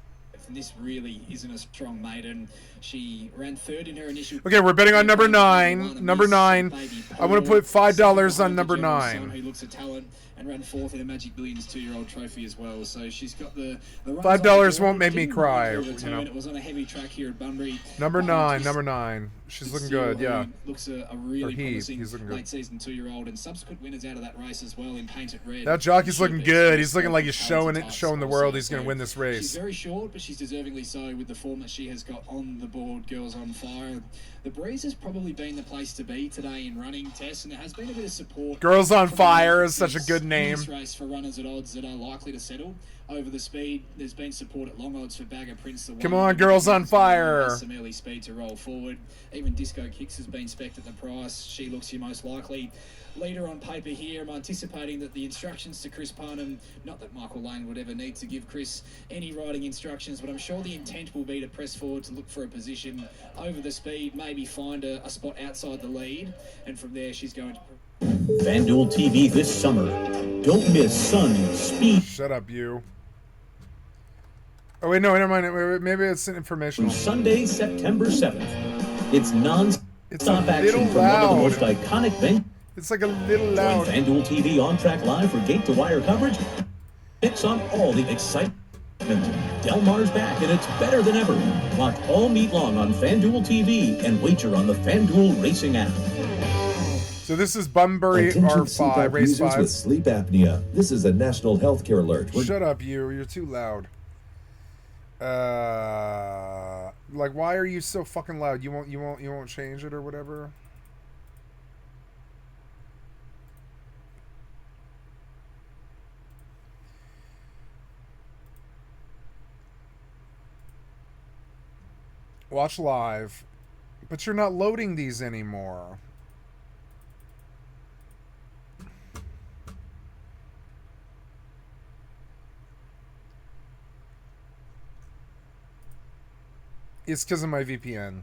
And this really isn't a strong maiden. She ran 3rd in her initial. Okay, we're betting on number 9. Number 9. I want to put $5 on number 9. Who looks a talent and ran 4th in the Magic Billions 2-year-old trophy as well. So she's got the $5 won't make me cry. You know. It was on a heavy track here at Bunbury. Number 9. She's looking good. Yeah. Looks a really promising late season 2-year-old, and subsequent winners out of that race as well in painted red. That jockey's looking good. He's looking like he's showing the world he's going to win this race. She's very short, but she's deservingly so with the form that she has got on the board. Girls on Fire. The Breeze has probably been the place to be today in running, Tess, and there has been a bit of support. Girls on Fire is such a good name. This race for runners at odds that are likely to settle over the speed. There's been support at long odds for Bagger Prince. Come on, Girls on Fire. Some early speed to roll forward. Even Disco Kicks has been spec'd at the price. She looks your most likely leader on paper here. I'm anticipating that the instructions to Chris Parnham, not that Michael Lane would ever need to give Chris any riding instructions, but I'm sure the intent will be to press forward to look for a position over the speed, maybe find a spot outside the lead, and from there she's going to... FanDuel TV this summer. Don't miss Sun, Speed. Shut up, you. Oh, wait, no, never mind. Maybe it's an informational. Sunday, September 7th. It's non-stop action from loud. One of the most iconic venues. It's like a little loud. Join FanDuel TV on track live for gate-to-wire coverage. It's on all the excitement. Del Mar's back, and it's better than ever. Watch all meet long on FanDuel TV and wager on the FanDuel Racing app. So this is Bunbury R5, race 5. With sleep apnea. This is a national healthcare alert. Shut up, you. You're too loud. Like, why are you so fucking loud? You won't change it or whatever? Watch live. But you're not loading these anymore. It's because of my VPN.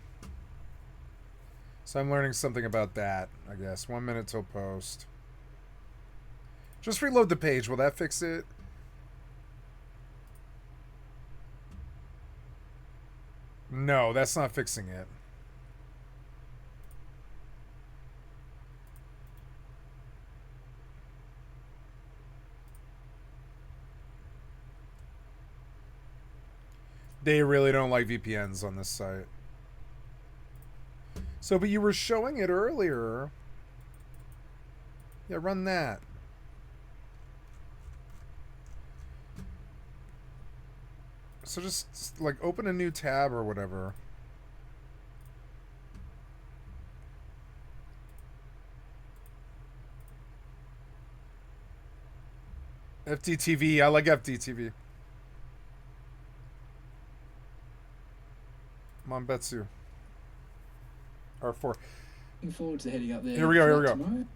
So I'm learning something about that, I guess. 1 minute till post. Just reload the page. Will that fix it? No, that's not fixing it. They really don't like VPNs on this site. So, but you were showing it earlier. Yeah, run that. So just like open a new tab or whatever. FDTV. I like FDTV. Come on, Betsu. R4. Looking forward to heading up there. Here we go. Here we go. Tomorrow.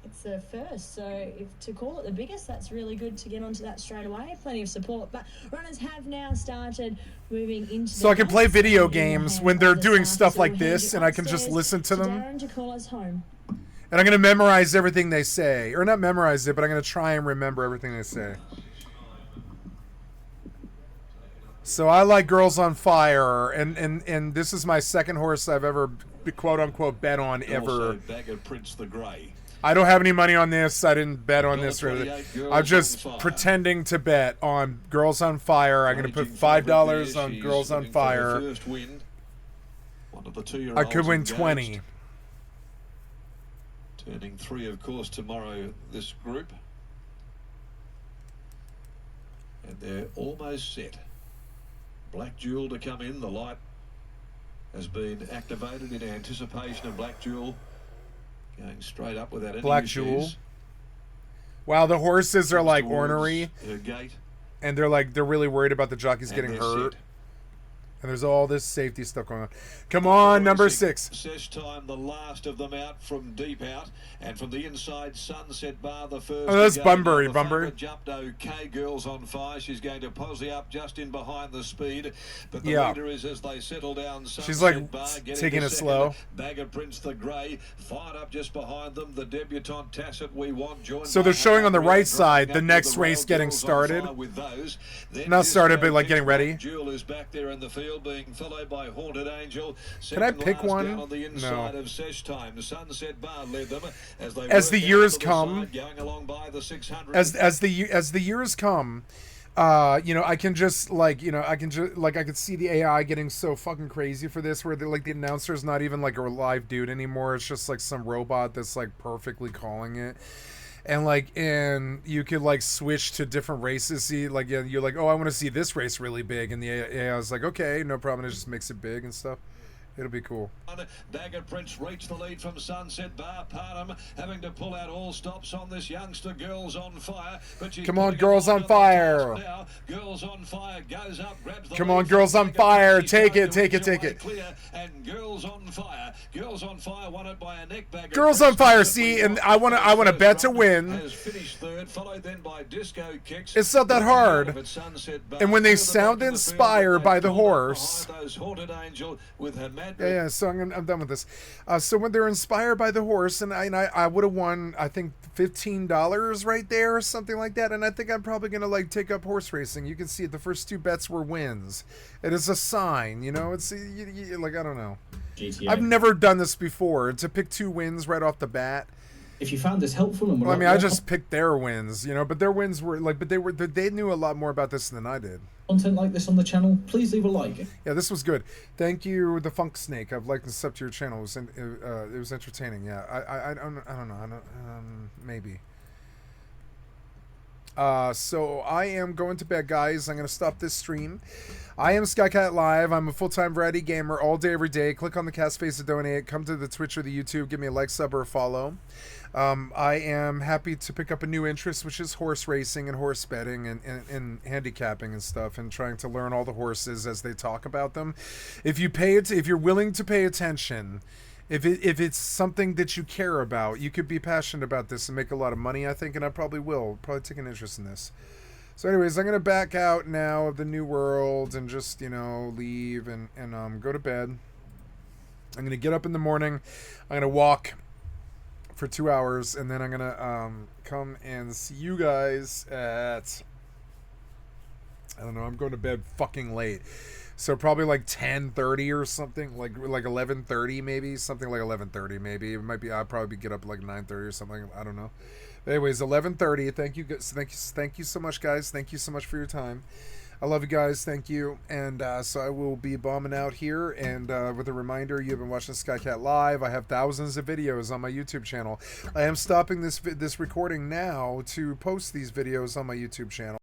It's a first, so if to call it the biggest, that's really good to get onto that straight away. Plenty of support, but runners have now started moving into. So I can play video games when they're doing stuff like this, and I can just listen to them. Darren to call us home. And I'm going to memorize everything they say. Or not memorize it, but I'm going to try and remember everything they say. So I like Girls on Fire, and this is my second horse I've ever, quote-unquote, bet on ever. Bagger Prince the Grey. I don't have any money on this. I didn't bet on this. I'm just pretending to bet on Girls on Fire. I'm going to put $5 on Girls on Fire. I could win 20. Turning 3, of course, tomorrow, this group. And they're almost set. Black Jewel to come in. The light has been activated in anticipation of Black Jewel going straight up without any Black issues. Jewel. Wow, the horses are like ornery. Her gate. And they're really worried about the jockeys And getting they're hurt. set. And there's all this safety stuff going on. Come on, number 6. Sesh Time, the last of them out from deep out, and from the inside, Sunset Bar, the first. Oh, that's to go. Bunbury. The Bunbury. favourite jumped okay. Girls on Fire. She's going to posse up just in behind the speed, but the Yeah. leader is as they settle down. She's like Sunset Bar getting taking to it second. slow. Bagger Prince the Grey fired up just behind them. The debutante Tacit We Want joined. So by they're showing on the Red right Dragon side up the with next the race Royal getting Girls on started. Fire with those. Then Not started, but Disco like getting Kicks ready. Black Jewel is back there in the field, being followed by Haunted Angel. Can I Second pick last one? down on the inside No. of Sesh Time. Sunset Bar led them as they As the worked years out to the come, side, going along by the 600. as the years come, I can just I could see the AI getting so fucking crazy for this, where the announcer's not even like a live dude anymore. It's just like some robot that's like perfectly calling it. And you could like switch to different races. See, like, yeah, you're like, oh, I want to see this race really big, and the AI is like, okay, no problem. It just makes it big and stuff. It'll be cool. Bagger Prince reached the lead from Sunset Bar. Parham having to pull out all stops on this youngster. Girls on Fire. But she's Come on, putting Girls it on the Fire. task now. Girls on Fire goes up, grabs the Come lead on, from Girls on Bagger Fire. Prince. Take She's it, trying take to it, take way it. Clear. And Girls on Fire. Girls on Fire won it by a neck. Bagger Girls Prince on Fire. Tacit See, We and Want I want to bet to win. has finished third, followed then by Disco Kicks. It's not that hard. Sunset Bar. And when they Further sound back in the field, inspired they by the pulled up horse. behind those Haunted Angel with her mad. Yeah. So I'm done with this. So when they're inspired by the horse, and I would have won, I think $15 right there or something like that. And I think I'm probably gonna like take up horse racing. You can see it. The first 2 bets were wins. It is a sign, It's like, I don't know. GTA. I've never done this before. To pick 2 wins right off the bat. If you found this helpful and would Well, I like mean, I more just picked their wins, but their wins were like, but they knew a lot more about this than I did. content like this on the channel, please leave a like. Yeah, this was good. Thank you, the Funk Snake. I've liked and sub to your channel. It was entertaining. Yeah, I don't know. Maybe. So I am going to bed, guys. I'm going to stop this stream. I am Skycatlive. I'm a full-time variety gamer all day, every day. Click on the cast face to donate. Come to the Twitch or the YouTube. Give me a like, sub, or a follow. I am happy to pick up a new interest, which is horse racing and horse betting and handicapping and stuff, and trying to learn all the horses as they talk about them. If you're willing to pay attention, if it's something that you care about, you could be passionate about this and make a lot of money, I think, and I probably will. Probably take an interest in this. So anyways, I'm going to back out now of the New World and just, leave and go to bed. I'm going to get up in the morning. I'm going to walk for 2 hours, and then I'm going to come and see you guys at, I don't know, I'm going to bed fucking late. So probably like 10:30 or something, like 11:30 maybe, something like 11:30 maybe. It might be, I'll probably get up like 9:30 or something, I don't know. Anyways, 11:30. Thank you so much, guys. Thank you so much for your time. I love you guys. Thank you. And so I will be bombing out here. And with a reminder, you've been watching Skycat Live. I have thousands of videos on my YouTube channel. I am stopping this recording now to post these videos on my YouTube channel.